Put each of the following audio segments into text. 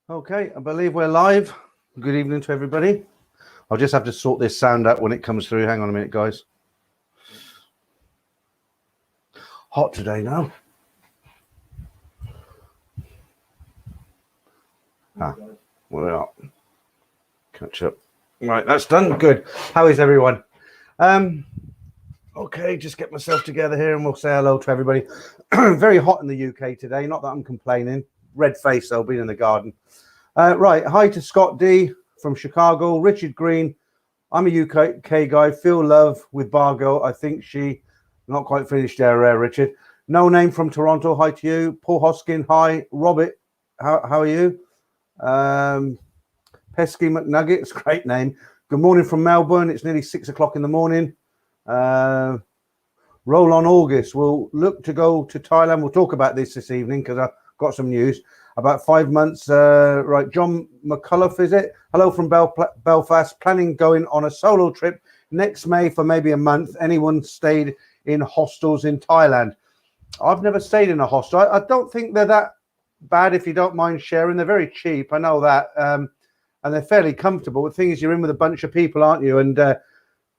Okay, I believe we're live. Good evening to everybody. I'll just have to sort this sound out when it comes through. Hang on a minute, guys. Hot today now. We're up. Catch up. Right, that's done. Good. How is everyone? Okay, just get myself together here and we'll say hello to everybody. Very hot in the UK today. Not that I'm complaining. Red face though, being in the garden. Right, hi to Scott D from Chicago. Richard Green. I'm a UK guy. Feel love with Bargo. I think she not quite finished there, Richard. No name from Toronto. Hi to you. Paul Hoskin. Hi, Robert. How are you? Pesky McNuggets. Great name. Good morning from Melbourne. It's nearly 6 o'clock in the morning. Roll on August. We'll look to go to Thailand. We'll talk about this evening because I've got some news. About 5 months, right, John McCullough, is it? Hello from Belfast, planning going on a solo trip next May for maybe a month. Anyone stayed in hostels in Thailand? I've never stayed in a hostel. I don't think they're that bad if you don't mind sharing. They're very cheap, I know that, and they're fairly comfortable. The thing is, you're in with a bunch of people, aren't you? And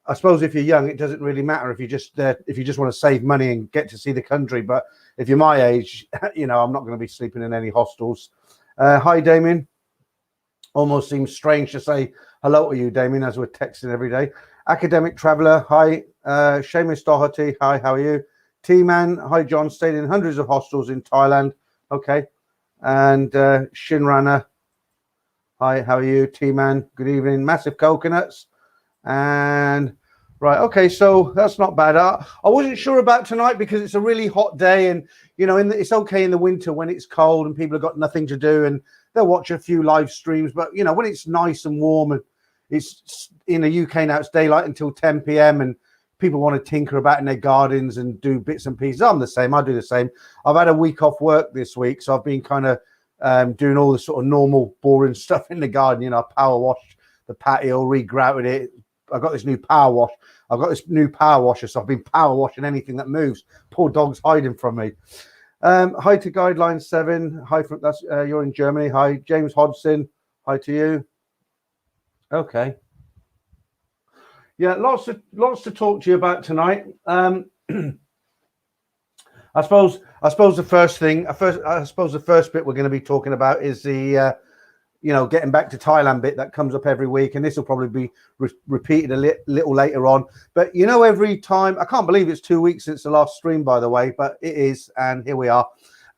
I suppose if you're young, it doesn't really matter if you just want to save money and get to see the country. But if you're my age, you know, I'm not going to be sleeping in any hostels. Hi, Damien. Almost seems strange to say hello to you, Damien, as we're texting every day. Academic Traveller. Hi. Seamus Doherty. Hi, how are you? T-Man. Hi, John. Stayed in hundreds of hostels in Thailand. Okay. And Shinrana. Hi, how are you? T-Man. Good evening. Massive Coconuts. And right, okay, so that's not bad. I wasn't sure about tonight because it's a really hot day, and you know, it's okay in the winter when it's cold and people have got nothing to do and they'll watch a few live streams. But you know, when it's nice and warm and it's in the UK now, it's daylight until 10 p.m. and people want to tinker about in their gardens and do bits and pieces. I'm the same. I do the same. I've had a week off work this week, so I've been kind of doing all the sort of normal, boring stuff in the garden. You know, I power washed the patio, re-grouted it. I've got this new power wash. I've got this new power washer, so I've been power washing anything that moves. Poor dog's hiding from me. Hi to Guideline 7. Hi from that's you're in Germany. Hi, James Hodgson. Hi to you. Okay. Yeah, lots to talk to you about tonight. I suppose the first bit we're going to be talking about is the you know, getting back to Thailand bit that comes up every week, and this will probably be repeated a little later on. But you know, every time, I can't believe it's 2 weeks since the last stream, by the way, but it is, and here we are.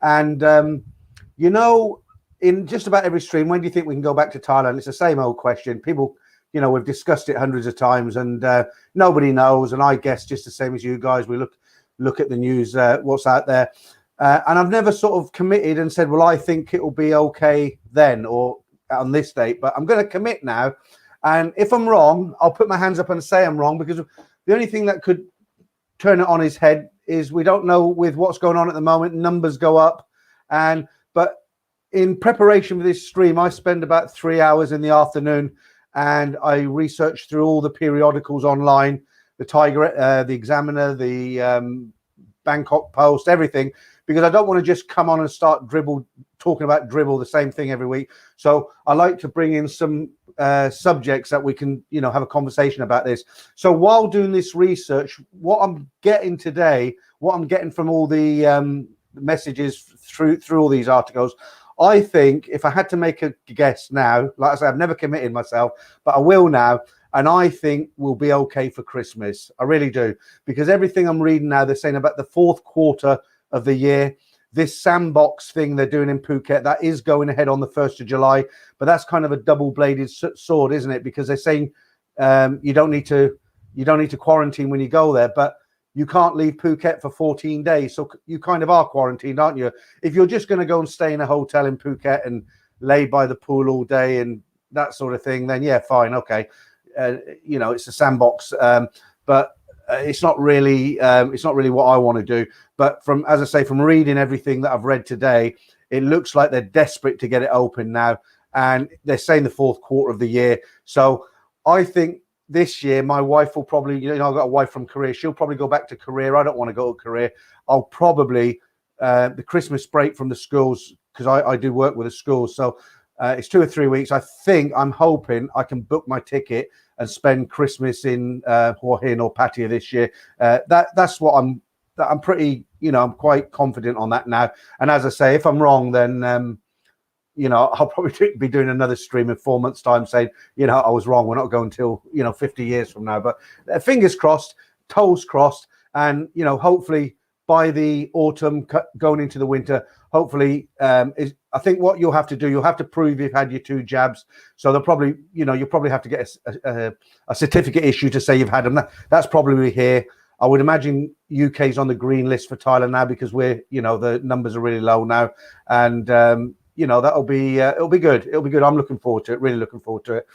And you know, in just about every stream, when do you think we can go back to Thailand? It's the same old question. People, you know, we've discussed it hundreds of times, and nobody knows. And I guess just the same as you guys, we look at the news, what's out there, and I've never sort of committed and said, well, I think it will be okay then, or on this date, but I'm going to commit now. And if I'm wrong, I'll put my hands up and say I'm wrong, because the only thing that could turn it on his head is we don't know with what's going on at the moment. Numbers go up, but in preparation for this stream, I spend about 3 hours in the afternoon and I research through all the periodicals online, the Tiger, the Examiner, the Bangkok Post, everything, because I don't want to just come on and start talking about dribble, the same thing every week. So I like to bring in some subjects that we can, you know, have a conversation about this. So while doing this research, what I'm getting today, what I'm getting from all the messages through all these articles, I think if I had to make a guess now, like I said, I've never committed myself, but I will now. And I think we'll be okay for Christmas. I really do. Because everything I'm reading now, they're saying about the fourth quarter of the year, this sandbox thing they're doing in Phuket, that is going ahead on the 1st of July. But that's kind of a double-bladed sword, isn't it? Because they're saying you don't need to quarantine when you go there, but you can't leave Phuket for 14 days. So you kind of are quarantined, aren't you? If you're just going to go and stay in a hotel in Phuket and lay by the pool all day and that sort of thing, then yeah, fine, okay. You know, it's a sandbox, but it's not really what I want to do. But as I say, from reading everything that I've read today, it looks like they're desperate to get it open now, and they're saying the fourth quarter of the year. So I think this year my wife will probably, you know, I've got a wife from Korea. She'll probably go back to Korea. I don't want to go to Korea. I'll probably the Christmas break from the schools, because I do work with the schools. So It's 2 or 3 weeks. I'm hoping I can book my ticket and spend Christmas in Hua Hin or Pattaya this year. That's what I'm pretty, I'm quite confident on that now. And as I say, if I'm wrong, then I'll probably be doing another stream in 4 months' time saying, I was wrong. We're not going till 50 years from now. But fingers crossed, toes crossed, and hopefully by the autumn going into the winter, hopefully I think what you'll have to do, you'll have to prove you've had your 2 jabs. So they'll probably, you'll probably have to get a certificate issue to say you've had them. That's probably here. I would imagine UK's on the green list for Thailand now because we're, the numbers are really low now, and that'll be it'll be good. It'll be good. I'm looking forward to it. Really looking forward to it.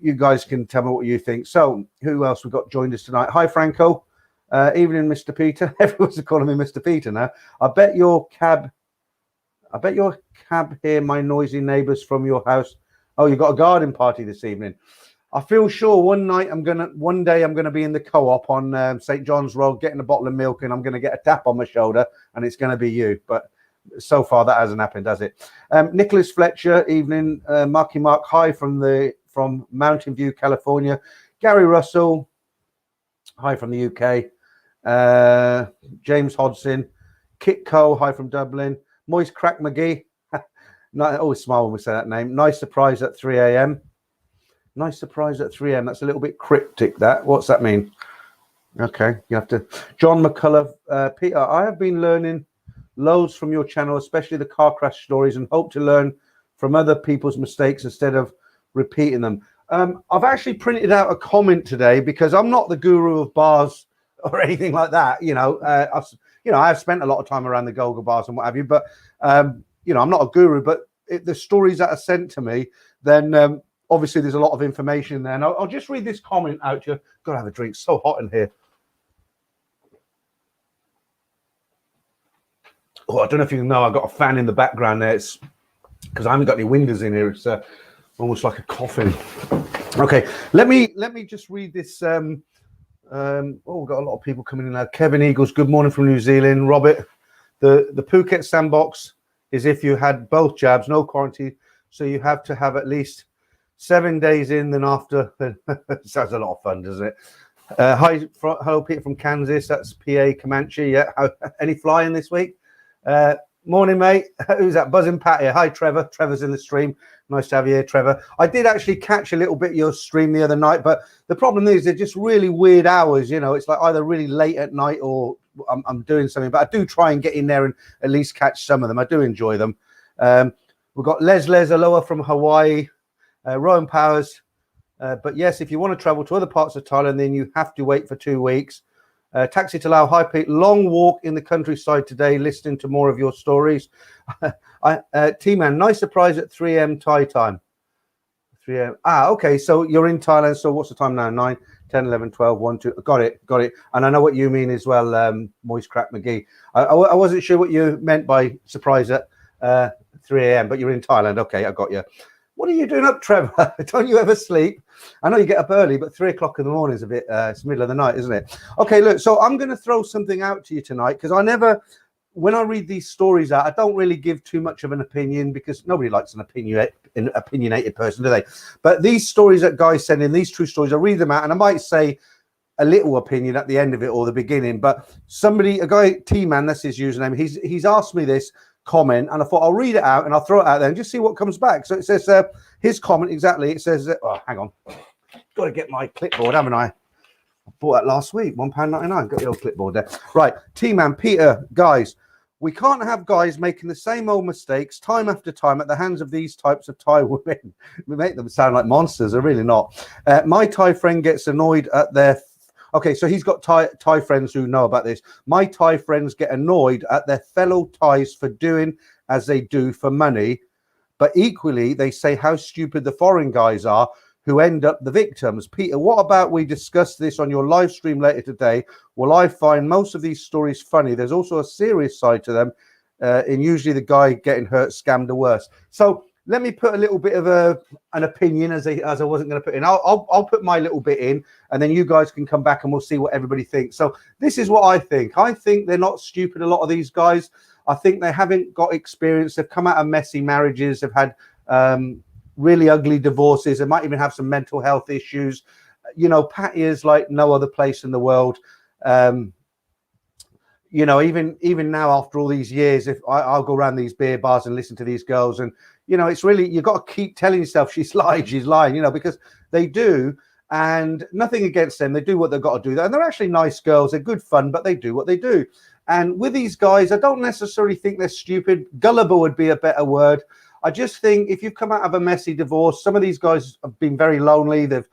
You guys can tell me what you think. So who else we've got joined us tonight? Hi, Franco. Evening, Mr. Peter. Everyone's calling me Mr. Peter now. I bet your cab here, my noisy neighbours from your house. Oh, you got a garden party this evening. I feel sure one day I'm gonna be in the co-op on St. John's Road getting a bottle of milk, and I'm gonna get a tap on my shoulder, and it's gonna be you. But so far that hasn't happened, has it? Nicholas Fletcher, evening. Marky Mark, hi from Mountain View, California. Gary Russell, hi from the UK. James Hodson, Kit Cole, hi from Dublin. Moist Crack McGee. I always smile when we say that name. Nice surprise at 3 a.m. Nice surprise at 3 a.m. That's a little bit cryptic, that. What's that mean? Okay, you have to. John McCullough. Peter, I have been learning loads from your channel, especially the car crash stories, and hope to learn from other people's mistakes instead of repeating them. I've actually printed out a comment today because I'm not the guru of bars or anything like that. I've spent a lot of time around the Golga bars and what have you, but I'm not a guru. But the stories that are sent to me, then obviously there's a lot of information there. And I'll just read this comment out to you. Got to have a drink. It's so hot in here. Oh, I don't know if you know, I've got a fan in the background there. It's because I haven't got any windows in here. It's almost like a coffin. Okay, let me just read this. We've got a lot of people coming in now. Kevin Eagles, good morning from New Zealand. Robert, the Phuket sandbox is if you had both jabs, no quarantine, so you have to have at least 7 days in, then after. Sounds a lot of fun, doesn't it? Hello, Peter from Kansas. That's PA Comanche. Yeah, any flying this week? Morning, mate. Who's that? Buzzing Pat here. Hi, Trevor. Trevor's in the stream. Nice to have you here, Trevor. I did actually catch a little bit of your stream the other night, but the problem is they're just really weird hours. It's like either really late at night or I'm doing something. But I do try and get in there and at least catch some of them. I do enjoy them. We've got Les Aloha from Hawaii, Rowan Powers. But yes, if you want to travel to other parts of Thailand, then you have to wait for 2 weeks. Taxi to Lao, hi Pete. Long walk in the countryside today, listening to more of your stories. T-Man, nice surprise at 3 a.m. Thai time. 3 a.m. Okay, so you're in Thailand. So what's the time now? 9, 10, 11, 12, 1, 2. Got it. And I know what you mean as well, Moist Crack McGee. I wasn't sure what you meant by surprise at 3 a.m., but you're in Thailand. Okay, I got you. What are you doing up, Trevor? Don't you ever sleep? I know you get up early, but 3 o'clock in the morning is a bit, it's the middle of the night, isn't it? Okay, look, so I'm going to throw something out to you tonight because when I read these stories out, I don't really give too much of an opinion because nobody likes an opinionated person, do they? But these stories that guys send in, these true stories, I read them out and I might say a little opinion at the end of it or the beginning. But a guy, T-Man, that's his username, he's asked me this comment and I thought I'll read it out and I'll throw it out there and just see what comes back. So it says his comment exactly. It says hang on, got to get my clipboard, haven't I bought that last week, £1.99. Got the old clipboard there. Right, T-Man, Peter, guys, we can't have guys making the same old mistakes time after time at the hands of these types of Thai women. We make them sound like monsters. They're really not. My Thai friend gets annoyed at their okay, so he's got Thai friends who know about this. My Thai friends get annoyed at their fellow Thais for doing as they do for money, but equally they say how stupid the foreign guys are who end up the victims. Peter, what about we discuss this on your live stream later today? Well, I find most of these stories funny. There's also a serious side to them, and usually the guy getting hurt, scammed, or worse. So let me put a little bit of an opinion as I wasn't going to put in. I'll put my little bit in, and then you guys can come back and we'll see what everybody thinks. So this is what I think. I think they're not stupid, a lot of these guys. I think they haven't got experience. They've come out of messy marriages. They've had really ugly divorces. They might even have some mental health issues. You know, Patty is like no other place in the world. You know, even now after all these years, if I'll go around these beer bars and listen to these girls, and you know, it's really, you've got to keep telling yourself she's lying, you know, because they do. And nothing against them, they do what they've got to do, and they're actually nice girls, they're good fun, but they do what they do. And with these guys, I don't necessarily think they're stupid. Gullible would be a better word. I just think if you've come out of a messy divorce, some of these guys have been very lonely. They've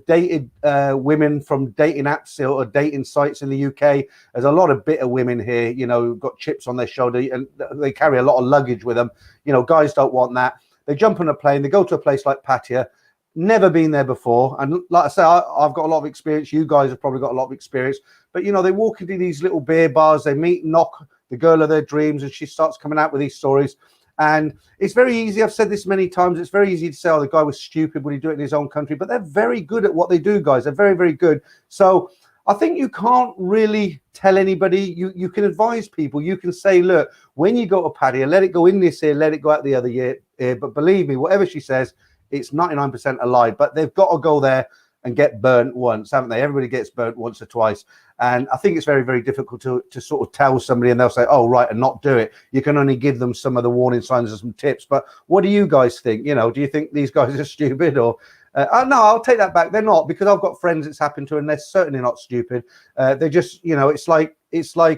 dated women from dating apps or dating sites in the UK. There's a lot of bitter women here, you know, got chips on their shoulder, and they carry a lot of luggage with them. You know, guys don't want that. They jump on a plane, they go to a place like Pattaya, never been there before. And like I say, I've got a lot of experience. You guys have probably got a lot of experience. But, you know, they walk into these little beer bars, they meet, knock the girl of their dreams, and she starts coming out with these stories. And it's very easy. I've said this many times. It's very easy to say, oh, the guy was stupid. Would he do it in his own country? But they're very good at what they do, guys. They're very, very good. So I think you can't really tell anybody. You can advise people. You can say, look, when you go to Pattaya, let it go in this ear, let it go out the other ear. But believe me, whatever she says, it's 99% a lie. But they've got to go there and get burnt once, haven't they? Everybody gets burnt once or twice. And I think it's very, very difficult to sort of tell somebody and they'll say, oh, right, and not do it. You can only give them some of the warning signs and some tips. But what do you guys think? You know, do you think these guys are stupid? Or no, I'll take that back. They're not, because I've got friends it's happened to, and they're certainly not stupid. They're just, you know, it's like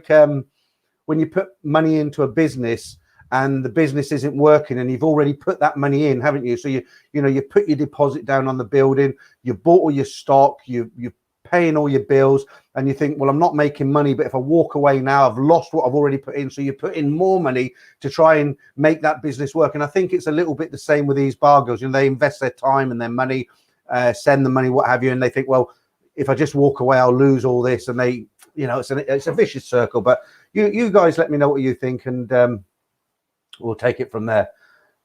when you put money into a business and the business isn't working, and you've already put that money in, haven't you? So you put your deposit down on the building, you bought all your stock, you're paying all your bills, and you think, well, I'm not making money, but if I walk away now, I've lost what I've already put in. So you put in more money to try and make that business work. And I think it's a little bit the same with these bar girls. You know, they invest their time and their money, send the money, what have you, and they think, well, if I just walk away, I'll lose all this. And they, you know, it's a vicious circle. But you guys let me know what you think, and we'll take it from there.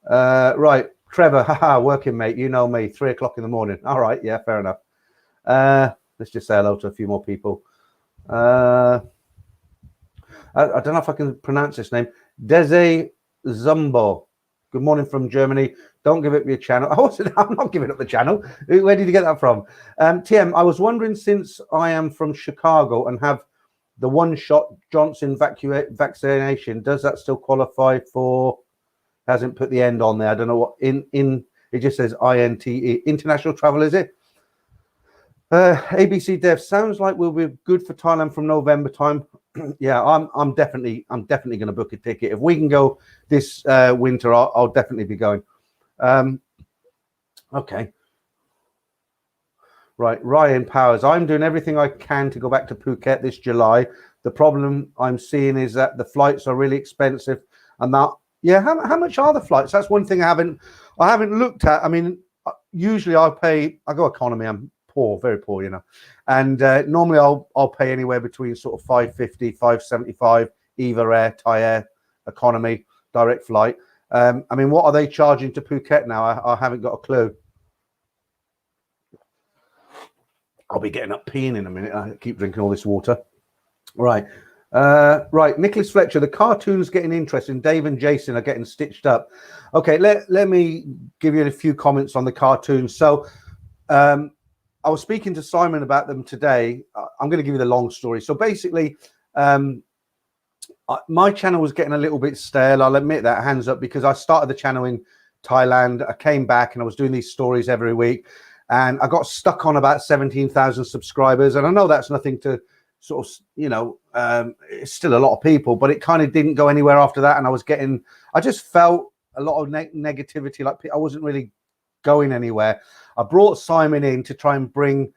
Right, Trevor, haha, working mate, you know me, 3 o'clock in the morning. All right, yeah, fair enough. Let's just say hello to a few more people. I don't know if I can pronounce this name. Deze Zumbo. Good morning from Germany. Don't give up your channel. I'm not giving up the channel. Where did you get that from? TM, I was wondering, since I am from Chicago and have the one-shot Johnson vaccination, does that still qualify for? Hasn't put the end on there. I don't know what in it just says INTE. International travel, is it? ABC Dev, sounds like we'll be good for Thailand from November time. Yeah, I'm definitely going to book a ticket. If we can go this winter, I'll definitely be going. Okay. Right, Ryan Powers. I'm doing everything I can to go back to Phuket this July. The problem I'm seeing is that the flights are really expensive, and that, yeah, how much are the flights? That's one thing I haven't looked at. I mean, usually I go economy. I'm poor, very poor, you know, and normally I'll pay anywhere between sort of 550, 575, Eva Air, Thai Air, economy, direct flight. I mean, what are they charging to Phuket now? I haven't got a clue. I'll be getting up peeing in a minute. I keep drinking all this water. Right. Right. Nicholas Fletcher, the cartoon's getting interesting. Dave and Jason are getting stitched up. Okay, let me give you a few comments on the cartoon. So I was speaking to Simon about them today. I'm going to give you the long story. So basically, my channel was getting a little bit stale. I'll admit that, hands up, because I started the channel in Thailand. I came back and I was doing these stories every week. And I got stuck on about 17,000 subscribers. And I know that's nothing to sort of, you know, it's still a lot of people, but it kind of didn't go anywhere after that. And I just felt a lot of negativity. Like, I wasn't really going anywhere. I brought Simon in to try and bring,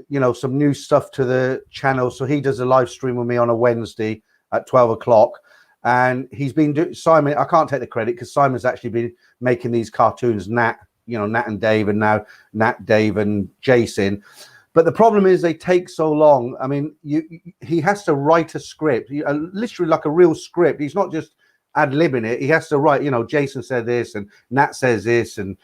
you know, some new stuff to the channel. So he does a live stream with me on a Wednesday at 12 o'clock. And he's been doing, Simon, I can't take the credit because Simon's actually been making these cartoons, Nat and Dave, and now Nat, Dave and Jason. But the problem is they take so long. I mean, he has to write a script, literally like a real script. He's not just ad-libbing it. He has to write, you know, Jason said this and Nat says this, and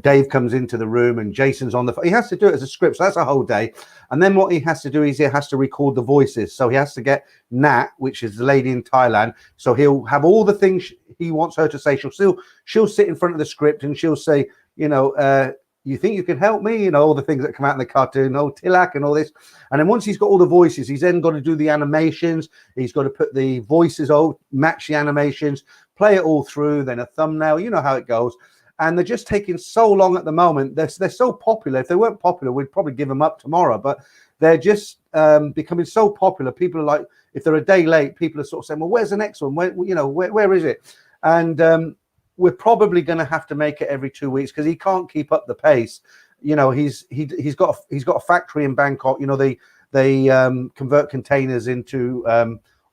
Dave comes into the room and Jason's on the phone. He has to do it as a script. So that's a whole day. And then what he has to do is he has to record the voices. So he has to get Nat, which is the lady in Thailand. So he'll have all the things he wants her to say. She'll sit in front of the script and she'll say, you know, you think you can help me? You know, all the things that come out in the cartoon, oh, Tilak and all this. And then once he's got all the voices, he's then got to do the animations. He's got to put the voices, match the animations, play it all through, then a thumbnail. You know how it goes. And they're just taking so long at the moment. They're so popular. If they weren't popular, we'd probably give them up tomorrow. But they're just becoming so popular. People are like, if they're a day late, people are sort of saying, well, where's the next one? Where is it? And we're probably going to have to make it every 2 weeks because he can't keep up the pace. You know, he's got a factory in Bangkok. You know, they convert containers into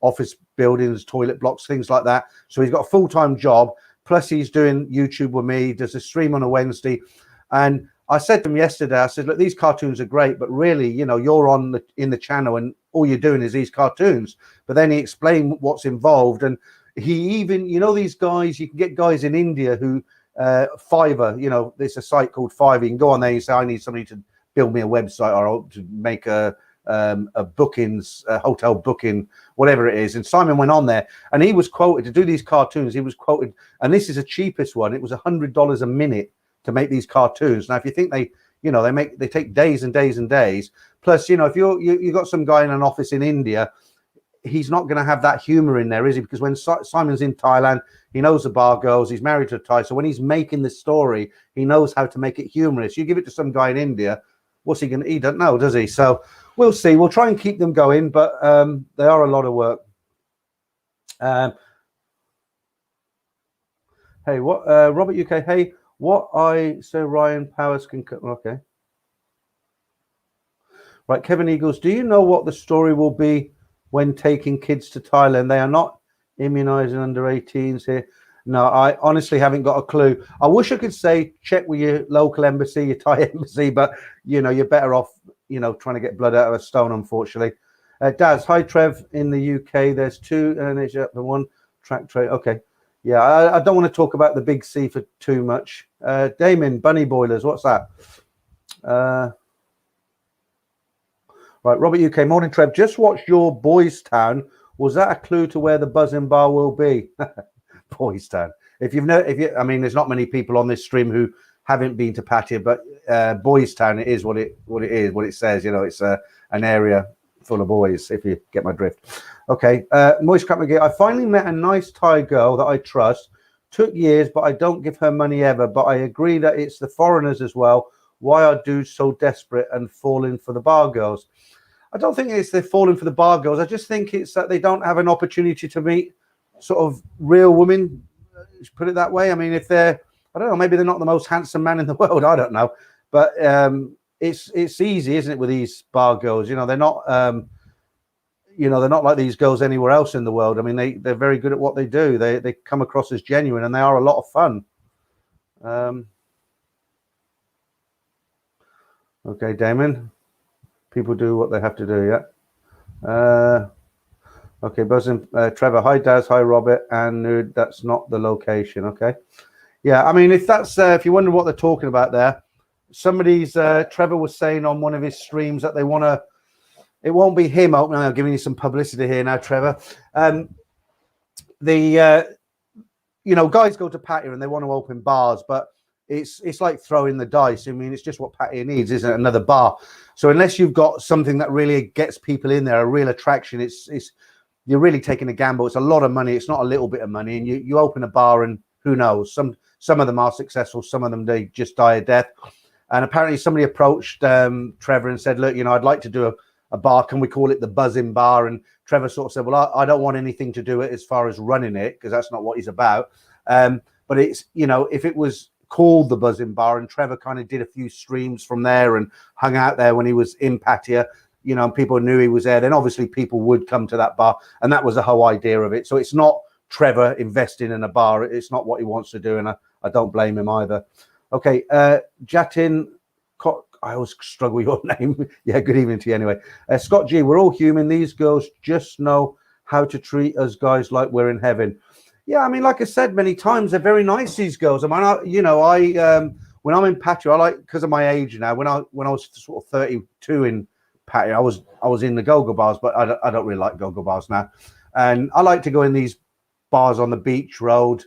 office buildings, toilet blocks, things like that. So he's got a full-time job. Plus he's doing YouTube with me, does a stream on a Wednesday. And I said to him yesterday, I said, look, these cartoons are great, but really, you know, you're in the channel and all you're doing is these cartoons. But then he explained what's involved. And he even, you know, these guys, you can get guys in India who, Fiverr, you know, there's a site called Fiverr. You can go on there and say, I need somebody to build me a website or to make a bookings, a hotel booking, whatever it is. And Simon went on there and he was quoted to do these cartoons. He was quoted, and this is the cheapest one. It was $100 a minute to make these cartoons. Now, if you think they take days and days and days. Plus, you know, if you got some guy in an office in India, he's not going to have that humor in there, is he? Because when Simon's in Thailand, he knows the bar girls. He's married to a Thai, so when he's making the story, he knows how to make it humorous. You give it to some guy in India, what's he going to? He don't know, does he? So we'll see. We'll try and keep them going, but they are a lot of work. Hey, what Robert UK? Hey, what I say Ryan Powers can. Okay, right. Kevin Eagles, do you know what the story will be when taking kids to Thailand? They are not immunizing under 18s here. No, I honestly haven't got a clue. I wish I could say check with your local embassy, your Thai embassy, but you know, you're better off, you know, trying to get blood out of a stone, unfortunately. Daz, hi Trev in the UK. There's two and one track trade. Okay. Yeah, I don't want to talk about the big C for too much. Damien, bunny boilers, what's that? Right, Robert UK, morning Trev. Just watched your Boys Town. Was that a clue to where the Buzzing Bar will be? Boys Town. I mean, there's not many people on this stream who haven't been to Pattaya, but Boys Town, it is what it is, what it says. You know, it's an area full of boys, if you get my drift. Okay, Moist Crap McGee. I finally met a nice Thai girl that I trust. Took years, but I don't give her money ever. But I agree that it's the foreigners as well. Why are dudes so desperate and falling for the bar girls? I don't think it's they're falling for the bar girls. I just think it's that they don't have an opportunity to meet sort of real women. Put it that way. I mean, if they're, I don't know, maybe they're not the most handsome man in the world. I don't know, but it's easy, isn't it, with these bar girls? You know, they're not, you know, they're not like these girls anywhere else in the world. I mean, they're very good at what they do. They come across as genuine, and they are a lot of fun. Okay, Damon. People do what they have to do. Yeah. Okay, Buzzing. Trevor. Hi, Daz. Hi, Robert. And Nude. That's not the location. Okay. Yeah. I mean, if that's if you wonder what they're talking about there, somebody's Trevor was saying on one of his streams that they want to. It won't be him opening. I'm giving you some publicity here now, Trevor. You know, guys go to Pattaya and they want to open bars, but it's like throwing the dice. I mean, it's just what Pattaya needs, isn't it? Another bar. So unless you've got something that really gets people in there, a real attraction, it's you're really taking a gamble. It's a lot of money. It's not a little bit of money. And you open a bar and who knows? Some of them are successful. Some of them, they just die a death. And apparently somebody approached Trevor and said, look, you know, I'd like to do a bar. Can we call it the Buzzing Bar? And Trevor sort of said, well, I don't want anything to do it as far as running it, because that's not what he's about. But it's, you know, if it was called the Buzzing Bar and Trevor kind of did a few streams from there and hung out there when he was in Pattaya, you know, and people knew he was there, then obviously people would come to that bar. And that was the whole idea of it. So it's not Trevor investing in a bar. It's not what he wants to do. And I don't blame him either. Okay. Jatin, I always struggle with your name. Yeah, good evening to you anyway. Scott G, we're all human. These girls just know how to treat us guys like we're in heaven. Yeah, I mean, like I said many times, they're very nice, these girls. I mean, when I'm in patio, I like, because of my age now. When I was sort of 32 in patio, I was in the go-go bars, but I don't really like go-go bars now. And I like to go in these bars on the beach road,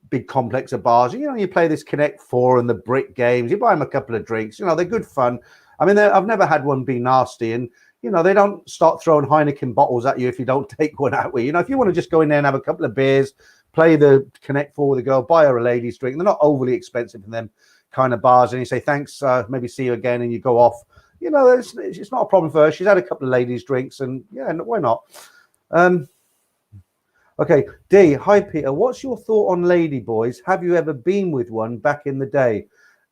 big complex of bars. You know, you play this Connect Four and the brick games. You buy them a couple of drinks. You know, they're good fun. I mean, I've never had one be nasty, and you know, they don't start throwing Heineken bottles at you if you don't take one out with you. You know, if you want to just go in there and have a couple of beers, play the Connect Four with the girl, buy her a ladies drink. They're not overly expensive in them kind of bars, and you say thanks, maybe see you again, and you go off. You know, it's not a problem for her. She's had a couple of ladies drinks, and yeah, why not? Okay, D. Hi, Peter. What's your thought on ladyboys? Have you ever been with one back in the day?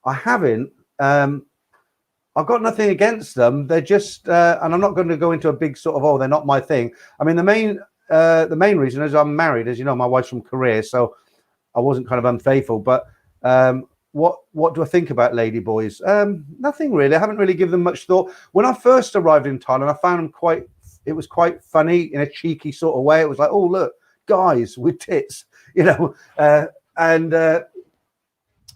I haven't. I've got nothing against them. They're just, and I'm not going to go into a big sort of, oh, they're not my thing. I mean, the main reason is I'm married, as you know, my wife's from Korea, so I wasn't kind of unfaithful. But what do I think about ladyboys? Nothing really. I haven't really given them much thought. When I first arrived in Thailand, I found them it was quite funny in a cheeky sort of way. It was like, oh, look, guys with tits, you know.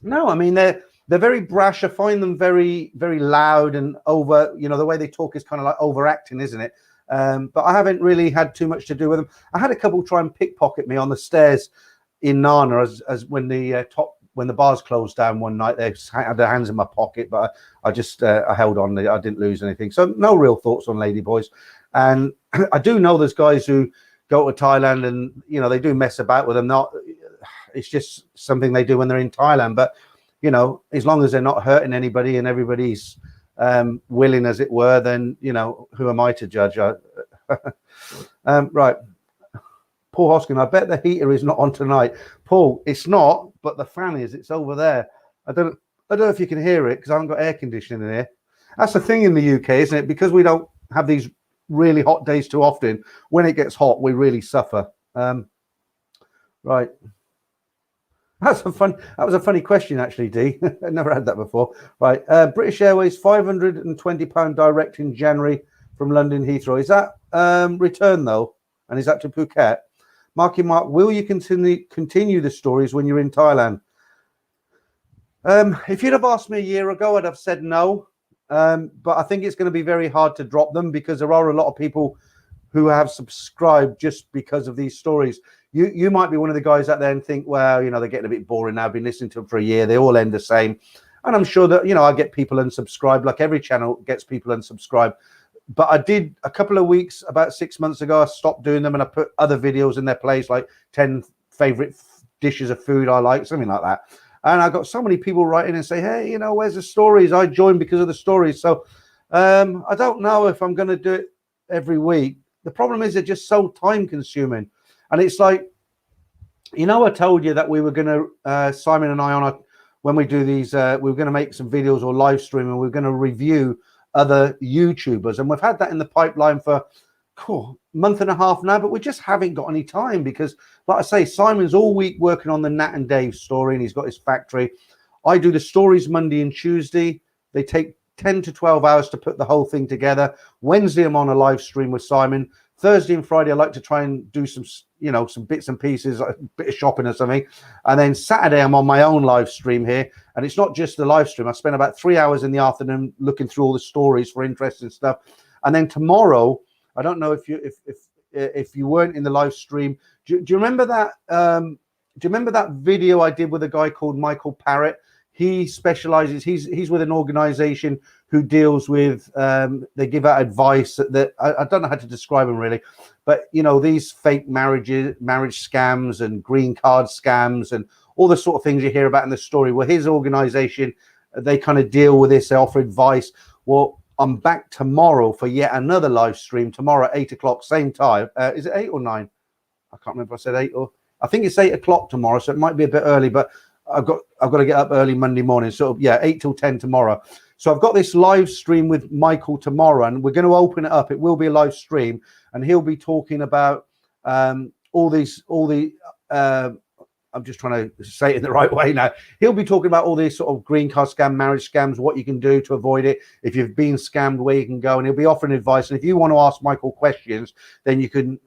No, I mean, they're very brash. I find them very, very loud and over, you know, the way they talk is kind of like overacting, isn't it? But I haven't really had too much to do with them. I had a couple try and pickpocket me on the stairs in Nana as when the bars closed down one night. They had their hands in my pocket, but I just I held on. I didn't lose anything. So no real thoughts on ladyboys. And I do know there's guys who go to Thailand and, you know, they do mess about with them. It's just something they do when they're in Thailand. But, you know, as long as they're not hurting anybody and everybody's willing, as it were, then, you know, who am I to judge? Right. Paul Hoskin, I bet the heater is not on tonight. Paul, it's not, but the fan is. It's over there. I don't know if you can hear it because I haven't got air conditioning in here. That's the thing in the UK, isn't it? Because we don't have these really hot days too often. When it gets hot, we really suffer. Right. That was a funny question, actually, D. I never had that before. Right. British Airways, £520 direct in January from London Heathrow. Is that return, though? And is that to Phuket? Marky Mark, will you continue the stories when you're in Thailand? If you'd have asked me a year ago, I'd have said no. But I think it's going to be very hard to drop them because there are a lot of people who have subscribed just because of these stories. You might be one of the guys out there and think, well, you know, they're getting a bit boring now. I've been listening to them for a year. They all end the same. And I'm sure that, you know, I get people unsubscribed, like every channel gets people unsubscribed. But I did a couple of weeks, about 6 months ago, I stopped doing them and I put other videos in their place, like 10 favorite dishes of food I like, something like that. And I got so many people writing and say, hey, you know, where's the stories? I joined because of the stories. So I don't know if I'm going to do it every week. The problem is they're just so time consuming. And it's like, you know, I told you that we were going to, Simon and I, when we do these, we were going to make some videos or live stream and we're going to review other YouTubers. And we've had that in the pipeline for a month and a half now, but we just haven't got any time because, like I say, Simon's all week working on the Nat and Dave story and he's got his factory. I do the stories Monday and Tuesday. They take 10 to 12 hours to put the whole thing together. Wednesday, I'm on a live stream with Simon. Thursday and Friday, I like to try and do some, you know, some bits and pieces, like a bit of shopping or something. And then Saturday, I'm on my own live stream here. And it's not just the live stream. I spend about 3 hours in the afternoon looking through all the stories for interesting stuff. And then tomorrow, I don't know if you weren't in the live stream. Do you remember that? Do you remember that video I did with a guy called Michael Parrott? He specializes. He's with an organization who deals with. They give out advice that I don't know how to describe them really, but you know, these fake marriage scams and green card scams and all the sort of things you hear about in the story. Well, his organization, they kind of deal with this. They offer advice. Well, I'm back tomorrow for yet another live stream tomorrow at 8 o'clock, same time. Is it 8 or 9? I can't remember if I said 8 or I think it's 8 o'clock tomorrow, so it might be a bit early, but I've got to get up early Monday morning. So yeah, 8 till 10 tomorrow. So I've got this live stream with Michael tomorrow, and we're going to open it up. It will be a live stream, and he'll be talking about all the I'm just trying to say it in the right way now. He'll be talking about all these sort of green card scam, marriage scams, what you can do to avoid it. If you've been scammed, where you can go, and he'll be offering advice. And if you want to ask Michael questions, then you can,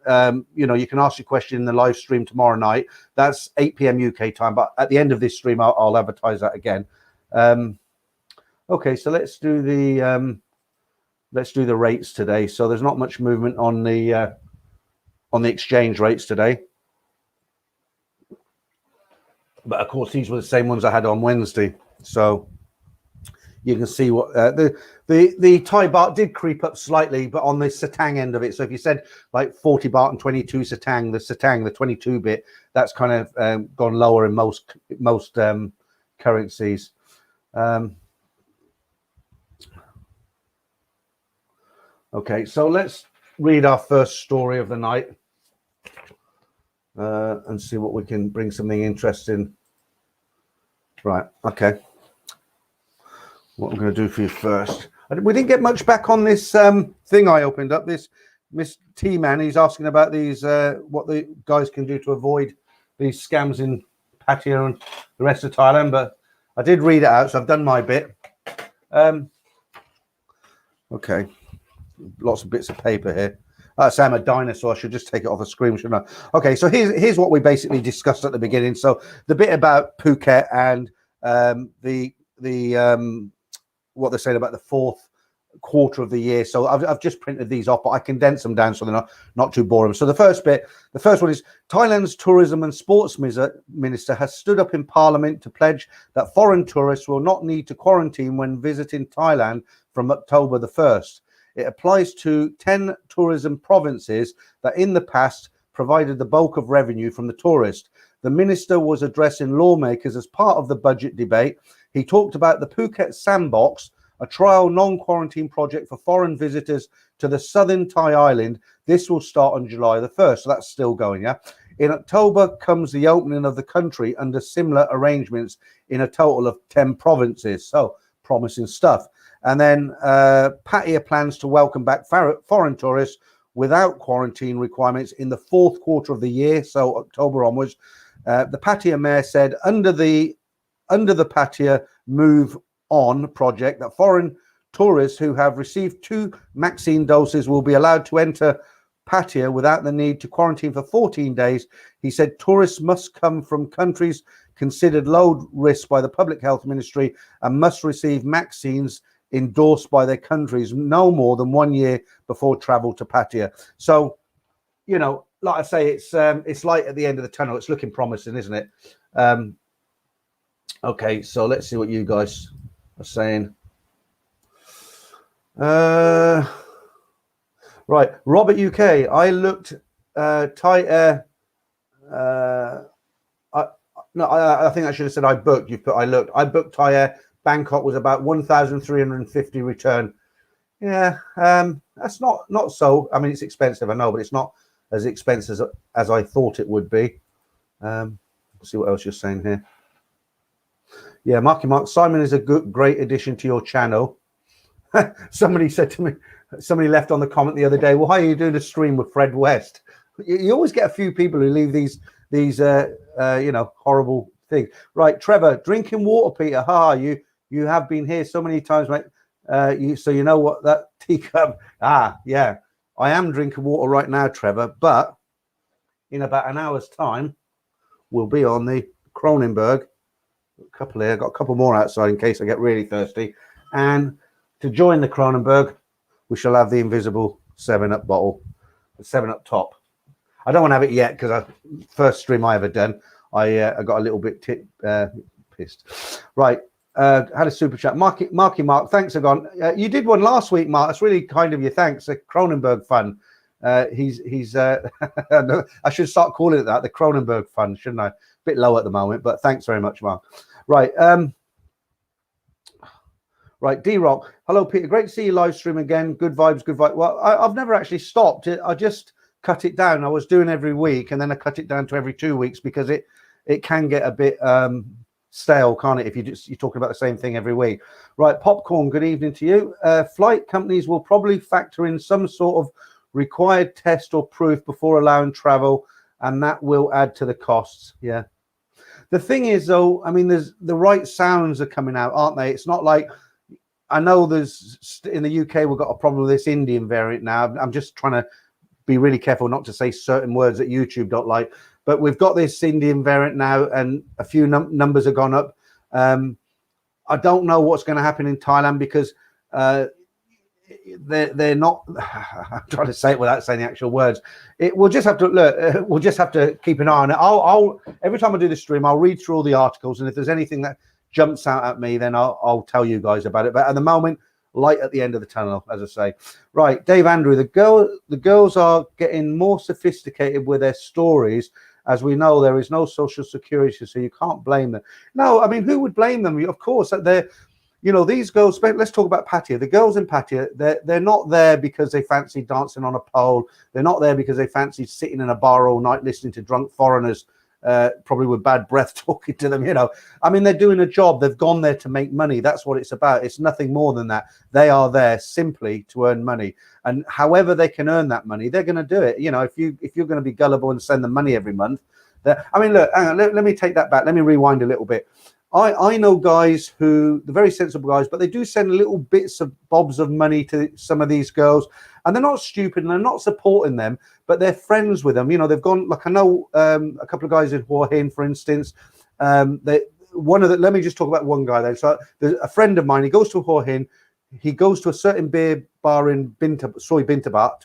you can ask your question in the live stream tomorrow night. That's 8 p.m. UK time. But at the end of this stream, I'll advertise that again. Okay, so let's do the rates today. So there's not much movement on the exchange rates today. But of course, these were the same ones I had on Wednesday. So you can see what the Thai baht did creep up slightly, but on the satang end of it. So if you said like 40 baht and 22 satang, the 22 bit, that's kind of gone lower in most currencies. Okay, so let's read our first story of the night. And see what we can bring something interesting. Right, okay. What I'm going to do for you first. We didn't get much back on this thing I opened up. This Miss T-Man, he's asking about these, what the guys can do to avoid these scams in Pattaya and the rest of Thailand. But I did read it out, so I've done my bit. Okay, lots of bits of paper here. Say I'm a dinosaur. I should just take it off the screen, shouldn't I? Okay, so here's what we basically discussed at the beginning. So the bit about Phuket and the what they're saying about the fourth quarter of the year. So I've just printed these off, but I condensed them down so they're not too boring. So the first one is Thailand's tourism and sports minister has stood up in Parliament to pledge that foreign tourists will not need to quarantine when visiting Thailand from October the 1st. It applies to 10 tourism provinces that in the past provided the bulk of revenue from the tourist. The minister was addressing lawmakers as part of the budget debate. He talked about the Phuket Sandbox, a trial non-quarantine project for foreign visitors to the southern Thai island. This will start on July the 1st, so that's still going, yeah? In October comes the opening of the country under similar arrangements in a total of 10 provinces. So, promising stuff. And then Pattaya plans to welcome back foreign tourists without quarantine requirements in the fourth quarter of the year, so October onwards. The Pattaya mayor said under the Pattaya Move On project that foreign tourists who have received 2 vaccine doses will be allowed to enter Pattaya without the need to quarantine for 14 days. He said tourists must come from countries considered low risk by the Public Health Ministry and must receive vaccines endorsed by their countries no more than 1 year before travel to Pattaya. So, like I say, it's light at the end of the tunnel. It's looking promising, isn't it? Okay, so let's see what you guys are saying. Right, Robert UK. I looked Thai Air. I think I should have said I booked. You've put I looked. I booked Thai Air. Bangkok was about 1,350 return. Yeah, that's not so. I mean, it's expensive, I know, but it's not as expensive as I thought it would be. Let's see what else you're saying here. Yeah, Mark, Simon is a great addition to your channel. Somebody said to me, somebody left on the comment the other day, well, why are you doing a stream with Fred West? You always get a few people who leave these horrible things. Right, Trevor, drinking water, Peter. You have been here so many times, mate. So you know what that teacup. Yeah, I am drinking water right now, Trevor. But in about an hour's time, we'll be on the Kronenberg. A couple here. I've got a couple more outside in case I get really thirsty. And to join the Kronenberg, we shall have the invisible 7-Up bottle, the 7-Up top. I don't want to have it yet because first stream I ever done, I got a little bit pissed. Right. Had a super chat. Mark, thanks again. You did one last week, Mark. That's really kind of you. Thanks. The Kronenberg Fund. He's I should start calling it that, the Kronenberg Fund, shouldn't I? A bit low at the moment, but thanks very much, Mark. Right. Right, D-Rock. Hello, Peter. Great to see you live stream again. Good vibes, good vibes. Well, I've never actually stopped. I just cut it down. I was doing every week, and then I cut it down to every 2 weeks because it can get a bit stale, can't it, if you're talking about the same thing every week. Right, Popcorn, good evening to you. Flight companies will probably factor in some sort of required test or proof before allowing travel, and that will add to the costs. Yeah. The thing is, though, I mean, there's the right sounds are coming out, aren't they? It's not like, I know there's in the UK we've got a problem with this Indian variant now. I'm just trying to be really careful not to say certain words that YouTube don't like, but we've got this Indian variant now, and a few numbers have gone up. I don't know what's going to happen in Thailand because they're not. I'm trying to say it without saying the actual words. We'll just have to look. We'll just have to keep an eye on it. I'll every time I do the stream, I'll read through all the articles, and if there's anything that jumps out at me, then I'll tell you guys about it. But at the moment, light at the end of the tunnel, as I say. Right, Dave Andrew, the girls are getting more sophisticated with their stories. As we know, there is no social security, so you can't blame them. No, I mean, who would blame them? Of course, they're, you know, these girls. Let's talk about Pattaya. The girls in Pattaya, they're not there because they fancy dancing on a pole. They're not there because they fancy sitting in a bar all night listening to drunk foreigners, probably with bad breath, talking to them. You know, I mean, they're doing a job. They've gone there to make money. That's what it's about. It's nothing more than that. They are there simply to earn money, and however they can earn that money, they're going to do it. You know, if you're going to be gullible and send them money every month, I mean, look, hang on, let me take that back. Let me rewind a little bit. I know guys who, they're very sensible guys, but they do send little bits of bobs of money to some of these girls, and they're not stupid and they're not supporting them, but they're friends with them. You know, they've gone, like, I know a couple of guys in Hua Hin, for instance. Let me just talk about one guy then. So there's a friend of mine, he goes to Hua Hin, he goes to a certain beer bar in Bintabat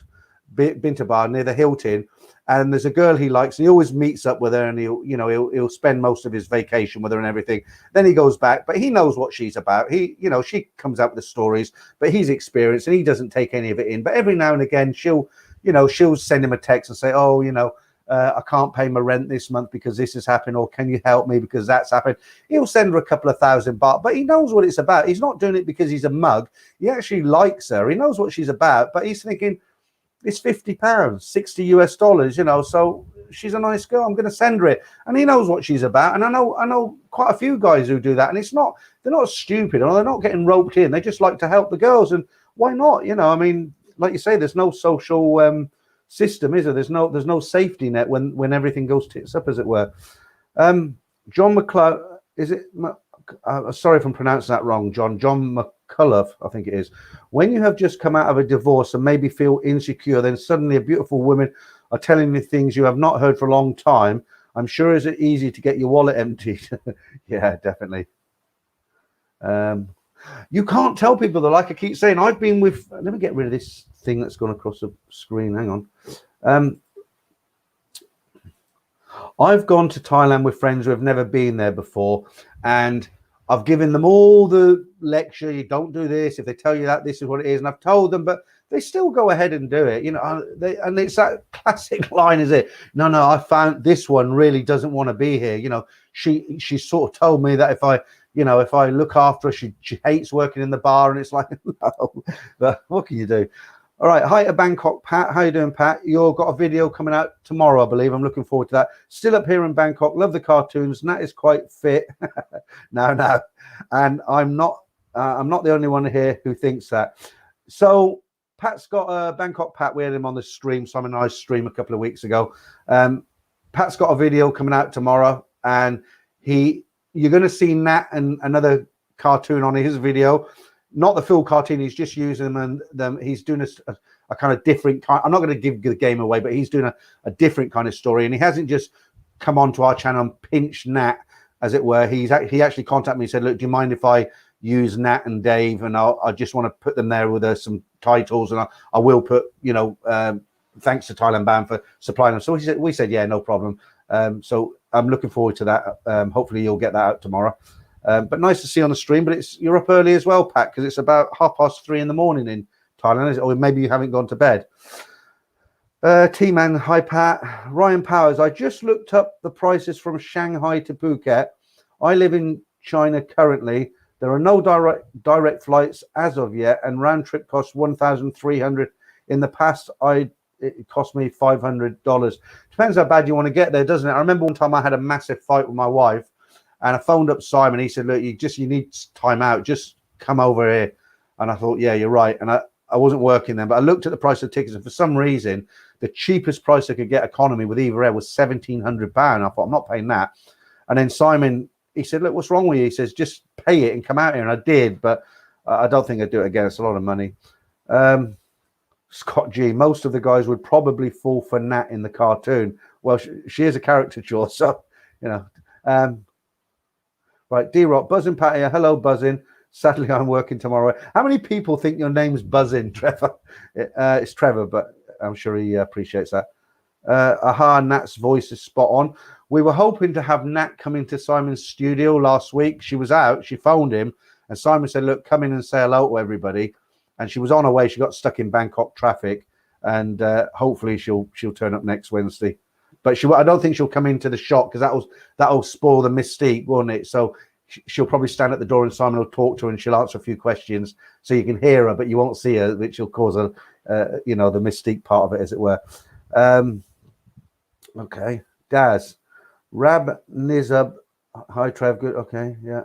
near the Hilton, and there's a girl he likes, and he always meets up with her, and he'll spend most of his vacation with her and everything. Then he goes back, but he knows what she's about. She comes out with the stories, but he's experienced and he doesn't take any of it in. But every now and again, she'll send him a text and say, oh, I can't pay my rent this month because this has happened, or can you help me because that's happened. He'll send her a couple of $1,000, but he knows what it's about. He's not doing it because he's a mug. He actually likes her. He knows what she's about, but he's thinking, it's £50, $60, so she's a nice girl. I'm going to send her it. And he knows what she's about. And I know quite a few guys who do that. And they're not stupid, or they're not getting roped in. They just like to help the girls. And why not? I mean, like you say, there's no social system, is there? There's no safety net when everything goes tits up, as it were. John McCullough, is it? Sorry if I'm pronouncing that wrong, John McCullough, I think it is. When you have just come out of a divorce and maybe feel insecure, then suddenly a beautiful woman are telling you things you have not heard for a long time. I'm sure is it easy to get your wallet emptied. Yeah, definitely. You can't tell people that, like I keep saying, I've been with, let me get rid of this thing that's gone across the screen. Hang on. I've gone to Thailand with friends who have never been there before, and I've given them all the lecture. You don't do this. If they tell you that, this is what it is. And I've told them, but they still go ahead and do it. And it's that classic line, is it? No, I found this one really doesn't want to be here. She sort of told me that if I look after her, she hates working in the bar. And it's like, no, but what can you do? All right. Hi to Bangkok, Pat. How you doing, Pat? You've got a video coming out tomorrow, I believe. I'm looking forward to that. Still up here in Bangkok. Love the cartoons. Nat is quite fit. No. And I'm not the only one here who thinks that. So Pat's got a Bangkok Pat. We had him on the stream, Simon and I's stream a couple of weeks ago. Pat's got a video coming out tomorrow, and you're going to see Nat and another cartoon on his video. Not the full cartoon, he's just using them, and he's doing a kind of different kind. I'm not going to give the game away, but he's doing a different kind of story, and he hasn't just come onto our channel and pinched Nat, as it were. He actually contacted me and said, look, do you mind if I use Nat and Dave, and I just want to put them there with some titles, and I will put, thanks to Thailand Band for supplying them. So we said, yeah, no problem. So I'm looking forward to that. Hopefully you'll get that out tomorrow. But nice to see you on the stream. But you're up early as well, Pat, because it's about 3:30 in the morning in Thailand, or maybe you haven't gone to bed. T-Man, hi, Pat. Ryan Powers, I just looked up the prices from Shanghai to Phuket. I live in China currently. There are no direct flights as of yet, and round trip costs $1,300. In the past, it cost me $500. Depends how bad you want to get there, doesn't it? I remember one time I had a massive fight with my wife, and I phoned up Simon. He said, look, you need time out. Just come over here. And I thought, yeah, you're right. And I wasn't working then, but I looked at the price of tickets, and for some reason, the cheapest price I could get economy with Eva Air was £1,700. I thought, I'm not paying that. And then Simon, he said, look, what's wrong with you? He says, just pay it and come out here. And I did, but I don't think I'd do it again. It's a lot of money. Scott G, most of the guys would probably fall for Nat in the cartoon. Well, she is a caricature, so, you know. Right, D-Rock, Buzzin' Pat here. Hello, Buzzin'. Sadly, I'm working tomorrow. How many people think your name's Buzzin', Trevor? It's Trevor, but I'm sure he appreciates that. Aha, Nat's voice is spot on. We were hoping to have Nat come into Simon's studio last week. She was out. She phoned him, and Simon said, look, come in and say hello to everybody. And she was on her way. She got stuck in Bangkok traffic, and hopefully she'll turn up next Wednesday. But I don't think she'll come into the shop, because that'll spoil the mystique, won't it? So she'll probably stand at the door and Simon will talk to her and she'll answer a few questions, so you can hear her, but you won't see her, which will cause the mystique part of it, as it were. Okay, Daz, Rab Nizab, hi Trev, good, okay, yeah.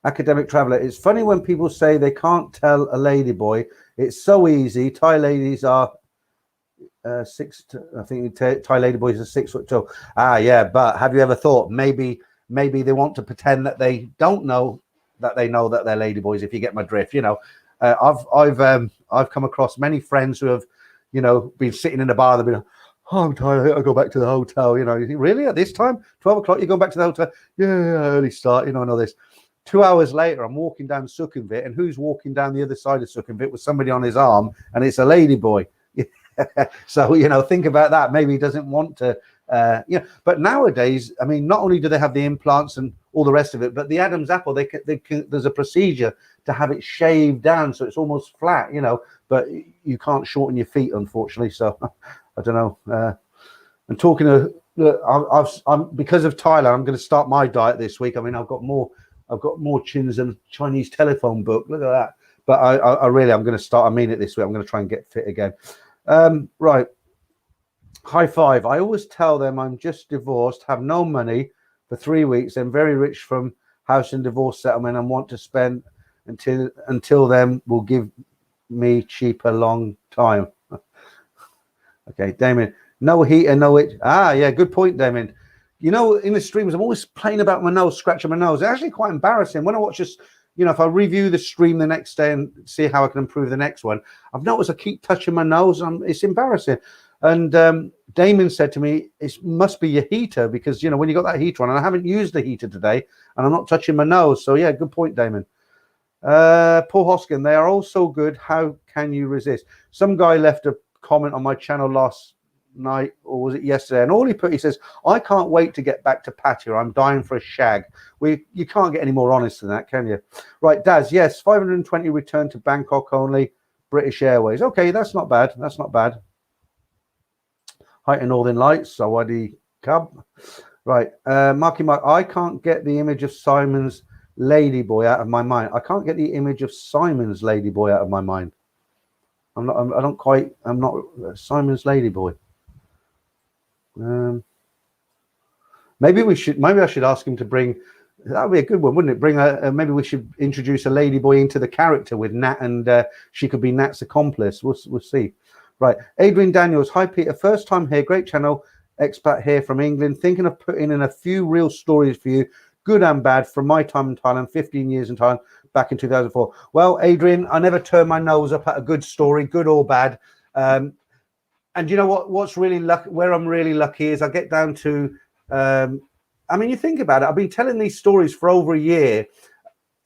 Academic Traveller, it's funny when people say they can't tell a ladyboy. It's so easy. Thai ladies are I think Thai ladyboys are 6 foot tall. Yeah, but have you ever thought maybe they want to pretend that they don't know that they know that they're ladyboys, if you get my drift, you know. I've come across many friends who have, you know, been sitting in a bar, they've been like, oh, I'm tired, I'll go back to the hotel, you know. You think, really, at this time, 12 o'clock, you're going back to the hotel? Yeah, early start, you know, I know this. 2 hours later, I'm walking down Sukhumvit, and who's walking down the other side of Sukhumvit with somebody on his arm, and it's a ladyboy. So, you know, think about that. Maybe he doesn't want to, you know. But nowadays, I mean, not only do they have the implants and all the rest of it, but the Adam's apple, there's a procedure to have it shaved down so it's almost flat, you know. But you can't shorten your feet, unfortunately. So I don't know. And talking to, I'm because of Thailand, I'm going to start my diet this week. I mean, I've got more chins than a Chinese telephone book. Look at that. But I'm going to start. I mean it this week. I'm going to try and get fit again. Right. High five. I always tell them I'm just divorced, have no money for 3 weeks, and very rich from house and divorce settlement, and want to spend until then will give me cheaper long time. Okay, Damien. No heat and no itch. Yeah, good point, Damien. You know, in the streams, I'm always playing about my nose, scratching my nose. It's actually quite embarrassing. When I watch this, you know, if I review the stream the next day and see how I can improve the next one, I've noticed I keep touching my nose. It's embarrassing. And Damien said to me, it must be your heater, because, you know, when you got that heater on, and I haven't used the heater today, and I'm not touching my nose. So, yeah, good point, Damien. Paul Hoskin, they are all so good. How can you resist? Some guy left a comment on my channel last night, or was it yesterday, and all he says, I can't wait to get back to Pattaya. I'm dying for a shag. You can't get any more honest than that, can you? Right, Daz, yes, 520 return to Bangkok only, British Airways. Okay, that's not bad. Height and Northern Lights, Sawadee Cub. Right, Marky Mark, I can't get the image of Simon's ladyboy out of my mind. I can't get the image of Simon's ladyboy out of my mind. I'm not Simon's ladyboy. Maybe I should ask him to bring. That would be a good one, wouldn't it? Maybe we should introduce a ladyboy into the character with Nat, and she could be Nat's accomplice. We'll see. Right, Adrian Daniels. Hi Peter, first time here. Great channel. Expat here from England. Thinking of putting in a few real stories for you, good and bad, from my time in Thailand. 15 years in Thailand, back in 2004. Well, Adrian, I never turn my nose up at a good story, good or bad. And you know what? What's really lucky, where I'm really lucky, is I get down to. I mean, you think about it. I've been telling these stories for over a year,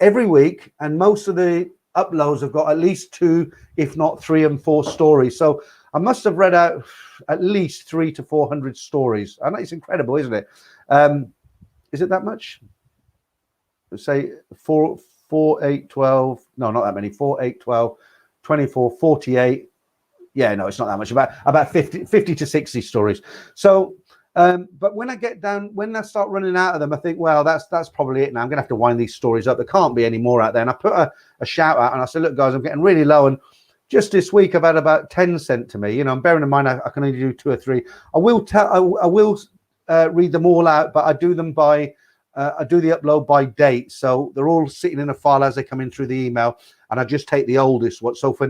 every week, and most of the uploads have got at least 2, if not 3 and 4 stories. So I must have read out at least 300 to 400 stories, and it's incredible, isn't it? Is it that much? Say 4, 8, 12. No, not that many. 4, 8, 12, 24, 48. Yeah, no, it's not that much. About 50 to 60 stories. So, but when I start running out of them, I think, well, that's probably it now. I'm going to have to wind these stories up. There can't be any more out there. And I put a shout out, and I said, look, guys, I'm getting really low. And just this week, I've had about 10 sent to me. You know, I'm bearing in mind I can only do 2 or 3. I will read them all out, but I do them by. I do the upload by date, so they're all sitting in a file as they come in through the email, and I just take the oldest one. So for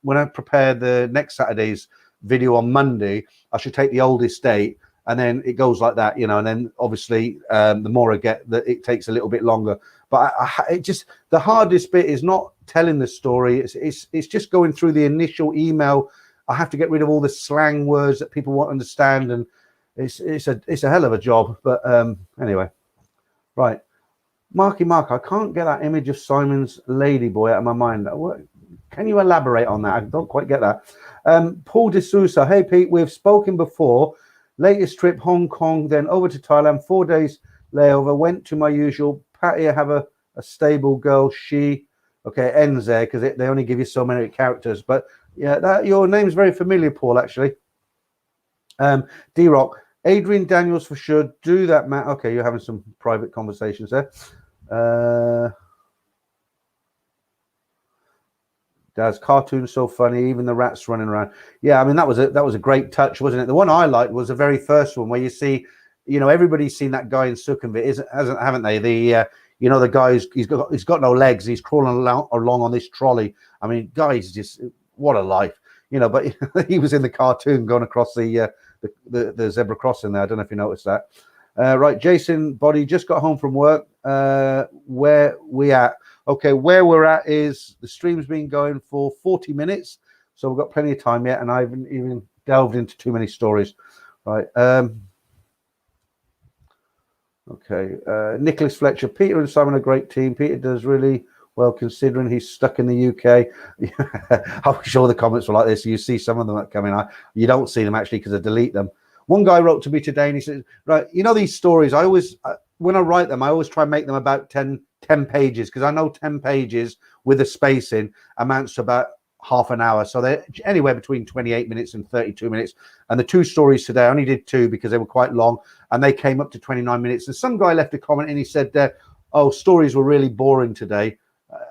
when I prepare the next Saturday's video on Monday, I should take the oldest date, and then it goes like that, and then obviously the more I get, that it takes a little bit longer. But it just, the hardest bit is not telling the story. It's just going through the initial email. I have to get rid of all the slang words that people won't understand, and it's a hell of a job. But anyway, right, Marky Mark, I can't get that image of Simon's ladyboy out of my mind. Can you elaborate on that? I don't quite get that. Paul D'Souza, hey Pete, we've spoken before. Latest trip, Hong Kong, then over to Thailand, 4 days layover, went to my usual Patty. I have a stable girl, she, okay, it ends there because they only give you so many characters. But yeah, your name's very familiar, Paul, actually. D-Rock, Adrian Daniels for sure, do that, Matt. Okay, you're having some private conversations there. Dad's cartoon so funny, even the rats running around. Yeah, I mean that was a great touch, wasn't it? The one I liked was the very first one where you see, everybody's seen that guy in Sukhumvit, haven't they? The the guy he's got no legs, he's crawling along on this trolley. I mean, guys, just what a life, But he was in the cartoon going across the zebra crossing there. I don't know if you noticed that. Right, Jason Body just got home from work. Where we at? Okay, where we're at is the stream's been going for 40 minutes, so we've got plenty of time yet, and I haven't even delved into too many stories. Right. Okay. Nicholas Fletcher, Peter and Simon are a great team. Peter does really well considering he's stuck in the UK. I'm sure the comments were like this. You see some of them that come in. You don't see them actually because I delete them. One guy wrote to me today and he said, right, these stories, I always, when I write them, I always try and make them about 10 pages, because I know 10 pages with a space in amounts to about half an hour. So they're anywhere between 28 minutes and 32 minutes. And the two stories today, I only did two because they were quite long and they came up to 29 minutes. And some guy left a comment and he said, stories were really boring today.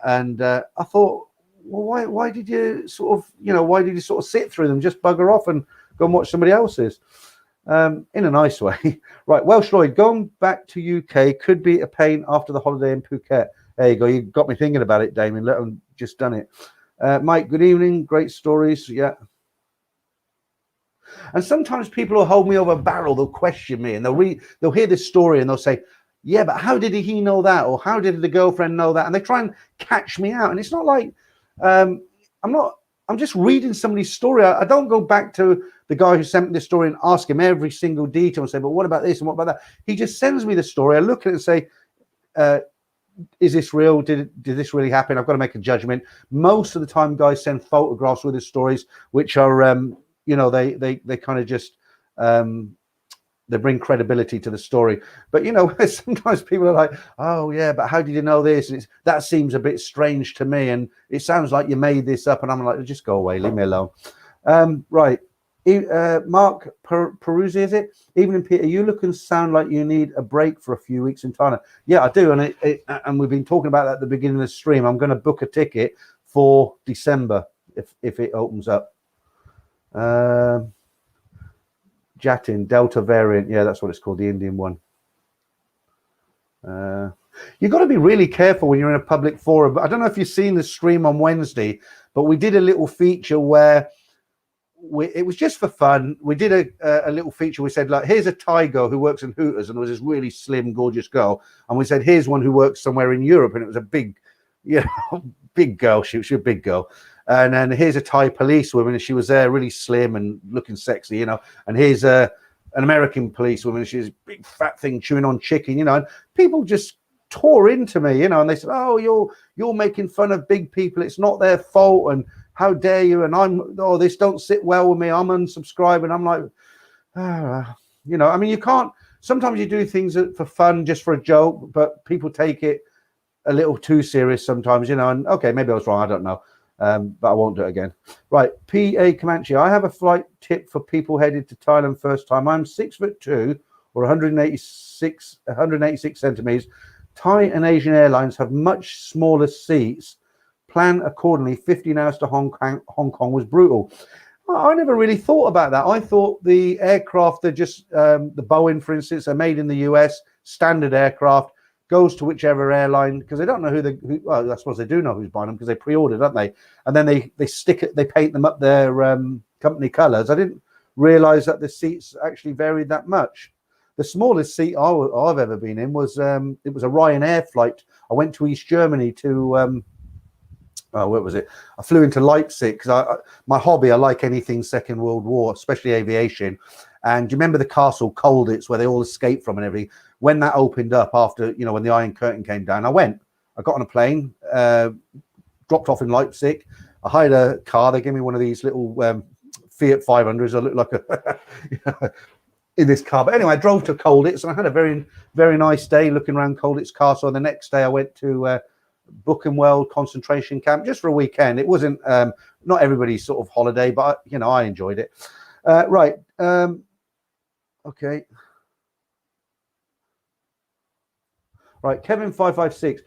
And I thought, well, why did you sort of sit through them? Just bugger off and go and watch somebody else's. In a nice way. Right, Welsh Lloyd, going back to UK could be a pain after the holiday in Phuket. There you go. You got me thinking about it, Damien. Let them just done it. Mike, good evening. Great stories. Yeah. And sometimes people will hold me over a barrel. They'll question me and they'll hear this story and they'll say, yeah, but how did he know that? Or how did the girlfriend know that? And they try and catch me out. And it's not like I'm just reading somebody's story. I don't go back to the guy who sent me the story and ask him every single detail and say, but what about this and what about that? He just sends me the story. I look at it and say, is this real? Did this really happen? I've got to make a judgment. Most of the time, guys send photographs with the stories, which are, they kind of just, they bring credibility to the story. But, sometimes people are like, oh, yeah, but how did you know this? And that seems a bit strange to me. And it sounds like you made this up. And I'm like, just go away. Leave me alone. Right. Mark Peruzzi, is it? Evening, Peter. You look and sound like you need a break for a few weeks in Thailand. Yeah, I do. And and we've been talking about that at the beginning of the stream. I'm going to book a ticket for December if it opens up. Jatin, Delta variant. Yeah, that's what it's called, the Indian one. You've got to be really careful when you're in a public forum. I don't know if you've seen the stream on Wednesday, but we did a little feature where it was just for fun. We did a little feature. We said, like, here's a Thai girl who works in Hooters, and there was this really slim, gorgeous girl. And we said, here's one who works somewhere in Europe, and it was a big, big girl. She was a big girl. And then here's a Thai policewoman, and she was there really slim and looking sexy, And here's an American policewoman, and she's a big fat thing chewing on chicken, And people just tore into me, and they said, oh, you're making fun of big people. It's not their fault. And how dare you? And this don't sit well with me. I'm unsubscribing. I'm like, I mean, you can't, sometimes you do things for fun, just for a joke, but people take it a little too serious sometimes, and okay, maybe I was wrong. I don't know. But I won't do it again. Right. P.A. Comanche. I have a flight tip for people headed to Thailand first time. I'm 6'2" or 186 centimeters. Thai and Asian airlines have much smaller seats. Plan accordingly. 15 hours to Hong Kong was brutal. I never really thought about that. I thought the aircraft, they're just the Boeing, for instance, are made in the US, standard aircraft, goes to whichever airline, because they don't know well, I suppose they do know who's buying them because they pre-ordered, don't they? And then they stick it, they paint them up their company colors. I didn't realized that the seats actually varied that much. The smallest seat I've ever been in was it was a Ryanair flight. I went to East Germany to where was it? I flew into Leipzig because my hobby, I like anything Second World War, especially aviation. And do you remember the castle Colditz where they all escaped from and everything? When that opened up after, you know, when the Iron Curtain came down, I got on a plane, dropped off in Leipzig. I hired a car. They gave me one of these little Fiat 500s. I looked like a in this car. But anyway, I drove to Colditz and I had a very, very nice day looking around Colditz Castle. And the next day I went to Buchenwald concentration camp just for a weekend. It wasn't not everybody's sort of holiday, but you know, I enjoyed it. Right. Okay. Right, Kevin 556.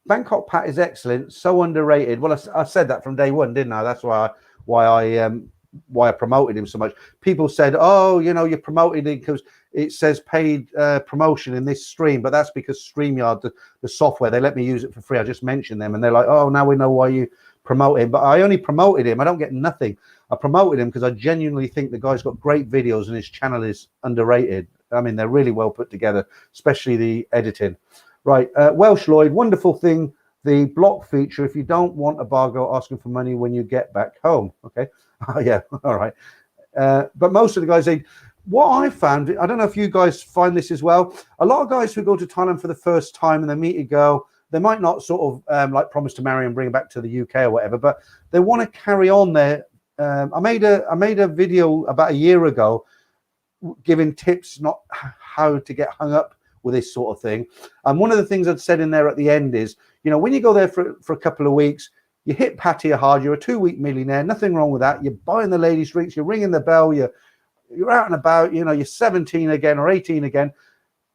Bangkok Pat is excellent, so underrated. Well, I said that from day one, didn't I? That's why I promoted him so much. People said, "Oh, you know, you promoted it because it says paid promotion in this stream," but that's because StreamYard, the software, they let me use it for free. I just mentioned them, and they're like, "Oh, now we know why you promote him." But I only promoted him. I don't get nothing. I promoted him because I genuinely think the guy's got great videos and his channel is underrated. I mean, they're really well put together, especially the editing. Right, Welsh Lloyd, wonderful thing, the block feature. If you don't want a bar girl asking for money when you get back home, okay? Oh, yeah, all right. But most of the guys, what I found, I don't know if you guys find this as well. A lot of guys who go to Thailand for the first time and they meet a girl, they might not sort of like promise to marry and bring her back to the UK or whatever, but they want to carry on their. I made a video about a year ago giving tips not how to get hung up with this sort of thing. And one of the things I'd said in there at the end is, you know, when you go there for a couple of weeks, you hit Pattaya hard, you're a 2-week millionaire, nothing wrong with that. You're buying the ladies' drinks, you're ringing the bell, you're out and about, you know, you're 17 again or 18 again.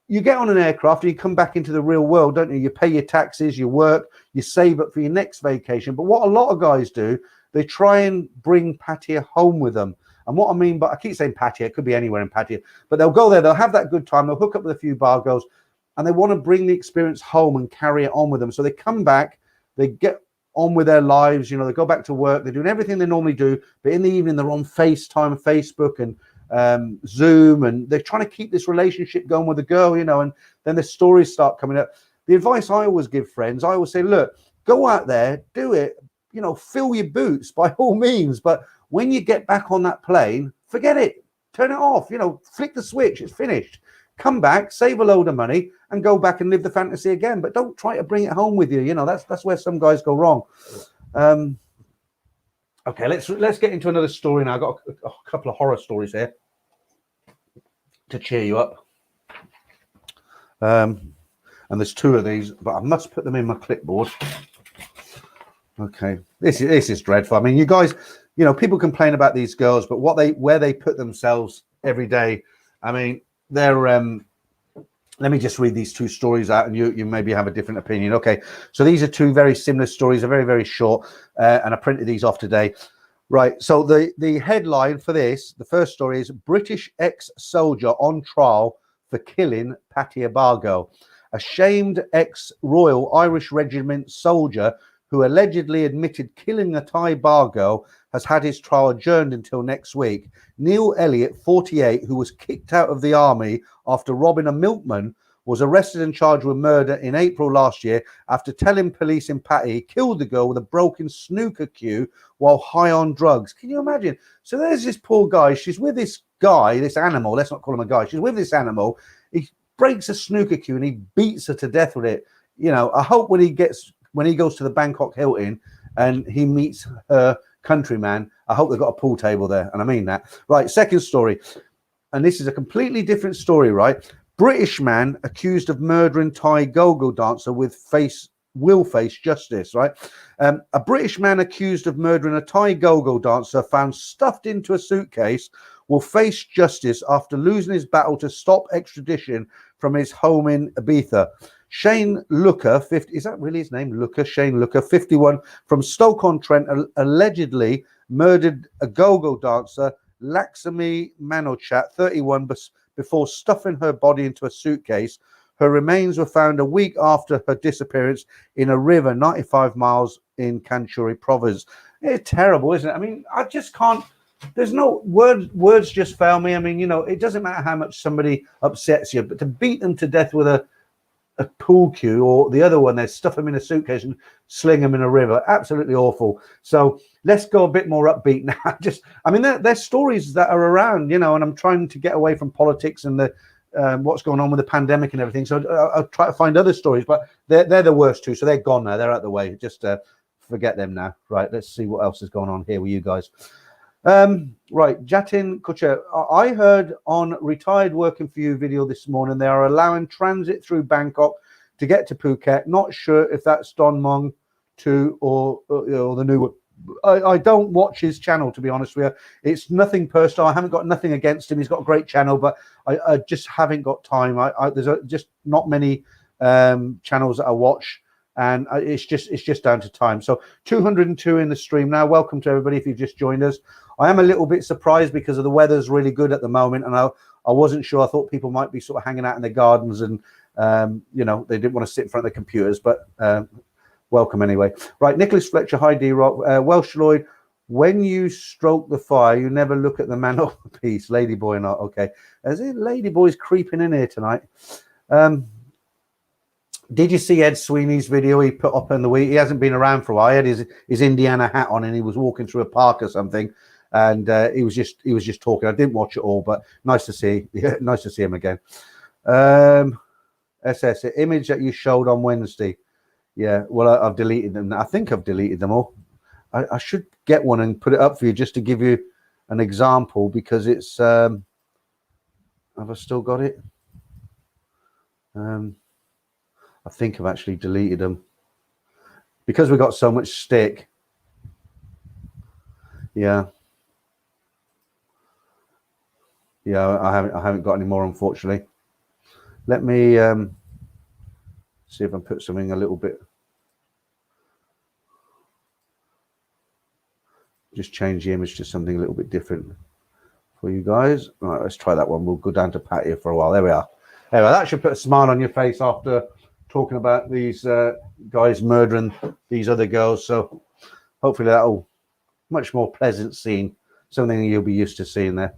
You get on an aircraft and you come back into the real world, don't you? You pay your taxes, you work, you save up for your next vacation. But what a lot of guys do, they try and bring Pattaya home with them. And what I mean, but I keep saying Pattaya, it could be anywhere in Pattaya, but they'll go there, they'll have that good time, they'll hook up with a few bar girls, and they want to bring the experience home and carry it on with them. So they come back, they get on with their lives, you know, they go back to work, they're doing everything they normally do, but in the evening they're on FaceTime and Facebook and Zoom, and they're trying to keep this relationship going with the girl, you know, and then the stories start coming up. The advice I always give friends, I always say, look, go out there, do it, you know, fill your boots by all means, but when you get back on that plane, forget it, turn it off, you know, flick the switch, it's finished. Come back, save a load of money, and go back and live the fantasy again. But don't try to bring it home with you. You know, that's where some guys go wrong. Okay, let's get into another story now. I've got a couple of horror stories here to cheer you up. And there's 2 of these, but I must put them in my clipboard. Okay, this is dreadful. I mean, you guys, you know, people complain about these girls, but where they put themselves every day. I mean, they're let me just read these 2 stories out, and you maybe have a different opinion. Okay, so these are 2 very similar stories. They're very, very short, and I printed these off today. Right, so the headline for this, the first story is British ex-soldier on trial for killing Pattaya bar girl. A shamed ex-Royal Irish Regiment soldier who allegedly admitted killing a Thai bar girl has had his trial adjourned until next week. Neil Elliott, 48, who was kicked out of the army after robbing a milkman, was arrested and charged with murder in April last year after telling police in Pattaya he killed the girl with a broken snooker cue while high on drugs. Can you imagine? So there's this poor guy. She's with this guy, this animal. Let's not call him a guy. She's with this animal. He breaks a snooker cue and he beats her to death with it. You know, I hope when he goes to the Bangkok Hilton and he meets her countryman, I hope they've got a pool table there. And I mean that. Right, second story. And this is a completely different story, right? British man accused of murdering Thai go-go dancer will face justice, right? A British man accused of murdering a Thai go-go dancer found stuffed into a suitcase will face justice after losing his battle to stop extradition from his home in Ibiza. Shane Looker, 50, is that really his name? Looker, Shane Looker, 51, from Stoke-on-Trent, allegedly murdered a go-go dancer, Laxmi Manochat, 31, before stuffing her body into a suitcase. Her remains were found a week after her disappearance in a river 95 miles in Kanchuri province. It's terrible, isn't it? I mean, I just can't there's no words just fail me. I mean, you know, it doesn't matter how much somebody upsets you, but to beat them to death with a pool cue, or the other one, they stuff them in a suitcase and sling them in a river, absolutely awful. So let's go a bit more upbeat now. Just, I mean, there's stories that are around, you know, and I'm trying to get away from politics and the what's going on with the pandemic and everything. So I'll try to find other stories, but they're the worst two. So they're gone now. They're out the way. Just forget them now. Right. Let's see what else is going on here with you guys. Right. Jatin Kucher. I heard on Retired Working For You video this morning, they are allowing transit through Bangkok to get to Phuket. Not sure if that's Don Mong 2 or the new one. I don't watch his channel, to be honest with you. It's nothing personal. I haven't got nothing against him. He's got a great channel, but I just haven't got time. There's just not many channels that I watch, and it's just down to time. So 202 in the stream now. Welcome to everybody if you've just joined us. I am a little bit surprised because of the weather's really good at the moment, and I wasn't sure. I thought people might be sort of hanging out in their gardens, and you know, they didn't want to sit in front of the computers, but welcome anyway. Right, Nicholas Fletcher, hi D-Rock. Welsh Lloyd, when you stroke the fire, you never look at the mantelpiece. Ladyboy or not? Okay. Is it Ladyboy's creeping in here tonight? Did you see Ed Sweeney's video he put up in the week? He hasn't been around for a while. He had his Indiana hat on, and he was walking through a park or something, and he was just talking. I didn't watch it all, but nice to see him again. SS, the image that you showed on Wednesday. Yeah, well, I've deleted them. I think I've deleted them all. I should get one and put it up for you just to give you an example, because it's have I still got it? I think I've actually deleted them because we got so much stick. Yeah, I haven't got any more, unfortunately. Let me see if I put something a little bit. Just change the image to something a little bit different for you guys. All right, let's try that one. We'll go down to Pat here for a while. There we are. Anyway, that should put a smile on your face after talking about these guys murdering these other girls. So hopefully that'll much more pleasant scene, something you'll be used to seeing there.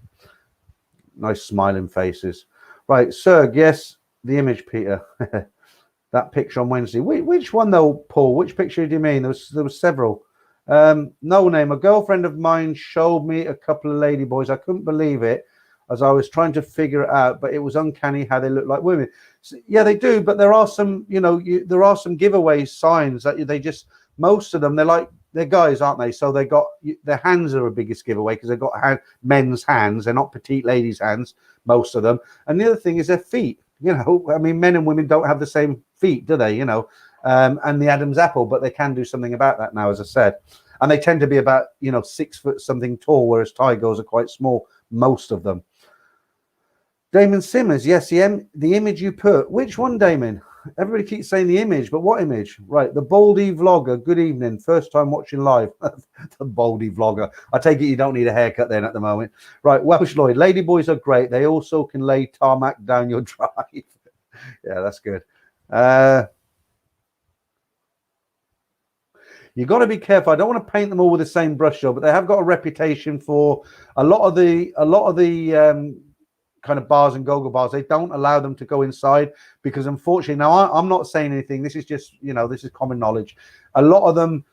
Nice smiling faces. Right, Serg, yes, the image, Peter. That picture on Wednesday. Which one though, Paul? Which picture do you mean? There was several. No name. A girlfriend of mine showed me a couple of ladyboys. I couldn't believe it as I was trying to figure it out, but it was uncanny how they look like women. So, yeah, they do, but there are some, you know, there are some giveaway signs that they just, most of them, they're guys, aren't they? So they got, their hands are a biggest giveaway because they've got men's hands. They're not petite ladies' hands, most of them. And the other thing is their feet. You know, I mean, men and women don't have the same feet, do they? You know, and the Adam's apple, but they can do something about that now, as I said. And they tend to be about, you know, 6 foot something tall, whereas Thai girls are quite small, most of them. Damon Simmers, yes, the image you put. Which one, Damon? Everybody keeps saying the image, but what image? Right, the Baldy Vlogger. Good evening. First time watching live. The Baldy Vlogger. I take it you don't need a haircut then at the moment. Right, Welsh Lloyd. Ladyboys are great. They also can lay tarmac down your drive. Yeah, that's good. You got to be careful. I don't want to paint them all with the same brush job, but they have got a reputation for a lot of the kind of bars and go-go bars. They don't allow them to go inside because, unfortunately, now I'm not saying anything. This is just, you know, this is common knowledge. A lot of them,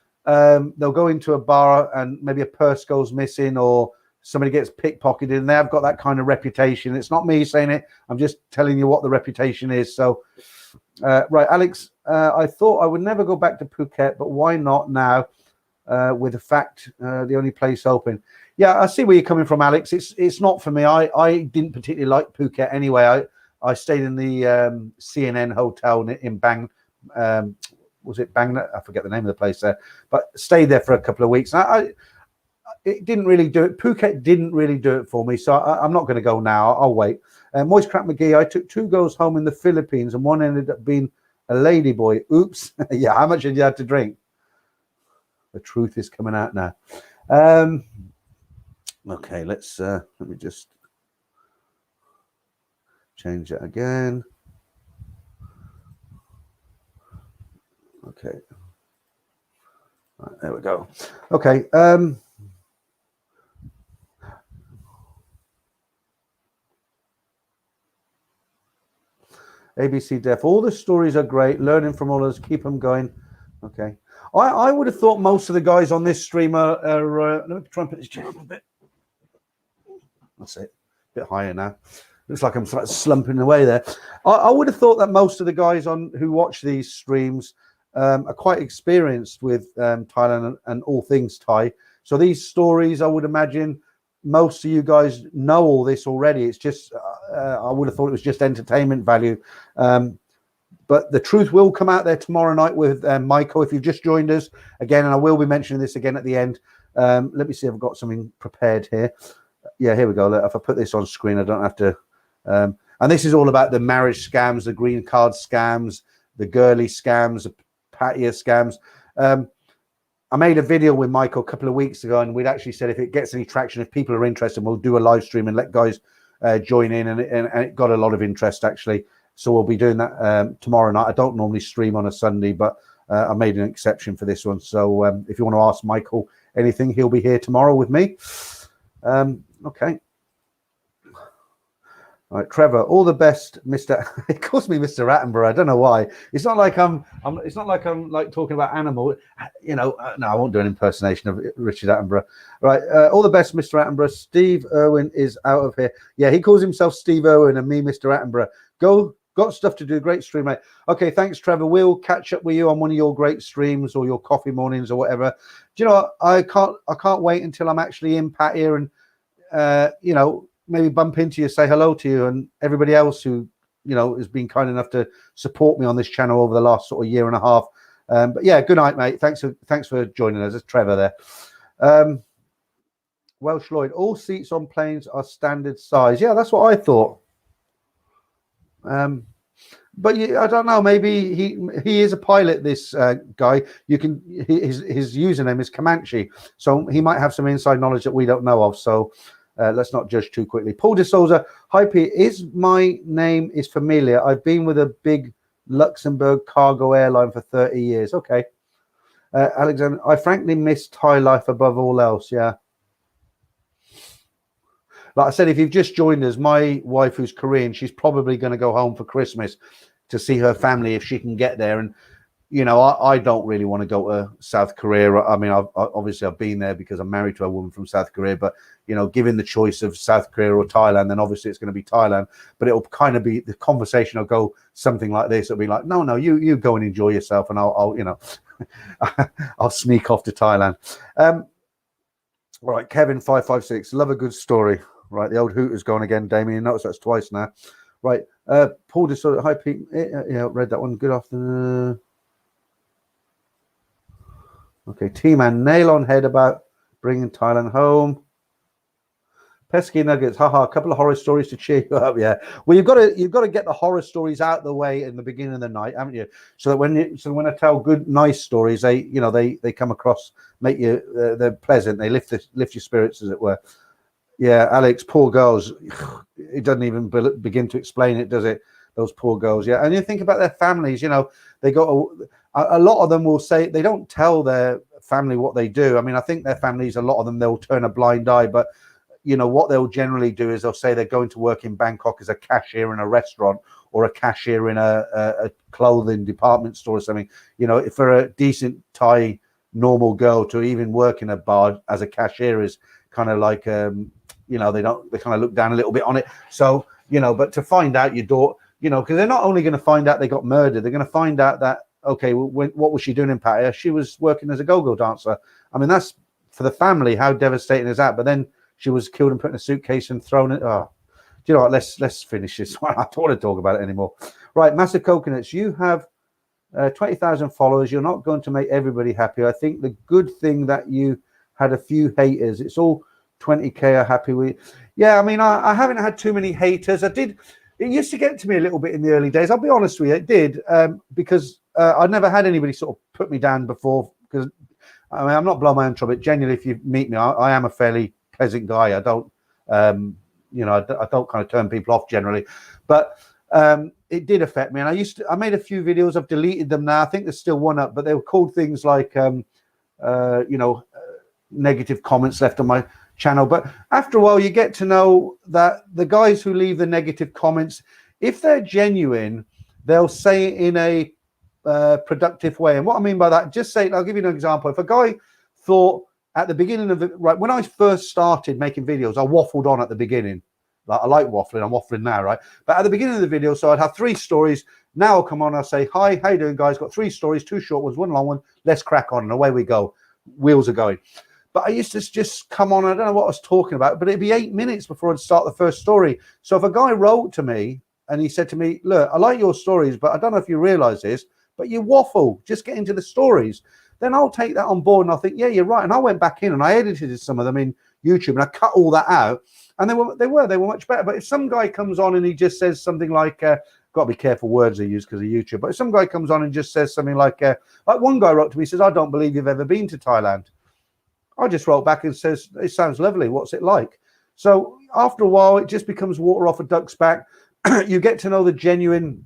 they'll go into a bar and maybe a purse goes missing or somebody gets pickpocketed, and they've got that kind of reputation. It's not me saying it. I'm just telling you what the reputation is. So, right, Alex, I thought I would never go back to Phuket, but why not now with the fact the only place open? Yeah, I see where you're coming from, Alex. It's not for me. I didn't particularly like Phuket anyway. I stayed in the CNN hotel in Bang. Was it Bang? I forget the name of the place there, but stayed there for a couple of weeks. It didn't really do it. Phuket didn't really do it for me, so I'm not going to go now. I'll wait. Moist Crap McGee, I took 2 girls home in the Philippines, and one ended up being a ladyboy. Oops. Yeah, how much did you have to drink? The truth is coming out now. Okay, let's let me just change it again. Okay. Right, there we go. Okay. ABC Def. All the stories are great. Learning from all of us. Keep them going. Okay. I would have thought most of the guys on this stream are let me try and put this chair up a bit. That's it. A bit higher now. Looks like I'm sort of slumping away there. I would have thought that most of the guys on who watch these streams are quite experienced with Thailand and all things Thai. So these stories, I would imagine, most of you guys know all this already. It's just I would have thought it was just entertainment value. But the truth will come out there tomorrow night with Michael. If you've just joined us again, and I will be mentioning this again at the end. Let me see if I've got something prepared here. Yeah, here we go. Look, if I put this on screen, I don't have to. And this is all about the marriage scams, the green card scams, the girly scams, the patia scams. I made a video with Michael a couple of weeks ago, and we'd actually said if it gets any traction, if people are interested, we'll do a live stream and let guys join in. And it got a lot of interest, actually. So we'll be doing that tomorrow night. I don't normally stream on a Sunday, but I made an exception for this one. So if you want to ask Michael anything, he'll be here tomorrow with me. Okay. All right, Trevor, all the best, Mr. He calls me Mr. Attenborough. I don't know why. It's not like I'm like talking about animal. You know, no, I won't do an impersonation of Richard Attenborough. Right, all the best, Mr. Attenborough. Steve Irwin is out of here. Yeah, he calls himself Steve Irwin and me, Mr. Attenborough. Got stuff to do. Great stream, mate. Okay, thanks, Trevor. We'll catch up with you on one of your great streams or your coffee mornings or whatever. Do you know what? I can't wait until I'm actually in Pattaya and you know, maybe bump into you, say hello to you, and everybody else who, you know, has been kind enough to support me on this channel over the last sort of year and a half. But yeah, good night, mate. Thanks for joining us. It's Trevor there. Welsh Lloyd, all seats on planes are standard size. Yeah, that's what I thought. But I don't know. Maybe he is a pilot. This guy. You can his username is Comanche, so he might have some inside knowledge that we don't know of. So. Let's not judge too quickly. Paul De Souza, hi Pete, my name is familiar. I've been with a big Luxembourg cargo airline for 30 years. Okay. Alexander, I frankly miss Thai life above all else. Yeah. Like I said, if you've just joined us, my wife, who's Korean, she's probably going to go home for Christmas to see her family if she can get there. And you know, I don't really want to go to South Korea. I mean, obviously I've been there because I'm married to a woman from South Korea. But, you know, given the choice of South Korea or Thailand, then obviously it's going to be Thailand. But it'll kind of be, the conversation will go something like this. It'll be like, no, you go and enjoy yourself. And I'll you know, I'll sneak off to Thailand. All right, Kevin 556, love a good story. Right, the old hooter's gone again, Damien. Notice that's twice now. Right, Paul just hi Pete. Yeah, read that one. Good afternoon. Okay, T-Man, nail on head about bringing Thailand home. Pesky nuggets, haha, a couple of horror stories to cheer you up. Yeah, well, you've got to get the horror stories out of the way in the beginning of the night, haven't you? So that when I tell good, nice stories, they come across, make you they're pleasant. They lift your spirits, as it were. Yeah, Alex, poor girls. It doesn't even begin to explain it, does it? Those poor girls. Yeah, and you think about their families. You know, they got a lot of them will say they don't tell their family what they do. I mean, I think their families, a lot of them, they'll turn a blind eye. But, you know, what they'll generally do is they'll say they're going to work in Bangkok as a cashier in a restaurant or a cashier in a clothing department store or something. You know, for a decent Thai normal girl to even work in a bar as a cashier is kind of like, you know, they kind of look down a little bit on it. So, you know, but to find out your daughter, you know, because they're not only going to find out they got murdered, they're going to find out that, okay, what was she doing in Pattaya? She was working as a go-go dancer. I mean, that's for the family. How devastating is that? But then she was killed and put in a suitcase and thrown in. Oh, do you know what? Let's finish this. I don't want to talk about it anymore. Right, Massive Coconuts. You have 20,000 followers. You're not going to make everybody happy. I think the good thing that you had a few haters. It's all 20K are happy with. Yeah, I mean, I haven't had too many haters. It used to get to me a little bit in the early days. I'll be honest with you, it did, because I'd never had anybody sort of put me down before. Because I mean, I'm not blowing my own trumpet. Genuinely, if you meet me, I am a fairly pleasant guy. I don't, you know, I don't kind of turn people off generally. But it did affect me, and I made a few videos. I've deleted them now. I think there's still one up, but they were called things like, you know, negative comments left on my channel. But after a while, you get to know that the guys who leave the negative comments, if they're genuine, they'll say it in a productive way. And what I mean by that, just say, I'll give you an example. If a guy thought at the beginning of the, right, when I first started making videos, I waffled on at the beginning. Like, I like waffling, I'm waffling now, right? But at the beginning of the video, so I'd have 3 stories. Now I'll come on, I'll say, hi, how you doing, guys? Got 3 stories, 2 short ones, 1 long one. Let's crack on, and away we go. Wheels are going. But I used to just come on, I don't know what I was talking about, but it'd be 8 minutes before I'd start the first story. So if a guy wrote to me and he said to me, look, I like your stories, but I don't know if you realize this, but you waffle, just get into the stories. Then I'll take that on board and I'll think, yeah, you're right. And I went back in and I edited some of them in YouTube and I cut all that out, and they were much better. But if some guy comes on and he just says something like, got to be careful words I use because of YouTube, but if some guy comes on and just says something like one guy wrote to me, says, I don't believe you've ever been to Thailand. I just wrote back and says, it sounds lovely. What's it like? So after a while, it just becomes water off a duck's back. You get to know the genuine,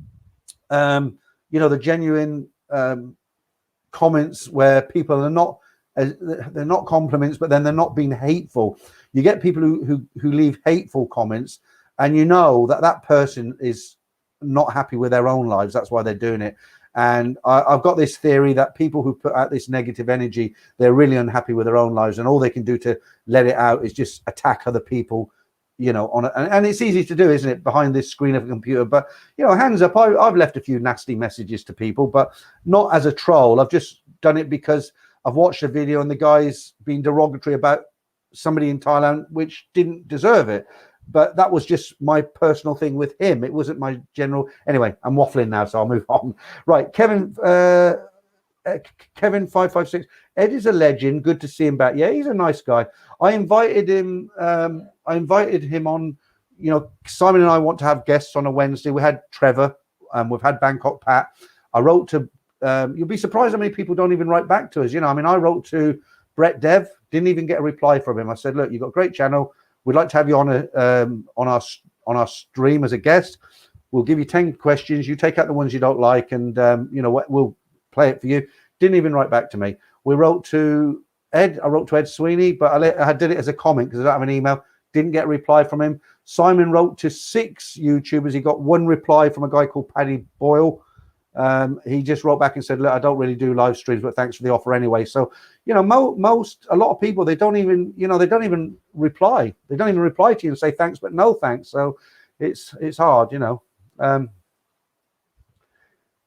comments where people are not, they're not compliments, but then they're not being hateful. You get people who leave hateful comments, and you know that that person is not happy with their own lives. That's why they're doing it. And I've got this theory that people who put out this negative energy, they're really unhappy with their own lives, and all they can do to let it out is just attack other people, you know, on it. And it's easy to do, isn't it, behind this screen of a computer? But, you know, hands up, I've left a few nasty messages to people, but not as a troll. I've just done it because I've watched a video and the guy's been derogatory about somebody in Thailand, which didn't deserve it. But that was just my personal thing with him. It wasn't my general. Anyway, I'm waffling now, so I'll move on. Right, Kevin 556. Ed is a legend. Good to see him back. Yeah, he's a nice guy. I invited him on. You know, Simon and I want to have guests on a Wednesday. We had Trevor. We've had Bangkok Pat. I wrote to. You'll be surprised how many people don't even write back to us. You know, I mean, I wrote to Brett Dev. Didn't even get a reply from him. I said, look, you've got a great channel. We'd like to have you on our stream as a guest. We'll give you 10 questions. You take out the ones you don't like, and you know, we'll play it for you. Didn't even write back to me. We wrote to Ed. I wrote to Ed Sweeney, but I did it as a comment because I don't have an email. Didn't get a reply from him. Simon wrote to 6 YouTubers. He got 1 reply from a guy called Paddy Boyle. He just wrote back and said, look, I don't really do live streams, but thanks for the offer anyway. So, you know, a lot of people, they don't even reply. They don't even reply to you and say thanks, but no thanks. So it's hard, you know.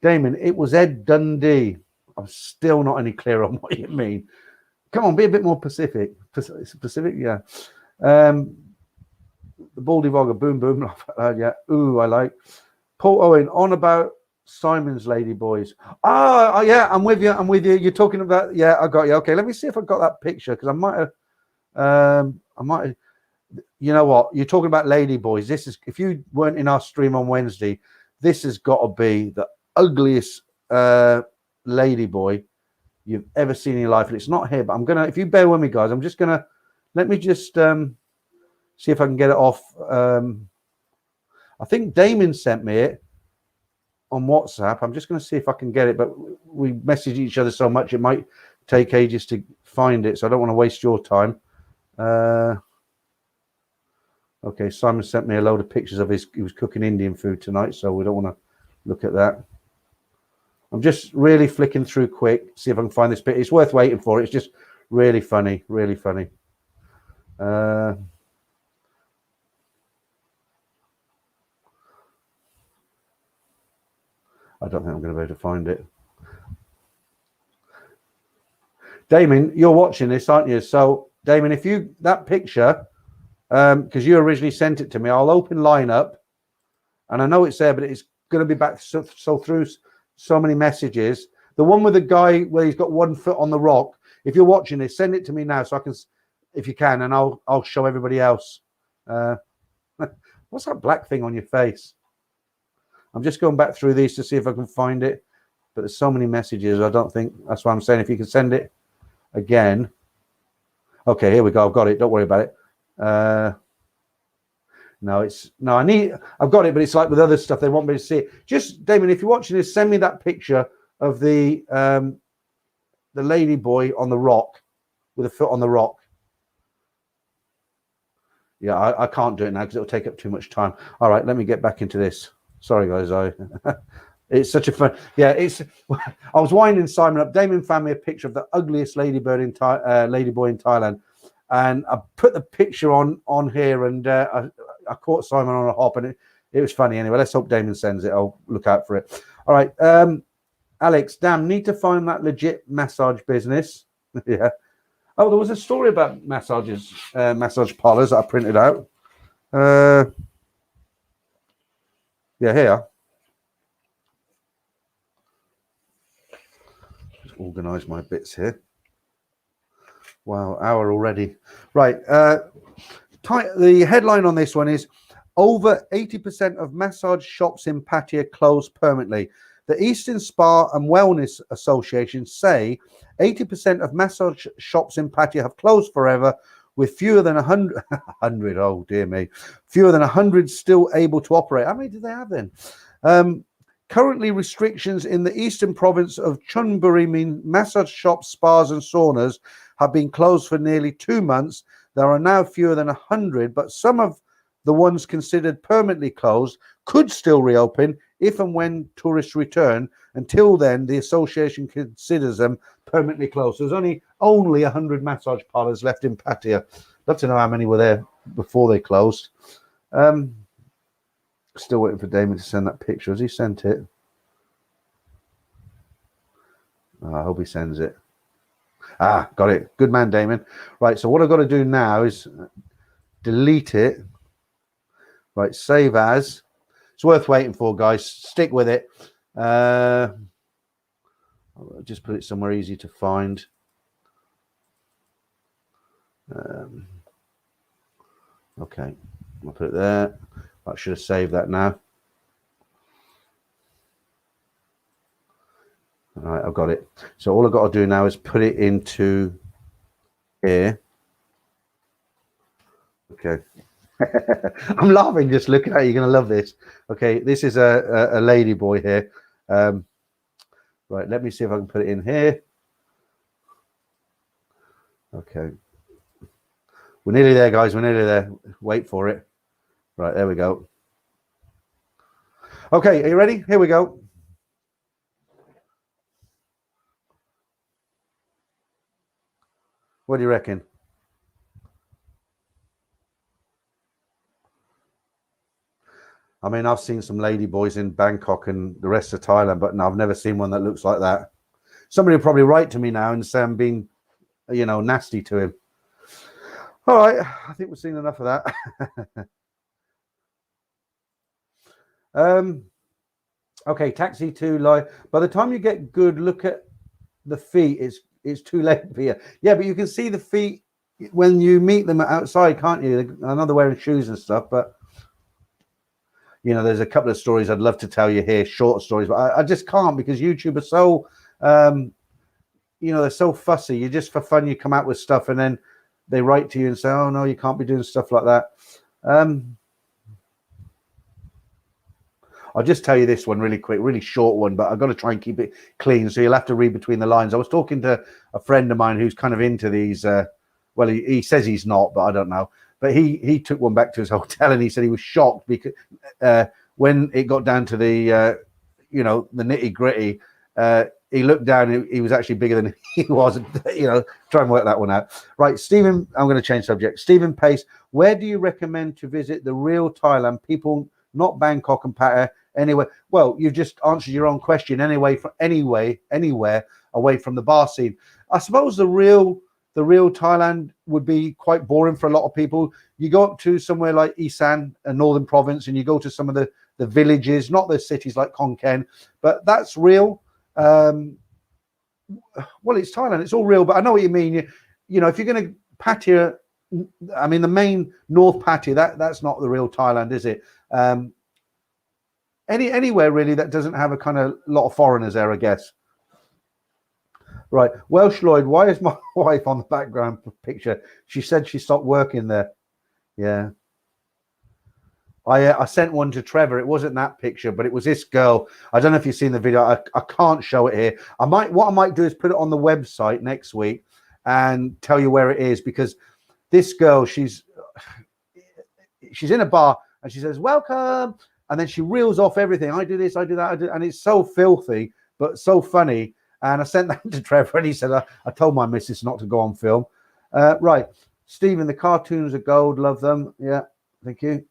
Damon, it was Ed Dundee. I'm still not any clear on what you mean. Come on, be a bit more Pacific. Pacific, yeah. The Baldy Vogger, boom, boom. Yeah, ooh, I like. Paul Owen, on about Simon's Ladyboys. Oh, yeah, I'm with you. You're talking about, yeah, I got you. Okay, let me see if I got that picture, because I might have, you know what? You're talking about Ladyboys. This is, if you weren't in our stream on Wednesday, this has got to be the ugliest ladyboy you've ever seen in your life. And it's not here, but I'm gonna, if you bear with me, guys, I'm just gonna, let me just see if I can get it off. I think Damon sent me it on WhatsApp. I'm just going to see if I can get it, but we message each other so much it might take ages to find it, so I don't want to waste your time. Okay, Simon sent me a load of pictures of he was cooking Indian food tonight, so we don't want to look at that. I'm just really flicking through quick, see if I can find this bit. It's worth waiting for. It's just really funny, really funny. I don't think I'm going to be able to find it. Damon, you're watching this, aren't you? So, Damon, if you, that picture, because you originally sent it to me, I'll open line up, and I know it's there, but it's going to be back so through so many messages. The one with the guy where he's got 1 foot on the rock. If you're watching this, send it to me now so I can, if you can, and I'll show everybody else. What's that black thing on your face? I'm just going back through these to see if I can find it, but there's so many messages. I don't think, that's why I'm saying if you can send it again. Okay, here we go. I've got it. Don't worry about it. I've got it, but it's like with other stuff, they want me to see it. Just, Damon, if you're watching this, send me that picture of the lady boy on the rock with a foot on the rock. Yeah, I can't do it now because it'll take up too much time. All right, let me get back into this. Sorry, guys. It's such a fun. Yeah, it's. I was winding Simon up. Damien found me a picture of the ugliest ladyboy in Thailand, and I put the picture on here, and I caught Simon on a hop, and it was funny. Anyway, let's hope Damien sends it. I'll look out for it. All right, Alex, damn, need to find that legit massage business. Yeah. Oh, there was a story about massage parlors that I printed out. Yeah, here. Just organise my bits here. Wow, hour already. Right. The headline on this one is over 80% of massage shops in Pattaya closed permanently. The Eastern Spa and Wellness Association say 80% of massage shops in Pattaya have closed forever, with fewer than 100, oh dear me, fewer than 100 still able to operate. How many do they have then? Currently, restrictions in the eastern province of Chonburi mean massage shops, spas and saunas have been closed for nearly 2 months. There are now fewer than 100, but some of the ones considered permanently closed could still reopen if and when tourists return. Until then, the association considers them permanently closed. There's only 100 massage parlors left in Pattaya. Love to know how many were there before they closed. Still waiting for Damien to send that picture. Has he sent it? Oh, I hope he sends it. Ah, got it. Good man, Damien. Right, so what I've got to do now is delete it. Right, save as. It's worth waiting for, guys. Stick with it. I'll just put it somewhere easy to find. Okay, I'll put it there. I should have saved that now. All right, I've got it. So all I've got to do now is put it into here. Okay. I'm laughing just looking at it. You're going to love this. Okay, this is a lady boy here. Right, let me see if I can put it in here. Okay. We're nearly there, guys. We're nearly there. Wait for it. Right, there we go. Okay, are you ready? Here we go. What do you reckon? I mean, I've seen some lady boys in Bangkok and the rest of Thailand, but no, I've never seen one that looks like that. Somebody will probably write to me now and say I'm being, nasty to him. All right, I think we've seen enough of that. Okay, taxi to lie. By the time you get good look at the feet, it's too late for you. Yeah, but you can see the feet when you meet them outside, can't you? I know they're wearing shoes and stuff, but there's a couple of stories I'd love to tell you here, short stories, but I just can't because YouTube are so, they're so fussy. You just for fun, you come out with stuff and then they write to you and say, oh no, you can't be doing stuff like that. I'll just tell you this one really quick, really short one, but I've got to try and keep it clean. So you'll have to read between the lines. I was talking to a friend of mine who's kind of into these. Well, he says he's not, but I don't know. But he took one back to his hotel and he said he was shocked because when it got down to the, the nitty gritty, he looked down and he was actually bigger than he was. Try and work that one out. Right, Stephen, I'm going to change subject. Stephen Pace, where do you recommend to visit the real Thailand? People, not Bangkok and Pattaya. Anyway, well, you've just answered your own question. Anywhere away from the bar scene. I suppose the real Thailand would be quite boring for a lot of people. You go up to somewhere like Isan, a northern province, and you go to some of the villages, not the cities like Khon Kaen, but that's real. Well, it's Thailand. It's all real, but I know what you mean. If you're going to Pattaya, I mean, the main North Pattaya, that's not the real Thailand, is it? Anywhere really that doesn't have a kind of lot of foreigners there, I guess. Right, Welsh Lloyd, why is my wife on the background picture? She said she stopped working there. Yeah. I sent one to Trevor. It wasn't that picture, but it was this girl. I don't know if you've seen the video. I can't show it here. What I might do is put it on the website next week and tell you where it is, because this girl, she's in a bar and she says, welcome. and then she reels off everything. I do this, I do that, and it's so filthy, but so funny. And I sent that to Trevor, and he said, I told my missus not to go on film. Right. Stephen, the cartoons are gold. Love them. Yeah. Thank you.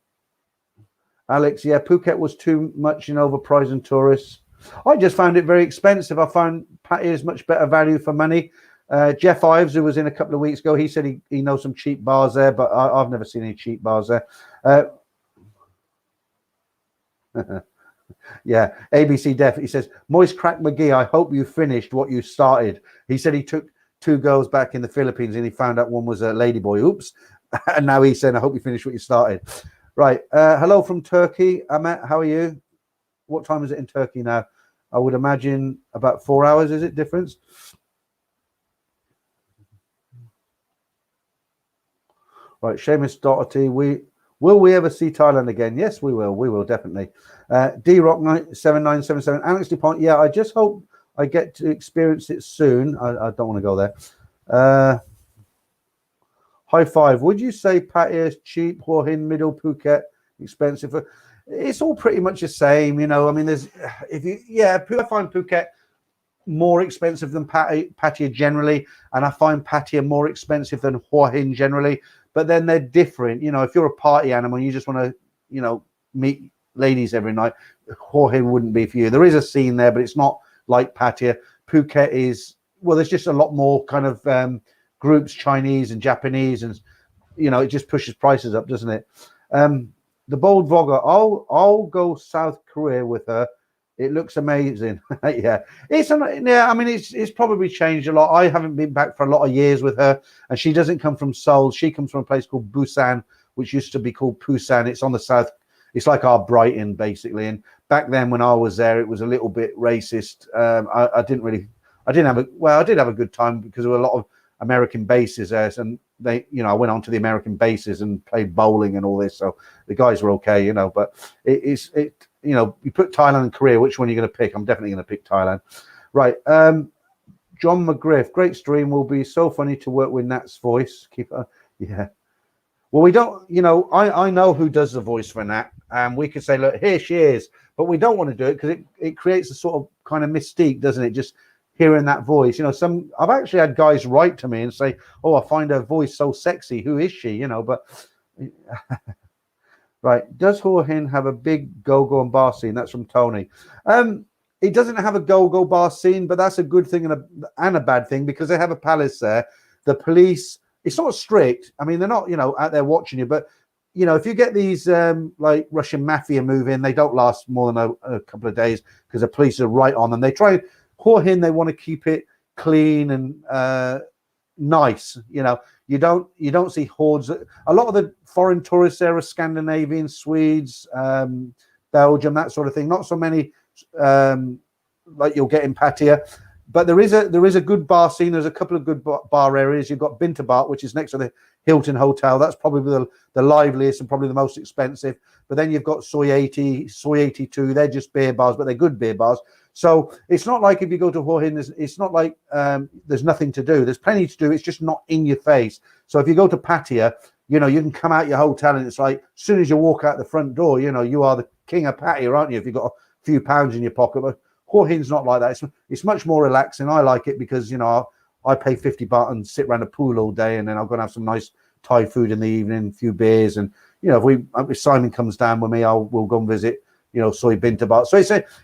Alex, yeah, Phuket was too much in overpricing tourists. I just found it very expensive. I found Pattaya is much better value for money. Jeff Ives, who was in a couple of weeks ago, he said he knows some cheap bars there, but I've never seen any cheap bars there. Yeah, ABC Def, he says, Moist Crack McGee, I hope you finished what you started. He said he took 2 girls back in the Philippines and he found out one was a ladyboy. Oops. And now he's saying, I hope you finished what you started. Right. Hello from Turkey. Ahmet, how are you? What time is it in Turkey now? I would imagine about 4 hours, is it difference? Right, Seamus Doherty, will we ever see Thailand again? Yes, we will. We will, definitely. D-Rock 7977, Alex DuPont, yeah, I just hope I get to experience it soon. I don't want to go there. High five. Would you say Pattaya is cheap, Hua Hin, middle, Phuket, expensive? It's all pretty much the same, you know. I mean, I find Phuket more expensive than Pattaya generally, and I find Pattaya more expensive than Hua Hin generally. But then they're different, you know. If you're a party animal, and you just want to, you know, meet ladies every night, Hua Hin wouldn't be for you. There is a scene there, but it's not like Pattaya. Phuket is, well, there's just a lot more kind of groups, Chinese and Japanese, and you know, it just pushes prices up, doesn't it? The bold vlogger, I'll go South Korea with her. It looks amazing. Yeah, I mean, it's probably changed a lot. I haven't been back for a lot of years with her, and she doesn't come from Seoul. She comes from a place called Busan, which used to be called Busan. It's on the south. It's like our Brighton, basically. And back then, when I was there, it was a little bit racist. I did have a good time because there were a lot of American bases there, and they, you know, I went on to the American bases and played bowling and all this, so the guys were okay, you know. But you know, you put Thailand and Korea, which one are you going to pick? I'm definitely going to pick Thailand. Right. John McGriff, great stream. Will be so funny to work with Nat's voice. Yeah. Well, we don't, you know, I know who does the voice for Nat, and we could say, look, here she is, but we don't want to do it because it creates a sort of kind of mystique, doesn't it? Just hearing that voice, you know. I've actually had guys write to me and say, oh, I find her voice so sexy. Who is she? You know, but right. Does Hua Hin have a big go-go and bar scene? That's from Tony. It doesn't have a go-go bar scene, but that's a good thing and a bad thing because they have a palace there. The police, it's not strict. I mean, they're not, you know, out there watching you, but you know, if you get these like Russian mafia move in, they don't last more than a couple of days because the police are right on them. They try Hua Hin, they want to keep it clean and nice. You know, you don't see hordes. A lot of the foreign tourists there are Scandinavian, Swedes, Belgium, that sort of thing. Not so many like you'll get in Pattaya, but there is a good bar scene. There's a couple of good bar areas. You've got Bintabat, which is next to the Hilton Hotel. That's probably the liveliest and probably the most expensive. But then you've got Soy 80, Soy 82. They're just beer bars, but they're good beer bars. So it's not like if you go to Hua Hin, it's not like there's nothing to do. There's plenty to do. It's just not in your face. So if you go to Pattaya, you know, you can come out your hotel and it's like, as soon as you walk out the front door, you know, you are the king of Pattaya, aren't you? If you've got a few pounds in your pocket. But Hua Hin's not like that. It's much more relaxing. I like it because, you know, I pay 50 baht and sit around a pool all day, and then I'm going to have some nice Thai food in the evening, a few beers. And, you know, if Simon comes down with me, we'll go and visit, you know, Soy Bintabat. So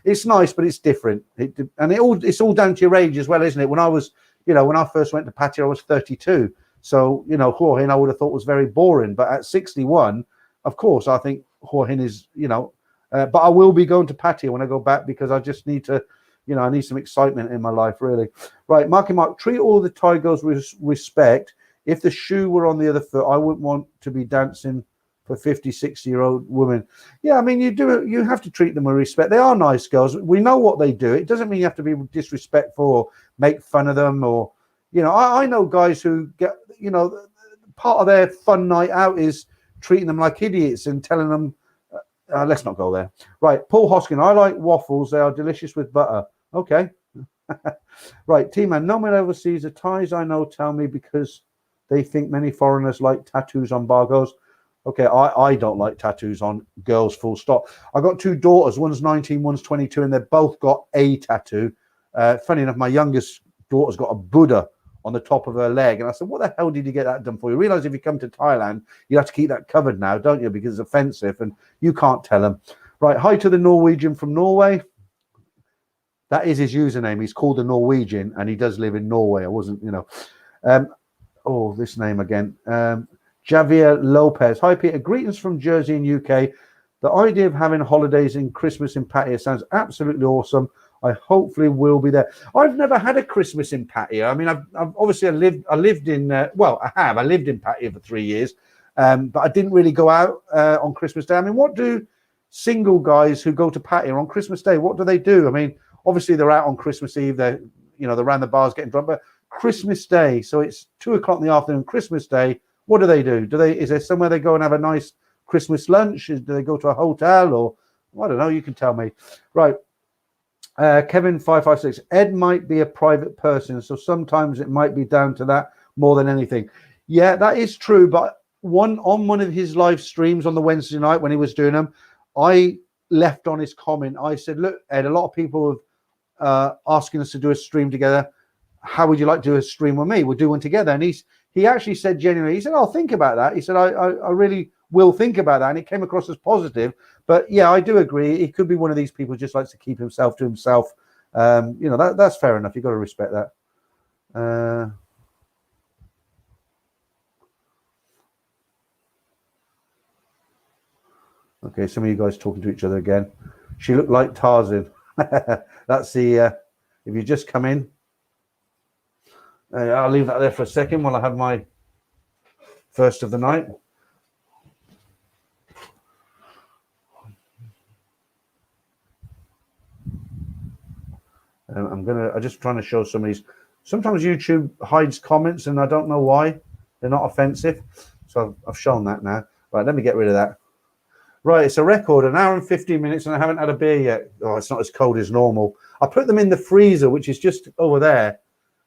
it's nice, but it's different. It's all down to your age as well, isn't it? When I first went to Pattaya, I was 32. So, you know, Hua Hin I would have thought was very boring. But at 61, of course, I think Hua Hin is, you know, but I will be going to Pattaya when I go back because I just need to, you know, I need some excitement in my life, really. Right, Mark, treat all the Thai girls with respect. If the shoe were on the other foot, I wouldn't want to be dancing for 50, 60-year-old women. Yeah, I mean, you have to treat them with respect. They are nice girls. We know what they do. It doesn't mean you have to be disrespectful or make fun of them or, you know, I know guys who get, you know, part of their fun night out is treating them like idiots and telling them, let's not go there. Right, Paul Hoskin, I like waffles. They are delicious with butter. Okay. Right, T-Man, no man overseas. The Thais I know tell me because they think many foreigners like tattoos on bargos. Okay, I don't like tattoos on girls, full stop. I got two daughters, one's 19, one's 22, and they've both got a tattoo. Funny enough, my youngest daughter's got a Buddha on the top of her leg. And I said, what the hell did you get that done for? You realize if you come to Thailand, you have to keep that covered now, don't you? Because it's offensive and you can't tell them. Right, hi to the Norwegian from Norway. That is his username. He's called the Norwegian and he does live in Norway. I wasn't, you know. This name again. Javier Lopez. Hi, Peter. Greetings from Jersey in UK. The idea of having holidays in Christmas in Pattaya sounds absolutely awesome. I hopefully will be there. I've never had a Christmas in Pattaya. I mean, I've obviously I lived in I lived in Pattaya for 3 years, but I didn't really go out on Christmas Day. I mean, what do single guys who go to Pattaya on Christmas Day? What do they do? I mean, obviously they're out on Christmas Eve. They're around the bars getting drunk, but Christmas Day. So it's 2:00 in the afternoon. Christmas Day. What do they do? Is there somewhere they go and have a nice Christmas lunch? Do they go to a hotel or I don't know? You can tell me. Right. Kevin 556. Ed might be a private person, so sometimes it might be down to that more than anything. Yeah, that is true. But on one of his live streams on the Wednesday night when he was doing them, I left on his comment. I said, "Look, Ed, a lot of people have asking us to do a stream together. How would you like to do a stream with me? We'll do one together." And he actually said genuinely, he said, "I'll think about that." He said, I really will think about that. And it came across as positive. But yeah, I do agree. He could be one of these people who just likes to keep himself to himself. That's fair enough. You've got to respect that. Okay, some of you guys talking to each other again. She looked like Tarzan. That's the, if you just come in, I'll leave that there for a second while I have my first of the night. I'm just trying to show some of these. Sometimes YouTube hides comments and I don't know why. They're not offensive. So I've shown that now. Right, let me get rid of that. Right, it's a record, 1 hour and 15 minutes, and I haven't had a beer yet. Oh, it's not as cold as normal. I put them in the freezer, which is just over there.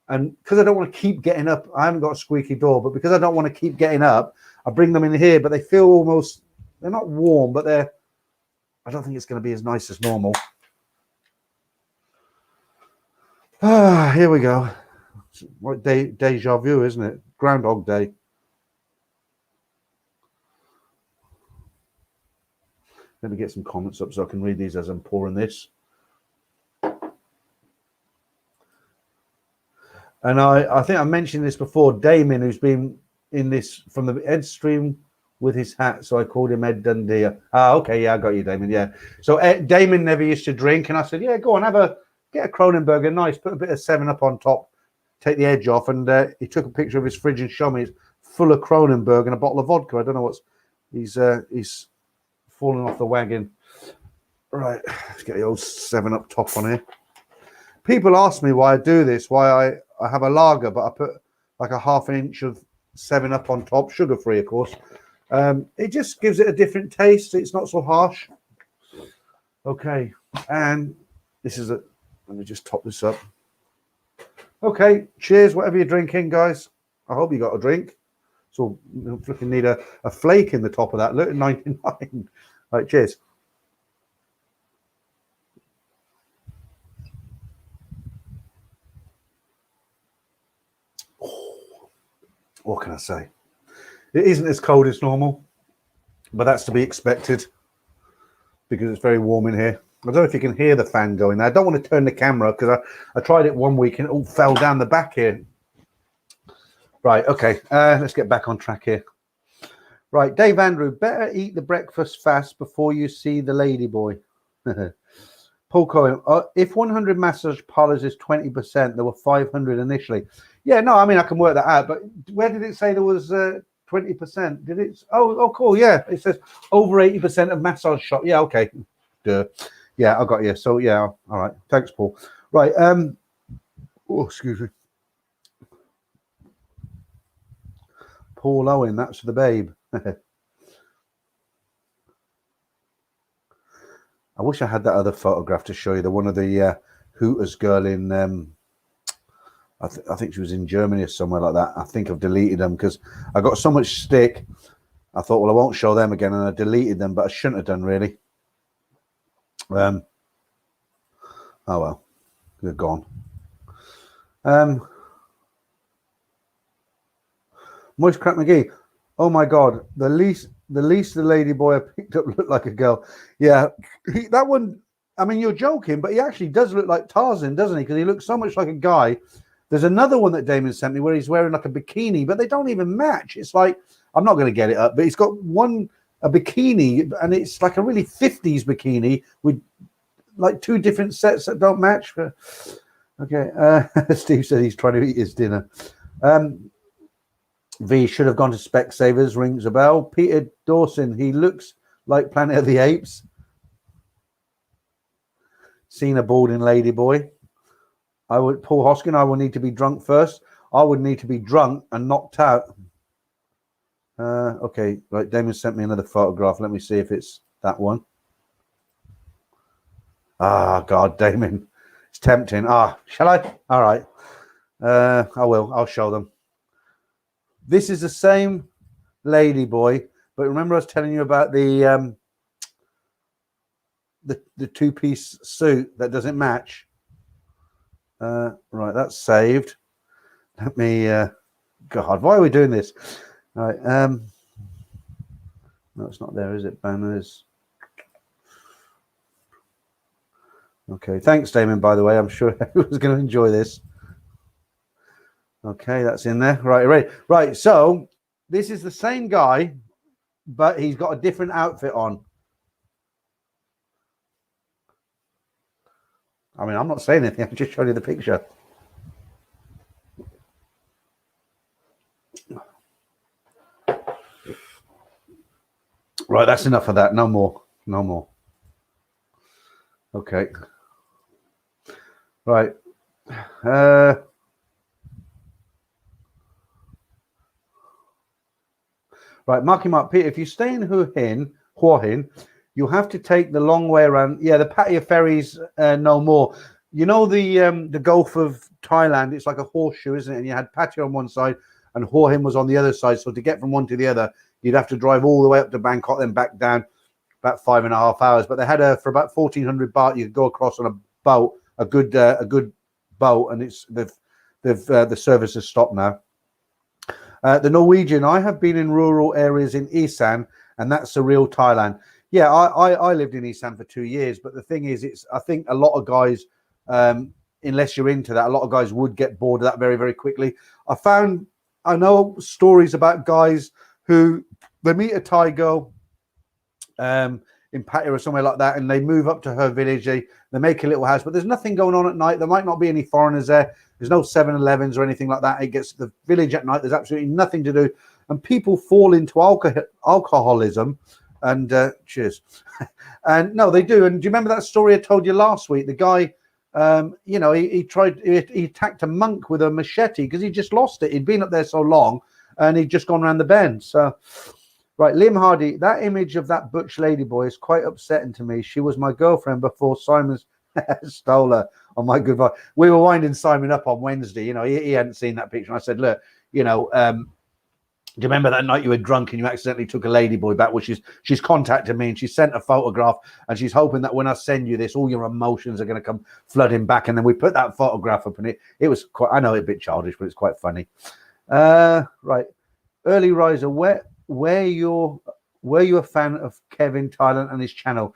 And because I don't want to keep getting up, I haven't got a squeaky door, but because I don't want to keep getting up, I bring them in here, but they feel almost, they're not warm, but I don't think it's going to be as nice as normal. Here we go. What deja vu, isn't it? Groundhog Day. Let me get some comments up so I can read these as I'm pouring this. And I think I mentioned this before. Damien, who's been in this from the Ed stream with his hat, so I called him Ed Dundee. Okay, yeah, I got you, Damien. Yeah. So Damien never used to drink, and I said, yeah, go on, get a Kronenberger, nice, put a bit of 7-Up on top, take the edge off, and he took a picture of his fridge and showed me it's full of Kronenberg and a bottle of vodka. I don't know what's he's fallen off the wagon. Right, let's get the old 7-Up top on here. People ask me why I do this, why I have a lager, but I put like a ½ an inch of 7-Up on top, sugar-free, of course. It just gives it a different taste. It's not so harsh. Okay, and this is let me just top this up. Okay, cheers, whatever you're drinking, guys. I hope you got a drink. So you freaking need a flake in the top of that. Look at 99. Right, cheers. What can I say? It isn't as cold as normal, but that's to be expected because it's very warm in here. I don't know if you can hear the fan going there. I don't want to turn the camera because I tried it one week and it all fell down the back here. Right, okay, let's get back on track here. Right, Dave Andrew, better eat the breakfast fast before you see the ladyboy. Paul Cohen, if 100 massage parlors is 20%, there were 500 initially. Yeah, no, I mean, I can work that out, but where did it say there was 20%? Did it? Oh, cool, yeah. It says over 80% of massage shop. Yeah, okay. Duh. Yeah, I got you. So, yeah, all right. Thanks, Paul. Right. Oh, excuse me. Paul Owen, that's for the babe. I wish I had that other photograph to show you. The one of the Hooters girl in, I think she was in Germany or somewhere like that. I think I've deleted them because I got so much stick I thought, well, I won't show them again, and I deleted them, but I shouldn't have done, really. Oh, well. They're gone. Moist Crap McGee. Oh, my God. The least the ladyboy I picked up looked like a girl. Yeah, that one, I mean, you're joking, but he actually does look like Tarzan, doesn't he? Because he looks so much like a guy. There's another one that Damon sent me where he's wearing like a bikini, but they don't even match. It's like, I'm not going to get it up, but he's got a bikini, and it's like a really 50s bikini with like two different sets that don't match. Okay, Steve said he's trying to eat his dinner. V should have gone to Specsavers, rings a bell. Peter Dawson, he looks like Planet of the Apes. Cena Balding Ladyboy. Paul Hoskin, I will need to be drunk first. I would need to be drunk and knocked out. Okay, right. Damon sent me another photograph. Let me see if it's that one. Ah, God, Damon. It's tempting. Shall I? All right. I will. I'll show them. This is the same ladyboy, but remember I was telling you about the two-piece suit that doesn't match. Right, that's saved. Let me. God, why are we doing this? All right. No, it's not there, is it? Banners. Okay. Thanks, Damon. By the way, I'm sure everyone's going to enjoy this. Okay, that's in there. Right. So this is the same guy, but he's got a different outfit on. I mean, I'm not saying anything. I'm just showing you the picture. Right, that's enough of that. No more. No more. Okay. Right. Right, mark him up, Peter. If you stay in Hua Hin, you'll have to take the long way around. Yeah, the Pattaya ferries, no more. You know the Gulf of Thailand, it's like a horseshoe, isn't it? And you had Pattaya on one side and Hua Hin was on the other side. So to get from one to the other, you'd have to drive all the way up to Bangkok, then back down about 5.5 hours. But they had for about 1,400 baht, you could go across on a boat, a good boat, and the service has stopped now. The Norwegian, I have been in rural areas in Isan, and that's surreal Thailand. Yeah, I lived in Isan for 2 years, but the thing is, I think a lot of guys, unless you're into that, a lot of guys would get bored of that very, very quickly. I know stories about guys who they meet a Thai girl in Pattaya or somewhere like that, and they move up to her village. They make a little house, but there's nothing going on at night. There might not be any foreigners there. There's no 7-Elevens or anything like that. It gets the village at night. There's absolutely nothing to do, and people fall into alcoholism. And cheers. And no, they do. And do you remember that story I told you last week? The guy, he attacked a monk with a machete because he just lost it. He'd been up there so long, and he'd just gone around the bend. So. Right, Liam Hardy, that image of that butch ladyboy is quite upsetting to me. She was my girlfriend before Simon's stole her on my goodbye. We were winding Simon up on Wednesday. You know, he hadn't seen that picture. And I said, look, do you remember that night you were drunk and you accidentally took a ladyboy back? Well, she's contacted me and she sent a photograph and she's hoping that when I send you this, all your emotions are going to come flooding back. And then we put that photograph up and it was quite, I know it's a bit childish, but it's quite funny. Right. Early riser, were you a fan of Kevin Thailand and his channel?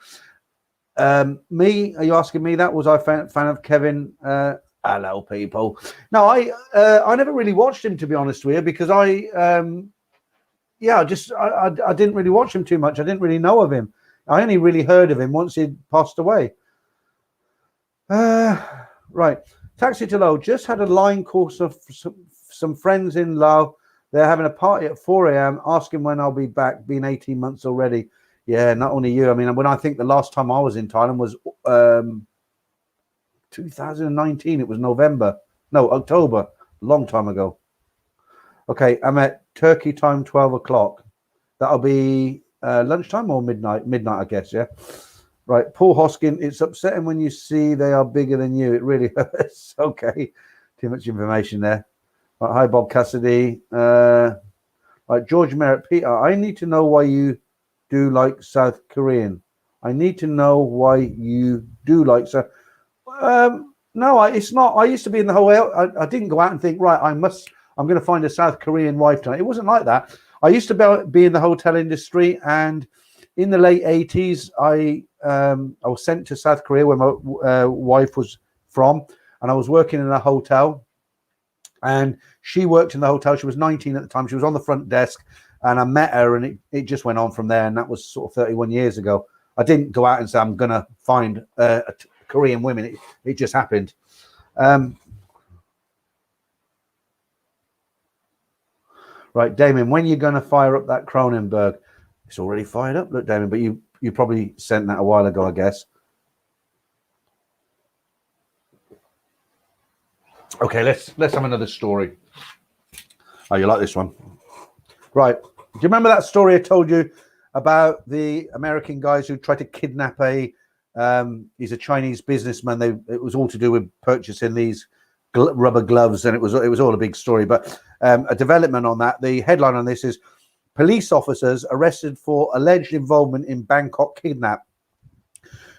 Me? Are you asking me that? Was I a fan of Kevin? Hello, people. No, I never really watched him, to be honest with you, because I didn't really watch him too much. I didn't really know of him. I only really heard of him once he'd passed away. Right. Taxi to Low. Just had a line course of some friends in Low. They're having a party at 4 a.m. asking when I'll be back. Been 18 months already. Yeah, not only you. I mean, when I think the last time I was in Thailand was 2019. It was October. Long time ago. Okay, I'm at Turkey time, 12 o'clock. That'll be lunchtime or midnight? Midnight, I guess, yeah. Right, Paul Hoskin, it's upsetting when you see they are bigger than you. It really hurts. Okay, too much information there. Right, hi, Bob Cassidy. Right, George Merritt, Peter, I need to know why you do like South Korean. I need to know why you do like South. No, it's not. I used to be in the whole. I didn't go out and think, right, I'm going to find a South Korean wife tonight. It wasn't like that. I used to be in the hotel industry, and in the late 80s, I was sent to South Korea where my wife was from, and I was working in a hotel. And she worked in the hotel. She was 19 at the time. She was on the front desk, and I met her, and it just went on from there. And that was sort of 31 years ago. I didn't go out and say I'm gonna find Korean women. It just happened. Right, Damien, when you're gonna fire up that Cronenberg? It's already fired up. Look, Damien, but you probably sent that a while ago, I guess. Okay, let's have another story. Oh, you like this one? Right. Do you remember that story I told you about the American guys who tried to kidnap he's a Chinese businessman. It was all to do with purchasing these rubber gloves, and it was all a big story. But a development on that. The headline on this is: police officers arrested for alleged involvement in Bangkok kidnap.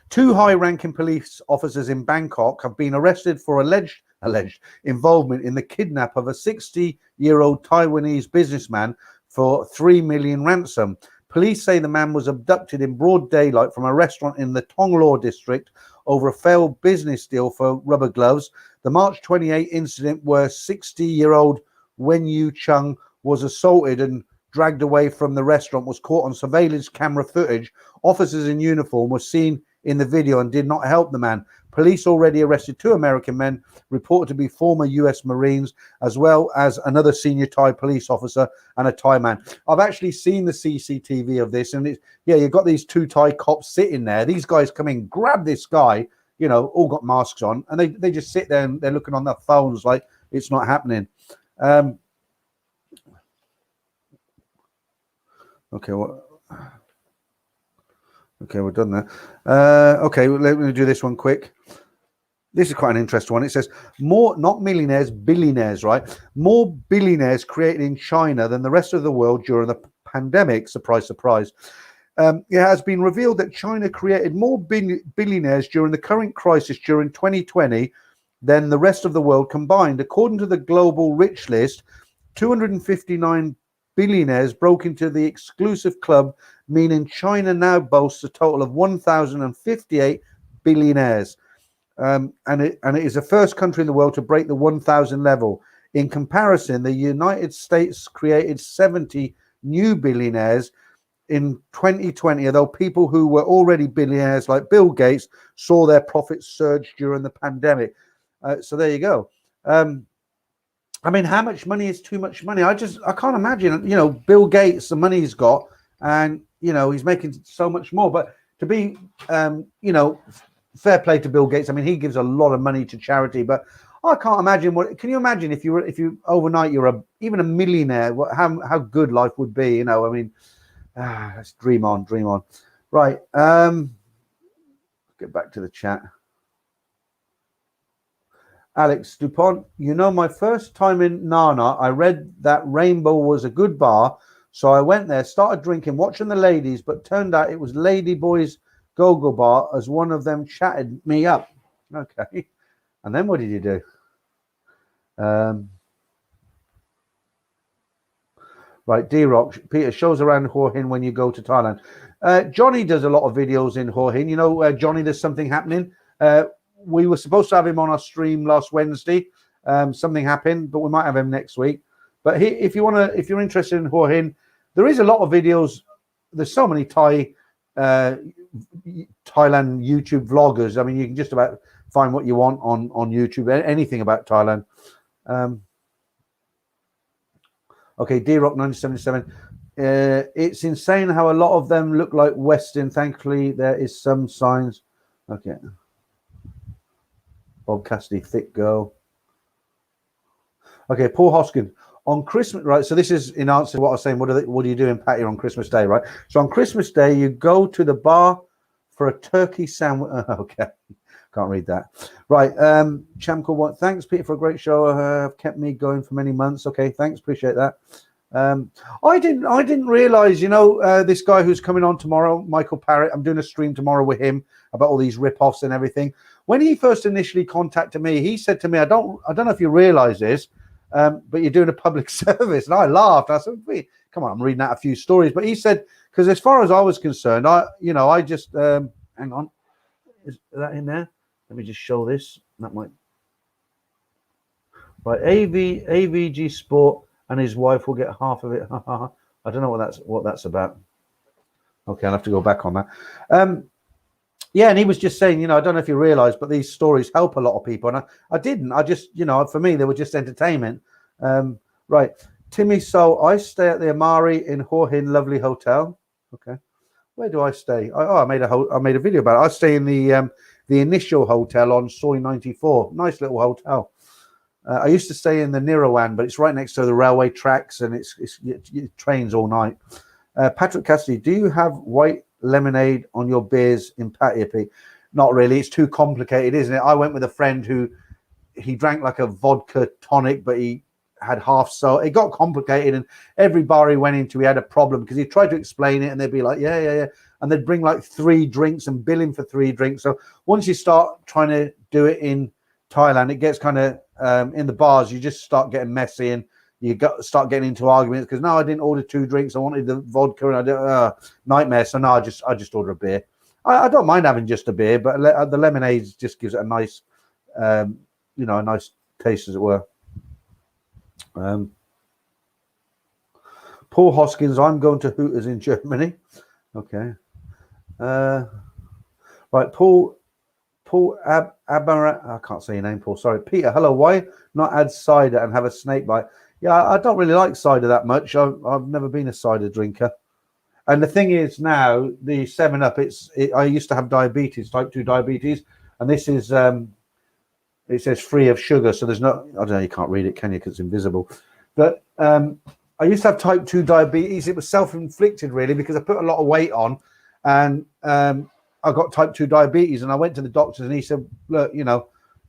2 high-ranking police officers in Bangkok have been arrested for alleged involvement in the kidnap of a 60-year-old Taiwanese businessman for 3 million ransom. Police say the man was abducted in broad daylight from a restaurant in the Tonglaw district over a failed business deal for rubber gloves. The March 28 incident where 60-year-old Wen Yu Chung was assaulted and dragged away from the restaurant was caught on surveillance camera footage. Officers in uniform were seen in the video and did not help the man. Police already arrested 2 American men reported to be former US Marines, as well as another senior Thai police officer and a Thai man. I've actually seen the CCTV of this, and you've got these 2 Thai cops sitting there. These guys come in, grab this guy, all got masks on, and they just sit there and they're looking on their phones like it's not happening. Okay, okay, we're done there. Okay, let me do this one quick. This is quite an interesting one. It says more, not millionaires, billionaires, right? More billionaires created in China than the rest of the world during the pandemic. Surprise, surprise. It has been revealed that China created more billionaires during the current crisis during 2020 than the rest of the world combined. According to the Global Rich List, 259 billionaires broke into the exclusive club, meaning China now boasts a total of 1,058 billionaires. And it is the first country in the world to break the 1,000 level. In comparison, the United States created 70 new billionaires in 2020, although people who were already billionaires like Bill Gates saw their profits surge during the pandemic. So there you go. I mean, how much money is too much money? I can't imagine, Bill Gates, the money he's got, and, he's making so much more. But to be, fair play to Bill Gates. I mean, he gives a lot of money to charity, but I can't imagine can you imagine if you overnight you're even a millionaire, how good life would be, I mean, let's dream on. Right. Get back to the chat. Alex Dupont, my first time in Nana, I read that Rainbow was a good bar. So I went there, started drinking, watching the ladies, but turned out it was Ladyboys Go-Go Bar, as one of them chatted me up. Okay. And then what did you do? Right, D-Rock, Peter, shows around Hua Hin when you go to Thailand. Johnny does a lot of videos in Hua Hin. Johnny, there's something happening. We were supposed to have him on our stream last Wednesday. Something happened, but we might have him next week. But if you're interested in Hua Hin, there is a lot of videos. There's so many Thailand YouTube vloggers. I mean, you can just about find what you want on YouTube, anything about Thailand. Okay, D-Rock 1977. It's insane how a lot of them look like Western. Thankfully, there is some signs. Okay. Bob Cassidy, thick girl. Okay, Paul Hoskin. On Christmas, right? So this is in answer to what I was saying. What are you doing, Patty, on Christmas Day, right? So on Christmas Day, you go to the bar for a turkey sandwich. Okay, can't read that. Right. Chamco, thanks, Peter, for a great show. Have kept me going for many months. Okay, thanks, appreciate that. I didn't realize, this guy who's coming on tomorrow, Michael Parrott. I'm doing a stream tomorrow with him about all these rip-offs and everything. When he first initially contacted me, he said to me, I don't know if you realize this, but you're doing a public service. And I laughed. I said, wait, come on, I'm reading out a few stories. But he said, because as far as I was concerned, I just hang on, is that in there? Let me just show this. That might right. AVG Sport and his wife will get half of it. I don't know what that's about. Okay, I'll have to go back on that. Yeah, and he was just saying, I don't know if you realize, but these stories help a lot of people. And I didn't. I just, for me, they were just entertainment. Right. Timmy, so I stay at the Amari in Horhin, lovely hotel. Okay. Where do I stay? I made a video about it. I stay in the initial hotel on Soy 94. Nice little hotel. I used to stay in the Nirawan, but it's right next to the railway tracks, and it trains all night. Patrick Cassidy, do you have white lemonade on your beers in Patio Pete? Not really. It's too complicated, isn't it? I went with a friend who he drank like a vodka tonic, but he had half so it got complicated, and every bar he went into, he had a problem because he tried to explain it, and they'd be like, yeah, and they'd bring like 3 drinks and bill him for 3 drinks. So once you start trying to do it in Thailand, it gets kind of in the bars, you just start getting messy, and you start getting into arguments because no, I didn't order 2 drinks, I wanted the vodka, and I did nightmare. So no, I just order a beer. I don't mind having just a beer, but the lemonade just gives it a nice a nice taste, as it were. Paul Hoskins, I'm going to Hooters in Germany. Okay. Right, Paul Abarat, I can't say your name, Paul. Sorry, Peter. Hello. Why not add cider and have a snake bite? Yeah, I don't really like cider that much. I've never been a cider drinker. And the thing is now, the 7-Up, I used to have diabetes, type 2 diabetes, and this is it says free of sugar, so there's no, I don't know, you can't read it, can you, because it's invisible. But I used to have type 2 diabetes. It was self-inflicted, really, because I put a lot of weight on, and I got type 2 diabetes, and I went to the doctors, and he said, look, you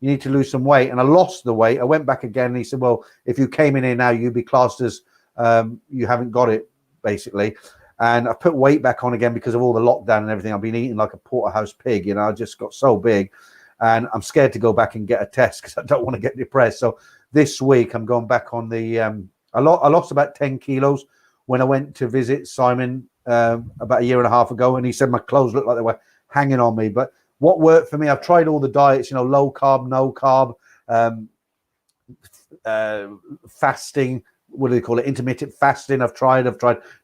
need to lose some weight. And I lost the weight. I went back again, and he said, well, if you came in here now, you'd be classed as you haven't got it, basically. And I put weight back on again because of all the lockdown and everything. I've been eating like a porterhouse pig, I just got so big. And I'm scared to go back and get a test because I don't want to get depressed. So this week I'm going back on the I lost about 10 kilos when I went to visit Simon about a year and a half ago, and he said my clothes looked like they were hanging on me. But what worked for me, I've tried all the diets, low carb, no carb, fasting, what do they call it, intermittent fasting. I've tried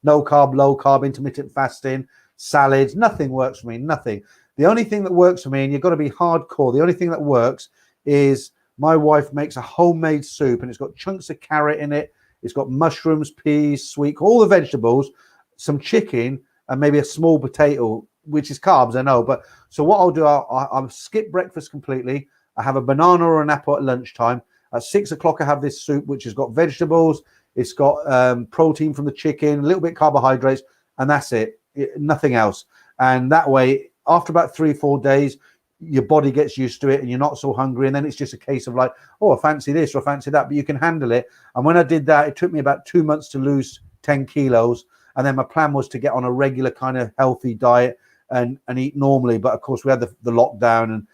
no carb, low carb, intermittent fasting, salads. Nothing works for me, nothing. The only thing that works for me, and you've got to be hardcore, the only thing that works is my wife makes a homemade soup, and it's got chunks of carrot in it. It's got mushrooms, peas, sweet, all the vegetables, some chicken, and maybe a small potato, which is carbs, I know. But so what I'll do, I'll skip breakfast completely. I have a banana or an apple at lunchtime. At 6 o'clock, I have this soup, which has got vegetables. It's got protein from the chicken, a little bit carbohydrates, and that's it. Nothing else. And that way, after about 3-4 days, your body gets used to it and you're not so hungry. And then it's just a case of like, oh, I fancy this or I fancy that, but you can handle it. And when I did that, it took me about 2 months to lose 10 kilos. And then my plan was to get on a regular kind of healthy diet and eat normally. But of course, we had the lockdown, and,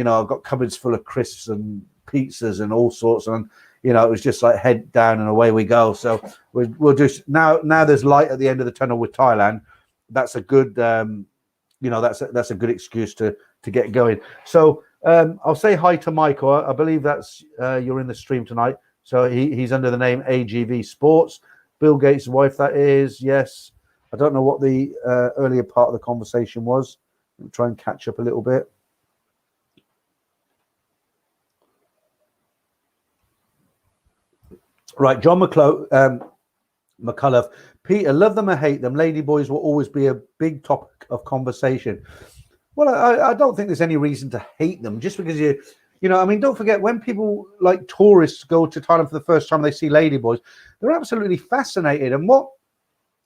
I've got cupboards full of crisps and pizzas and all sorts. And, it was just like head down and away we go. So we'll do now there's light at the end of the tunnel with Thailand. That's a good, that's a good excuse to get going. So I'll say hi to Michael. I believe that's you're in the stream tonight. So he's under the name AGV Sports. Bill Gates' wife, that is. Yes. I don't know what the earlier part of the conversation was. Let me try and catch up a little bit. Right, John McCullough. Peter, love them or hate them, ladyboys will always be a big topic of conversation. Well, I don't think there's any reason to hate them just because don't forget, when people like tourists go to Thailand for the first time, they see ladyboys, they're absolutely fascinated. And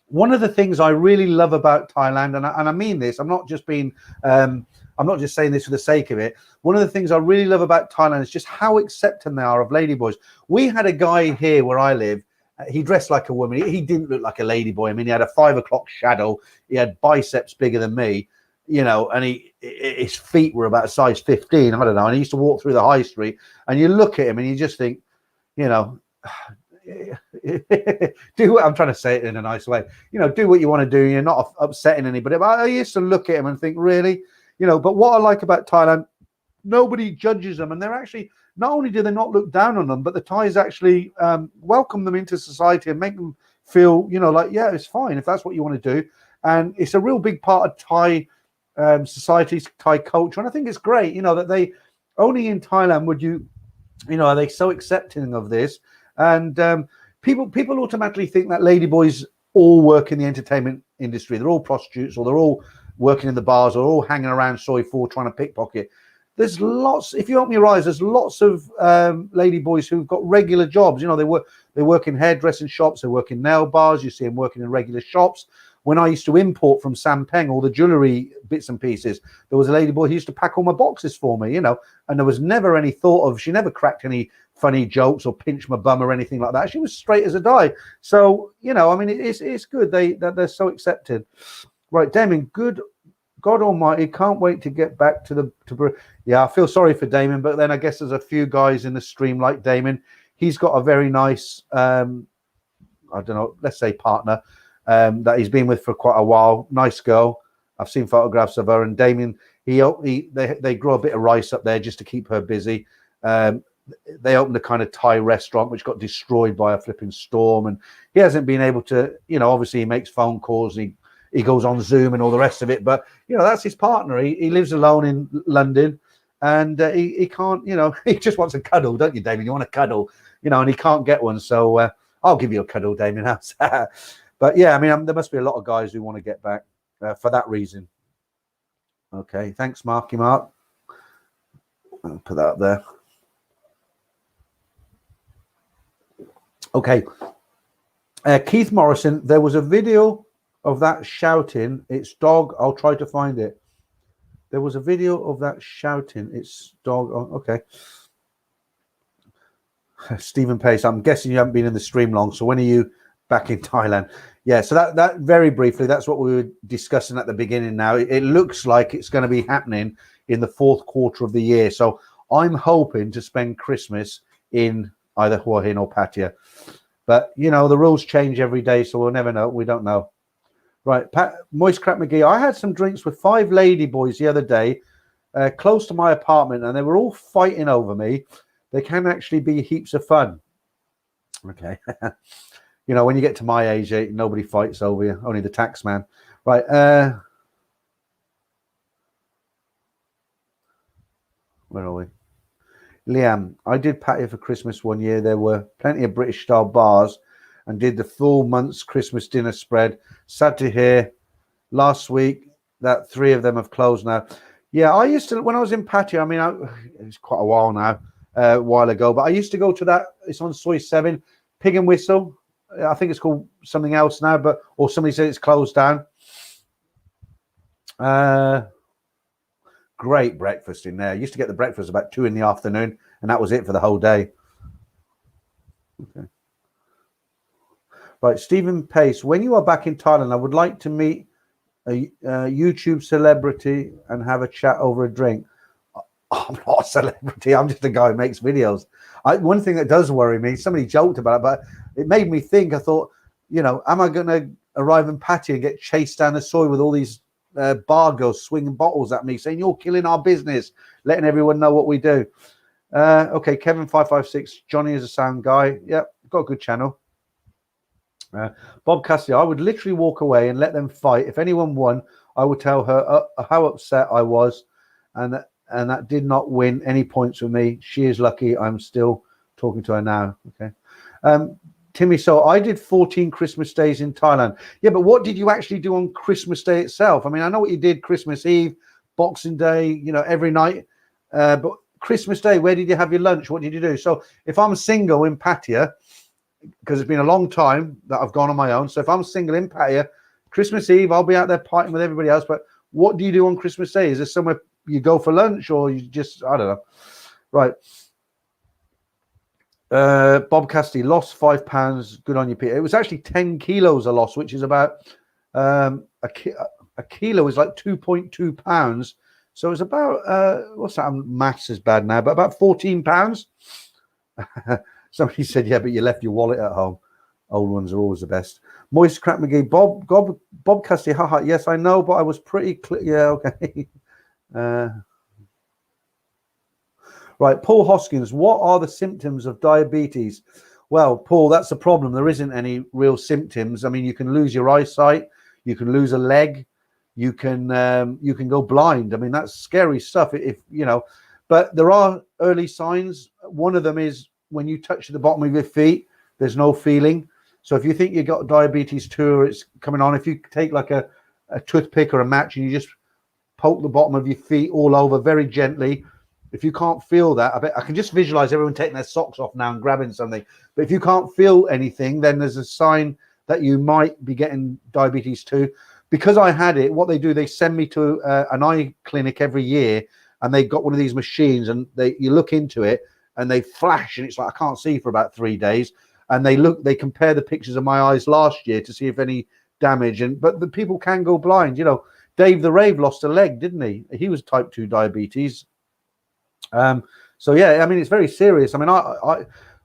one of the things I really love about Thailand, and I mean this, I'm not just saying this for the sake of it. One of the things I really love about Thailand is just how accepting they are of ladyboys. We had a guy here where I live, He dressed like a woman. He didn't look like a ladyboy. I mean, he had a 5 o'clock shadow. He had biceps bigger than me, you know, and his feet were about size 15. I don't know. And he used to walk through the high street, and you look at him and you just think, you know, do what I'm trying to say it in a nice way. You know, do what you want to do. You're not upsetting anybody. But I used to look at him and think, really, you know. But what I like about Thailand, nobody judges them, and they're actually, not only do they not look down on them, but the Thais actually welcome them into society and make them feel, you know, like, yeah, it's fine if that's what you want to do. And it's a real big part of Thai society, Thai culture, and I think it's great, you know, that they only in Thailand would you know, are they so accepting of this. And people automatically think that ladyboys all work in the entertainment industry. They're all prostitutes, or they're all working in the bars, or all hanging around Soi 4 trying to pickpocket. There's lots, if you open your eyes, there's lots of ladyboys who've got regular jobs. You know, they work in hairdressing shops, they work in nail bars, you see them working in regular shops. When I used to import from Sampeng all the jewelry bits and pieces, there was a ladyboy who used to pack all my boxes for me, you know, and there was never any thought of, she never cracked any funny jokes or pinched my bum or anything like that. She was straight as a die. So, you know, I mean, it's good that they're so accepted. Right, Damien, good God Almighty, can't wait to get back to yeah, I feel sorry for Damien, but then I guess there's a few guys in the stream like Damien. He's got a very nice, I don't know, let's say partner that he's been with for quite a while. Nice girl. I've seen photographs of her. And Damien, they grow a bit of rice up there just to keep her busy. They opened a kind of Thai restaurant which got destroyed by a flipping storm, and he hasn't been able to, you know, obviously he makes phone calls, and he goes on Zoom and all the rest of it, but you know, that's his partner. He lives alone in London, and he can't, you know, he just wants a cuddle, don't you, Damien? You want a cuddle, you know, and he can't get one. So I'll give you a cuddle, Damien. But yeah, I mean, there must be a lot of guys who want to get back for that reason. Okay, thanks, Marky Mark. I'll put that up there. Okay, Keith Morrison, there was a video of that shouting, it's dog. I'll try to find it. There was a video of that shouting, it's dog. Oh, okay. Stephen Pace, I'm guessing you haven't been in the stream long. So when are you back in Thailand? Yeah, so that very briefly, that's what we were discussing at the beginning now. It looks like it's going to be happening in the fourth quarter of the year. So I'm hoping to spend Christmas in either Hua Hin or Pattaya. But, you know, the rules change every day, so we'll never know. We don't know. Right, Moist Crap McGee. I had some drinks with 5 ladyboys the other day, close to my apartment, and they were all fighting over me. They can actually be heaps of fun. Okay. You know, when you get to my age, nobody fights over you, only the tax man. Right. Where are we? Liam, I did Pattaya for Christmas one year. There were plenty of British-style bars and did the full month's Christmas dinner spread. Sad to hear last week that 3 of them have closed now. Yeah, I used to, when I was in Pattaya, I mean, it's quite a while now, a while ago, but I used to go to that, it's on Soi 7, Pig and Whistle. I think it's called something else now, but, or somebody said it's closed down. Great breakfast in there. I used to get the breakfast about 2 in the afternoon, and that was it for the whole day. Okay. Right, Stephen Pace, when you are back in Thailand, I would like to meet a YouTube celebrity and have a chat over a drink. I'm not a celebrity. I'm just a guy who makes videos. One thing that does worry me, somebody joked about it, but it made me think. I thought, you know, am I going to arrive in Pattaya and get chased down the Soi with all these bar girls swinging bottles at me, saying, you're killing our business, letting everyone know what we do. Okay, Kevin556, Johnny is a sound guy. Yep, got a good channel. Bob Cassidy, I would literally walk away and let them fight. If anyone won, I would tell her how upset I was, and that did not win any points with me. She is lucky I'm still talking to her now. Okay. Timmy, so I did 14 Christmas days in Thailand. Yeah, but what did you actually do on Christmas Day itself? I mean, I know what you did Christmas Eve, Boxing Day, you know, every night. But Christmas Day, where did you have your lunch? What did you do? So if I'm single in Pattaya, because it's been a long time that I've gone on my own. So if I'm single in Pattaya, Christmas Eve, I'll be out there partying with everybody else. But what do you do on Christmas Day? Is there somewhere you go for lunch, or you just, I don't know. Right. Bob Cassidy lost £5. Good on you, Peter. It was actually 10 kilos a loss, which is about a kilo is like 2.2 pounds. So it's about what's that? Maths is bad now, but about 14 pounds. Somebody said, yeah, but you left your wallet at home. Old ones are always the best. Moist Crap McGee, Bob Cassidy, haha. Yes, I know, but I was pretty clear. Yeah, okay. Right, Paul Hoskins, what are the symptoms of diabetes? Well, Paul, that's the problem. There isn't any real symptoms. I mean, you can lose your eyesight, you can lose a leg, you can go blind. I mean, that's scary stuff. If you know, but there are early signs. One of them is when you touch the bottom of your feet, there's no feeling. So if you think you got diabetes 2 or it's coming on, if you take like a toothpick or a match and you just poke the bottom of your feet all over very gently. If you can't feel that, I can just visualize everyone taking their socks off now and grabbing something. But if you can't feel anything, then there's a sign that you might be getting diabetes 2. Because I had it, what they do, they send me to an eye clinic every year, and they've got one of these machines, and you look into it, and they flash, and it's like I can't see for about 3 days. And they compare the pictures of my eyes last year to see if any damage. But the people can go blind. You know, Dave the Rave lost a leg, didn't he? He was type 2 diabetes. So yeah, I mean, it's very serious. I mean,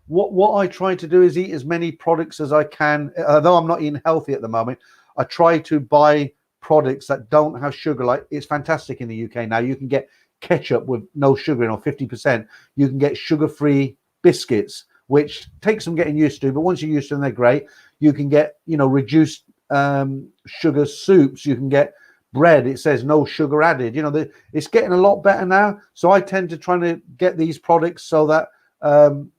what I try to do is eat as many products as I can. Although I'm not eating healthy at the moment, I try to buy products that don't have sugar. Like, it's fantastic in the UK now. You can get ketchup with no sugar in, or 50%. You can get sugar-free biscuits, which takes some getting used to, but once you're used to them, they're great. You can get, reduced sugar soups. You can get bread. It says no sugar added. It's getting a lot better now. So I tend to try to get these products so that trying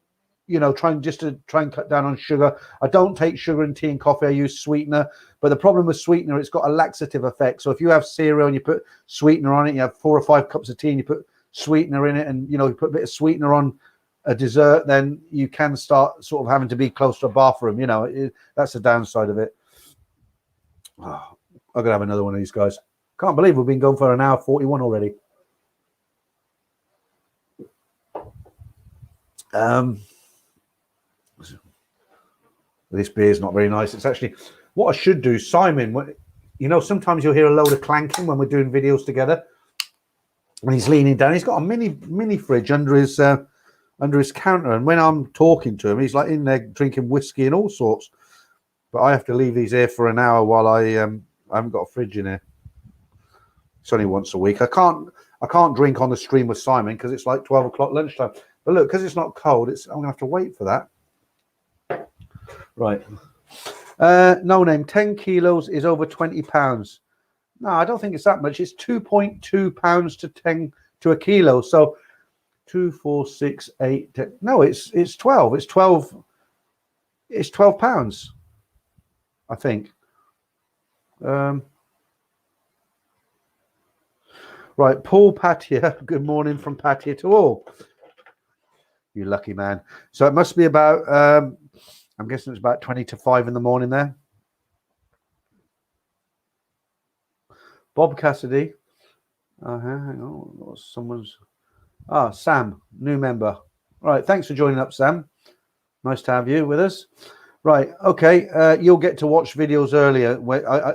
and cut down on sugar. I don't take sugar in tea and coffee. I use sweetener. But the problem with sweetener, it's got a laxative effect. So if you have cereal and you put sweetener on it, you have 4 or 5 cups of tea and you put sweetener in it, and you put a bit of sweetener on a dessert, then you can start sort of having to be close to a bathroom. That's the downside of it. Oh, I'm gonna have another one of these, guys. Can't believe we've been going for an hour 41 already. This beer is not very nice. It's actually, what I should do, Simon, sometimes you'll hear a load of clanking when we're doing videos together, and he's leaning down. He's got a mini fridge under his counter, and when I'm talking to him, he's like in there drinking whiskey and all sorts. But I have to leave these here for an hour while I haven't got a fridge in here. It's only once a week. I can't drink on the stream with Simon because it's like 12 o'clock lunchtime. But look, because it's not cold, I'm gonna have to wait for that. Right. No name. 10 kilos is over 20 pounds. No, I don't think it's that much. It's 2.2 pounds to a kilo. So 2, 4, 6, 8, 10. No, it's 12. It's 12. It's 12 pounds, I think. Right, Paul Patia. Good morning from Patia to all. You lucky man. So it must be about, I'm guessing it's about 20 to 5 in the morning there. Bob Cassidy. Hang on. Sam, new member. All right, thanks for joining up, Sam. Nice to have you with us. Right, okay. You'll get to watch videos earlier.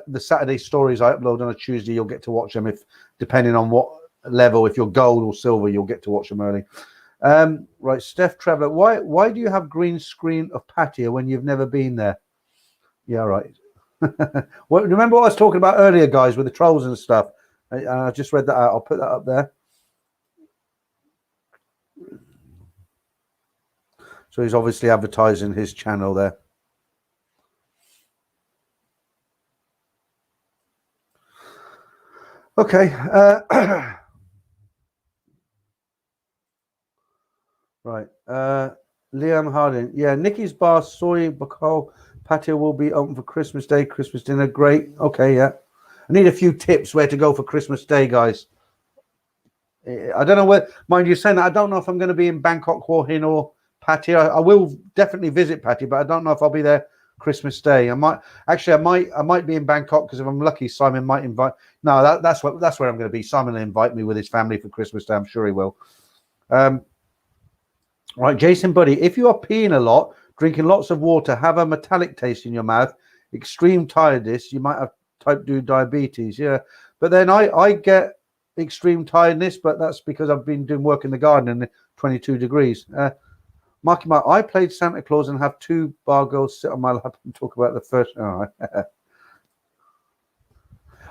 The Saturday stories I upload on a Tuesday, you'll get to watch them depending on what level. If you're gold or silver, you'll get to watch them early. Right, Steph Trevor, why do you have green screen of Patia when you've never been there? Yeah, right. Well, remember what I was talking about earlier, guys, with the trolls and stuff? I just read that out. I'll put that up there. So he's obviously advertising his channel there. Okay. Right. Liam Harding. Yeah, Nikki's Bar Soy Bacol Patio will be open for Christmas Day, Christmas dinner. Great. Okay, yeah. I need a few tips where to go for Christmas Day, guys. I don't know where, mind you saying that, I don't know if I'm going to be in Bangkok, Hua Hin, or Pattaya. I will definitely visit Pattaya, but I don't know if I'll be there Christmas Day. I might be in Bangkok, because if I'm lucky, Simon might invite. No, that's where I'm going to be. Simon will invite me with his family for Christmas Day. I'm sure he will. Right, Jason Buddy, if you are peeing a lot, drinking lots of water, have a metallic taste in your mouth, extreme tiredness, you might have type 2 diabetes. Yeah, but then I get extreme tiredness, but that's because I've been doing work in the garden and 22 degrees. Marky Mark, I played Santa Claus and have 2 bar girls sit on my lap and talk about the first. Oh,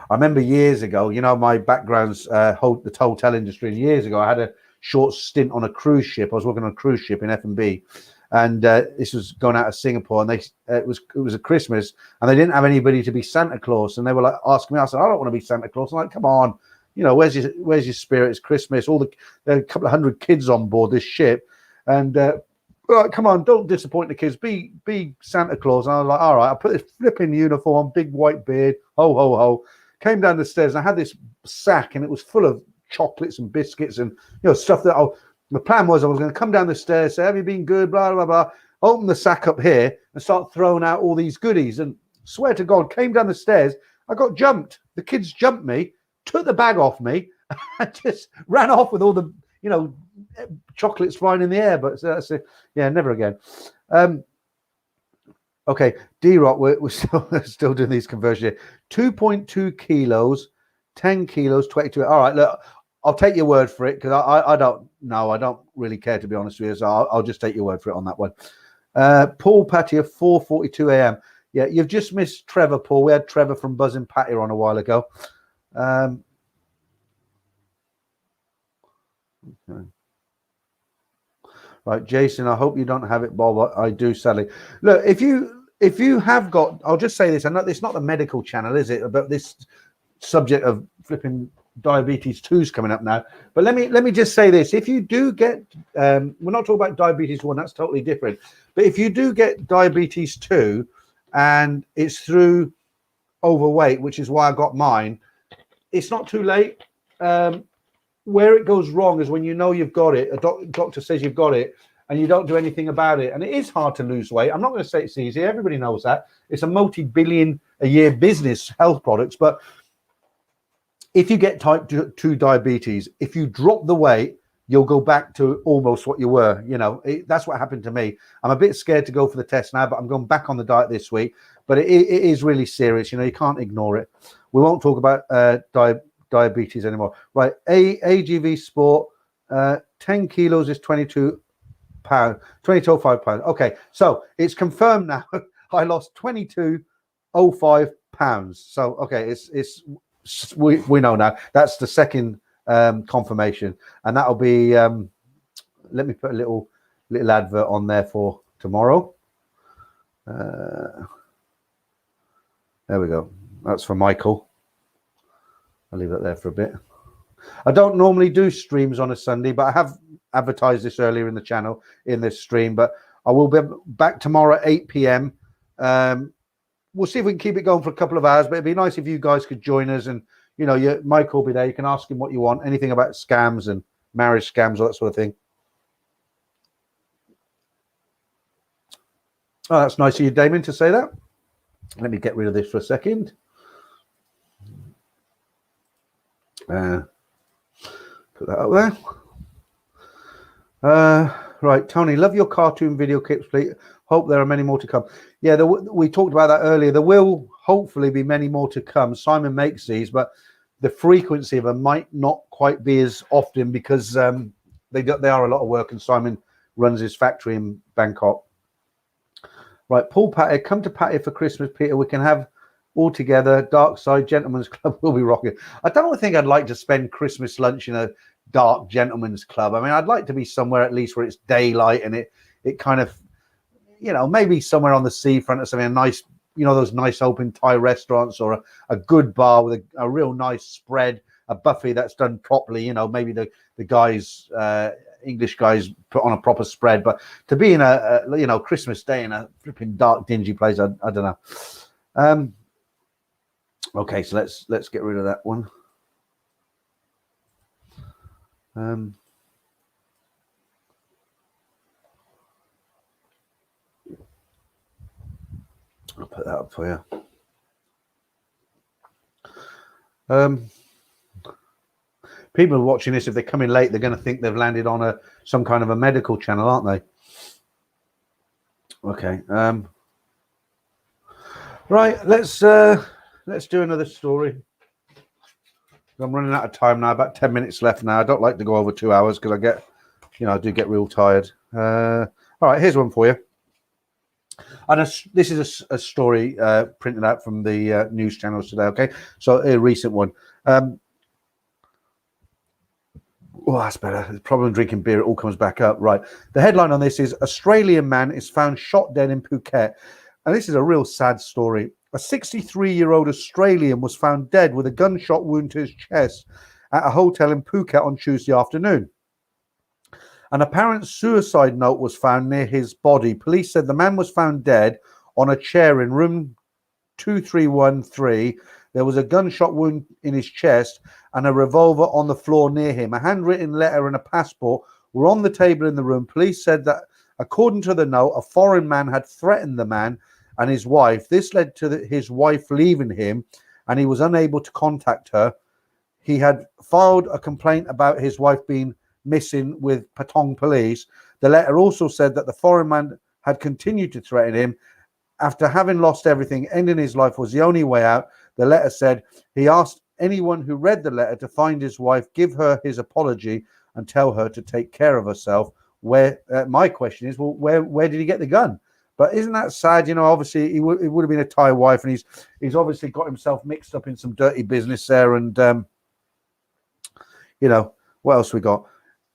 I remember years ago, you know, my background's the hotel industry. And years ago, I had a short stint on a cruise ship. I was working on a cruise ship in F&B, and this was going out of Singapore. And it was a Christmas, and they didn't have anybody to be Santa Claus. And they were like asking me, I said, I don't want to be Santa Claus. I'm like, come on, you know, where's your spirit? It's Christmas. There are a couple of hundred kids on board this ship, and right, come on, don't disappoint the kids. Be Santa Claus. And I was like, all right, I put this flipping uniform, big white beard, ho ho ho. Came down the stairs and I had this sack and it was full of chocolates and biscuits and stuff that the plan was I was going to come down the stairs, say, have you been good, blah blah blah, open the sack up here and start throwing out all these goodies. And swear to God, came down the stairs, I got jumped. The kids jumped me, took the bag off me, and just ran off with all the chocolates flying in the air. But that's it. Yeah, never again. Okay, D-Rock, we're still doing these conversions here. 2.2 kilos, 10 kilos, 22. All right, look, I'll take your word for it because I don't know. I don't really care, to be honest with you. So I'll just take your word for it on that one. Paul Patty at 4:42 a.m. Yeah, you've just missed Trevor, Paul. We had Trevor from Buzzing Patty on a while ago. Okay. Right, Jason, I hope you don't have it, Bob. I do, sadly. Look, if you have got, I'll just say this. I know it's not the medical channel, is it? About this subject of flipping diabetes 2 is coming up now. But let me just say this. If you do get, we're not talking about diabetes 1, that's totally different. But if you do get diabetes 2 and it's through overweight, which is why I got mine, it's not too late. Where it goes wrong is when you know you've got it, a doctor says you've got it, and you don't do anything about it. And it is hard to lose weight. I'm not going to say it's easy. Everybody knows that. It's a multi-billion-a-year business, health products. But if you get type 2 diabetes, if you drop the weight, you'll go back to almost what you were. That's what happened to me. I'm a bit scared to go for the test now, but I'm going back on the diet this week. But it is really serious. You can't ignore it. We won't talk about diabetes anymore. Right, AGV Sport, 10 kilos is 22 pounds, 22.05 pounds. Okay, so it's confirmed now. I lost 22.05 pounds. So okay, we know now. That's the second confirmation, and that'll be. Let me put a little advert on there for tomorrow. There we go. That's for Michael. I'll leave that there for a bit. I don't normally do streams on a Sunday, but I have advertised this earlier in the channel in this stream. But I will be back tomorrow at 8 p.m. We'll see if we can keep it going for a couple of hours. But it'd be nice if you guys could join us, and Michael will be there. You can ask him what you want, anything about scams and marriage scams, all that sort of thing. Oh, that's nice of you, Damien, to say that. Let me get rid of this for a second. Put that up there. Right, Tony, love your cartoon video clips, please. Hope there are many more to come. Yeah, we talked about that earlier. There will hopefully be many more to come. Simon makes these, but the frequency of them might not quite be as often because they are a lot of work, and Simon runs his factory in Bangkok. Right, Paul Patty, come to Patty for Christmas, Peter. We can have all together. Dark Side Gentlemen's Club will be rocking. I don't think I'd like to spend Christmas lunch in a dark gentlemen's club. I mean, I'd like to be somewhere at least where it's daylight and it kind of, maybe somewhere on the seafront or something, a nice, those nice open Thai restaurants, or a good bar with a real nice spread, a buffet that's done properly. Maybe the guys, English guys, put on a proper spread. But to be in a Christmas day in a flipping dark, dingy place, I don't know. Okay, so let's get rid of that one. I'll put that up for you. People watching this, if they come in late, they're going to think they've landed on some kind of a medical channel, aren't they? Okay. Right. Let's do another story. I'm running out of time now. About 10 minutes left now. I don't like to go over 2 hours because I do get real tired. All right. Here's one for you. And this is a story printed out from the news channels today. Okay. So a recent one. Oh, that's better. The problem drinking beer, it all comes back up. Right. The headline on this is Australian man is found shot dead in Phuket. And this is a real sad story. A 63-year-old Australian was found dead with a gunshot wound to his chest at a hotel in Phuket on Tuesday afternoon. An apparent suicide note was found near his body. Police said the man was found dead on a chair in room 2313. There was a gunshot wound in his chest and a revolver on the floor near him. A handwritten letter and a passport were on the table in the room. Police said that, according to the note, a foreign man had threatened the man and his wife. This led to his wife leaving him, and he was unable to contact her. He had filed a complaint about his wife being missing with Patong police. The letter also said that the foreign man had continued to threaten him. After having lost everything, ending his life was the only way out. The letter said he asked anyone who read the letter to find his wife, give her his apology, and tell her to take care of herself. My question is, well, where did he get the gun? But isn't that sad? Obviously it would have been a Thai wife, and he's obviously got himself mixed up in some dirty business there. And what else we got?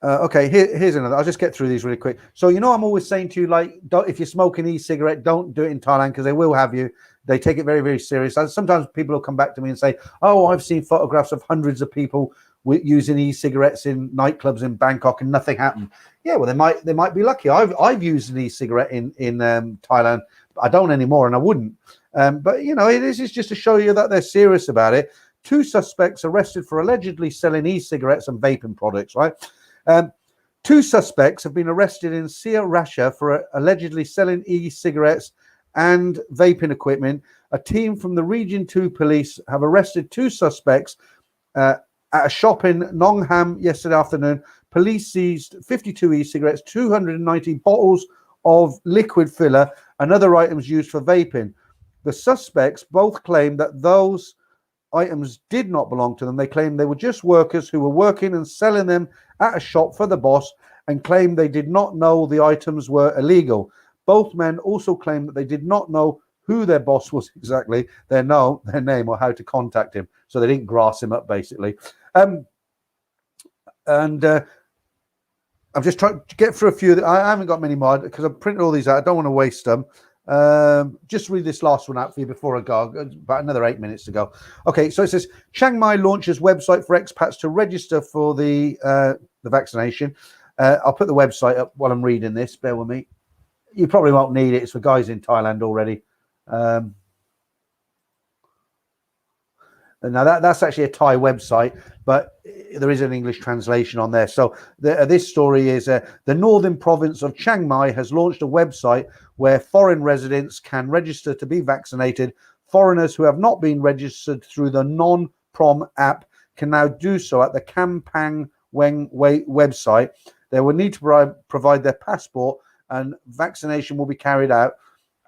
Okay, here's another. I'll just get through these really quick. So, I'm always saying to you, like, if you're smoking e-cigarette, don't do it in Thailand because they will have you. They take it very, very serious. And sometimes people will come back to me and say, oh, I've seen photographs of hundreds of people using e-cigarettes in nightclubs in Bangkok and nothing happened. Yeah, well, they might be lucky. I've used an e-cigarette in Thailand. I don't anymore, and I wouldn't. But, this is just to show you that they're serious about it. 2 suspects arrested for allegedly selling e-cigarettes and vaping products, right? 2 suspects have been arrested in Sia Rasha for allegedly selling e-cigarettes and vaping equipment. A team from the Region 2 police have arrested 2 suspects at a shop in Nong Ham yesterday afternoon. Police seized 52 e-cigarettes, 290 bottles of liquid filler, and other items used for vaping. The suspects both claimed that those items did not belong to them. They claimed they were just workers who were working and selling them at a shop for the boss, and claimed they did not know the items were illegal. Both men also claimed that they did not know who their boss was exactly, their name, or how to contact him. So they didn't grass him up, basically. I'm just trying to get through a few. I haven't got many more because I've printed all these out. I don't want to waste them. Just read this last one out for you before I go. About another 8 minutes to go. Okay, so it says Chiang Mai launches website for expats to register for the vaccination. I'll put the website up while I'm reading this. Bear with me. You probably won't need it. It's for guys in Thailand already. Now that's actually a Thai website, but there is an English translation on there. So this story is the northern province of Chiang Mai has launched a website where foreign residents can register to be vaccinated. Foreigners who have not been registered through the Non-Prom app can now do so at the Kampang Weng website. They will need to provide their passport, and vaccination will be carried out.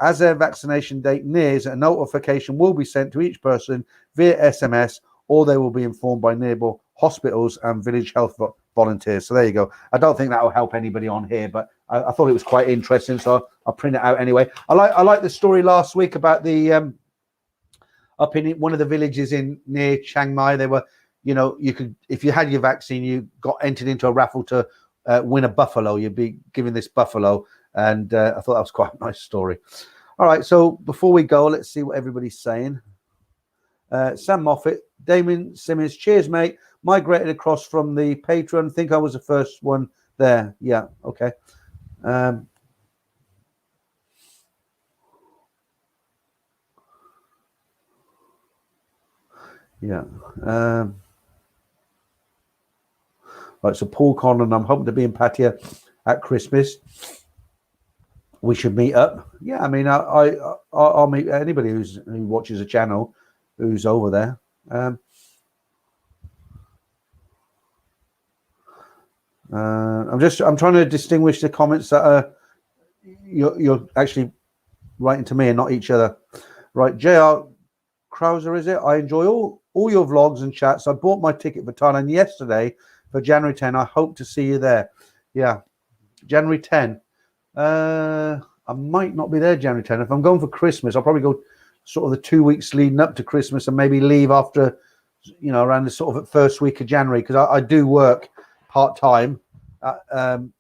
As their vaccination date nears, a notification will be sent to each person via SMS, or they will be informed by nearby hospitals and village health volunteers. So there you go. I don't think that will help anybody on here, but I thought it was quite interesting, so I'll print it out anyway. I like the story last week about the up in one of the villages near Chiang Mai. They were, you could, if you had your vaccine, you got entered into a raffle to win a buffalo. You'd be given this buffalo. And I thought that was quite a nice story. All right, so before we go, let's see what everybody's saying. Sam Moffat, Damien Simmons, cheers, mate. Migrated across from the Patreon. Think I was the first one there. Yeah, okay. Yeah. Right, so Paul Conlon, I'm hoping to be in Pattaya at Christmas. We should meet up. Yeah, I mean, I'll meet anybody who watches a channel who's over there. I'm trying to distinguish the comments that are you're actually writing to me and not each other. Right, JR Krauser, is it? I enjoy all your vlogs and chats. I bought my ticket for Thailand yesterday for January 10. I hope to see you there. Yeah, January 10. I might not be there January 10. If I'm going for Christmas, I'll probably go sort of the 2 weeks leading up to Christmas and maybe leave after, around the sort of first week of January, because I do work part-time and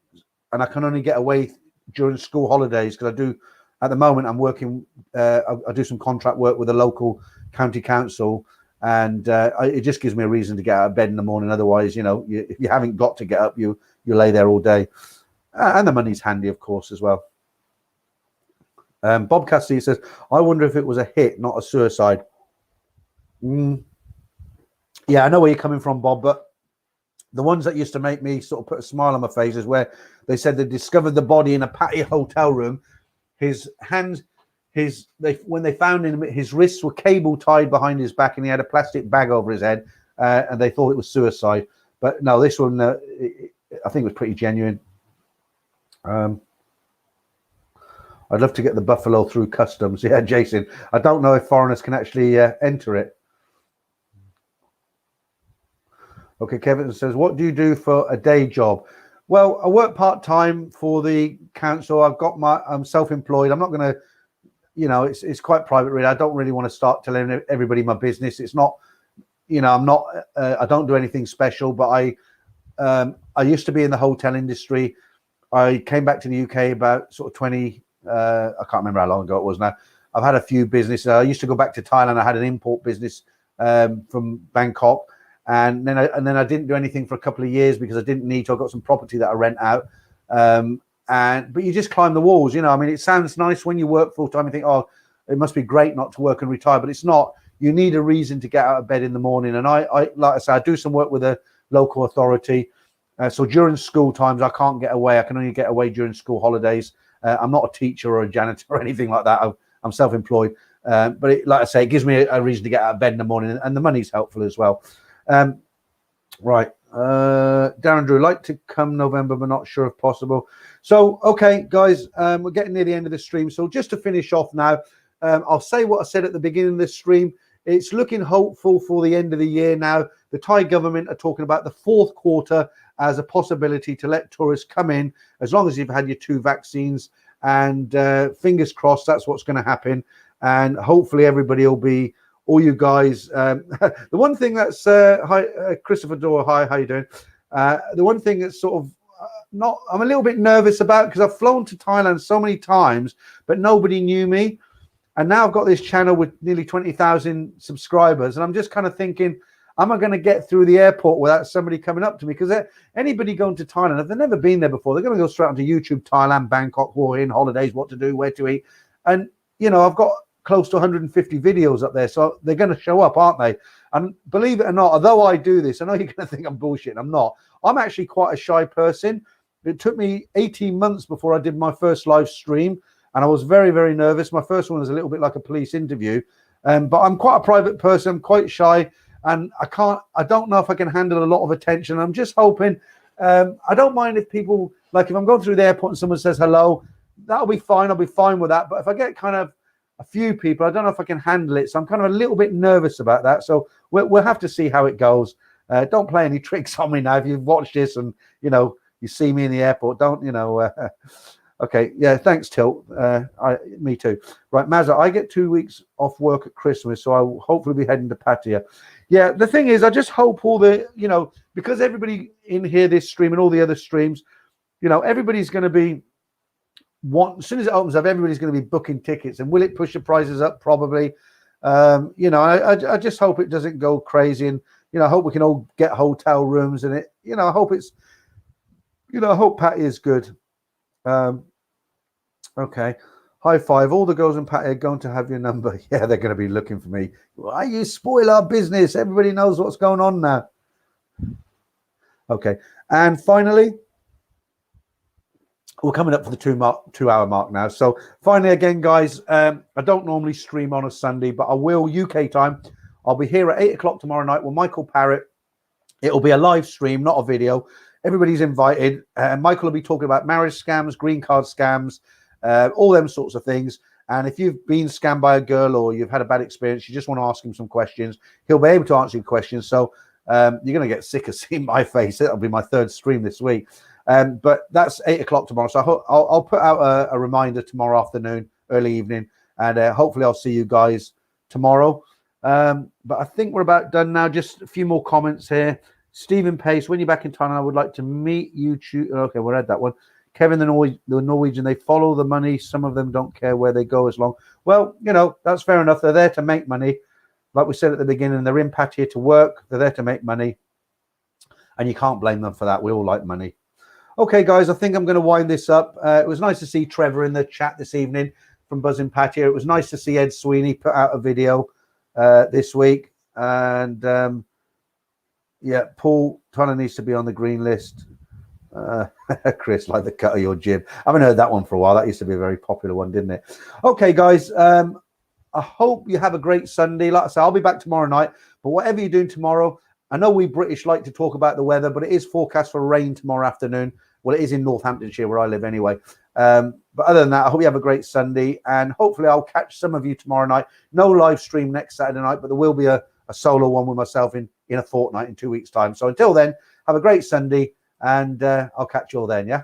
I can only get away during school holidays because I do, at the moment, I'm working, I do some contract work with a local county council, and it just gives me a reason to get out of bed in the morning. Otherwise, if you haven't got to get up, you lay there all day. And the money's handy, of course, as well. Bob Cassidy says, I wonder if it was a hit, not a suicide. Yeah, I know where you're coming from, Bob, but the ones that used to make me sort of put a smile on my face is where they said they discovered the body in a patio hotel room. His hands, when they found him, his wrists were cable tied behind his back, and he had a plastic bag over his head, and they thought it was suicide. But no, this one, I think it was pretty genuine. I'd love to get the buffalo through customs. Yeah, Jason. I don't know if foreigners can actually enter it. Okay, Kevin says, what do you do for a day job? Well, I work part-time for the council. I'm self-employed. I'm not going to, it's quite private, really. I don't really want to start telling everybody my business. It's not, I'm not, I don't do anything special, but I used to be in the hotel industry. I came back to the UK about sort of 20, I can't remember how long ago it was now. I've had a few businesses. I used to go back to Thailand. I had an import business from Bangkok. And then I didn't do anything for a couple of years because I didn't need to. I got some property that I rent out. But you just climb the walls, I mean, it sounds nice when you work full time. You think, oh, it must be great not to work and retire, but it's not. You need a reason to get out of bed in the morning. And I like I said, I do some work with a local authority. So during school times, I can't get away. I can only get away during school holidays. I'm not a teacher or a janitor or anything like that. I'm self-employed. But like I say, it gives me a reason to get out of bed in the morning, and the money's helpful as well. Right. Darren Drew, like to come November, but not sure if possible. So, okay, guys, we're getting near the end of the stream. So just to finish off now, I'll say what I said at the beginning of the stream. It's looking hopeful for the end of the year now. The Thai government are talking about the fourth quarter as a possibility to let tourists come in as long as you've had your 2 vaccines. And fingers crossed, that's what's going to happen. And hopefully everybody will be, all you guys. The one thing that's, hi, Christopher Dorr, hi, how you doing? The one thing that's sort of I'm a little bit nervous about, because I've flown to Thailand so many times, but nobody knew me. And now I've got this channel with nearly 20,000 subscribers. And I'm just kind of thinking, am I going to get through the airport without somebody coming up to me? Because anybody going to Thailand, if they've never been there before, they're going to go straight onto YouTube, Thailand, Bangkok, Hua Hin, holidays, what to do, where to eat. And, I've got close to 150 videos up there. So they're going to show up, aren't they? And believe it or not, although I do this, I know you're going to think I'm bullshitting. I'm not. I'm actually quite a shy person. It took me 18 months before I did my first live stream. And I was very, very nervous. My first one was a little bit like a police interview. But I'm quite a private person. I'm quite shy. And I don't know if I can handle a lot of attention. I'm just hoping, I don't mind if people, like if I'm going through the airport and someone says hello, that'll be fine. I'll be fine with that. But if I get kind of a few people, I don't know if I can handle it. So I'm kind of a little bit nervous about that. So we'll have to see how it goes. Don't play any tricks on me now. If you've watched this and, you see me in the airport, don't, okay. Yeah. Thanks, Tilt. Me too. Right. Mazza, I get 2 weeks off work at Christmas, so I will hopefully be heading to Pattaya. Yeah. The thing is, I just hope all the, because everybody in here, this stream and all the other streams, everybody's going to be, as soon as it opens up, everybody's going to be booking tickets. And will it push the prices up? Probably. I just hope it doesn't go crazy, and I hope we can all get hotel rooms, and it. I hope it's. I hope Patty is good. Okay. High five. All the girls in Patty are going to have your number. Yeah, they're going to be looking for me. Why you spoil our business? Everybody knows what's going on now. Okay. And finally, we're coming up for the 2 hour mark now. So finally, again, guys, I don't normally stream on a Sunday, but I will UK time. I'll be here at 8 o'clock tomorrow night with Michael Parrott. It'll be a live stream, not a video. Everybody's invited. Michael will be talking about marriage scams, green card scams, all them sorts of things. And if you've been scammed by a girl or you've had a bad experience, you just want to ask him some questions, he'll be able to answer your questions. So you're going to get sick of seeing my face. It'll be my third stream this week. But that's 8 o'clock tomorrow. So I'll put out a reminder tomorrow afternoon, early evening, and hopefully I'll see you guys tomorrow. But I think we're about done now. Just a few more comments here. Stephen Pace, when you're back in Thailand, I would like to meet you. Okay, we read that one. Kevin, the Norwegian, they follow the money. Some of them don't care where they go as long. Well, you know, that's fair enough. They're there to make money. Like we said at the beginning, they're in Pattaya to work. They're there to make money. And you can't blame them for that. We all like money. Okay, guys, I think I'm going to wind this up. It was nice to see Trevor in the chat this evening from Buzzing Pattaya. It was nice to see Ed Sweeney put out a video this week. And, yeah, Paul Tunner needs to be on the green list. Chris, like the cut of your jib. I haven't heard that one for a while. That used to be a very popular one, didn't it? Okay, guys, I hope you have a great Sunday. Like I say, I'll be back tomorrow night. But whatever you're doing tomorrow, I know we British like to talk about the weather, but it is forecast for rain tomorrow afternoon. Well, it is in Northamptonshire where I live anyway. But other than that, I hope you have a great Sunday. And hopefully I'll catch some of you tomorrow night. No live stream next Saturday night, but there will be a solo one with myself in a fortnight, in 2 weeks' time. So until then, have a great Sunday. And I'll catch you all then, yeah?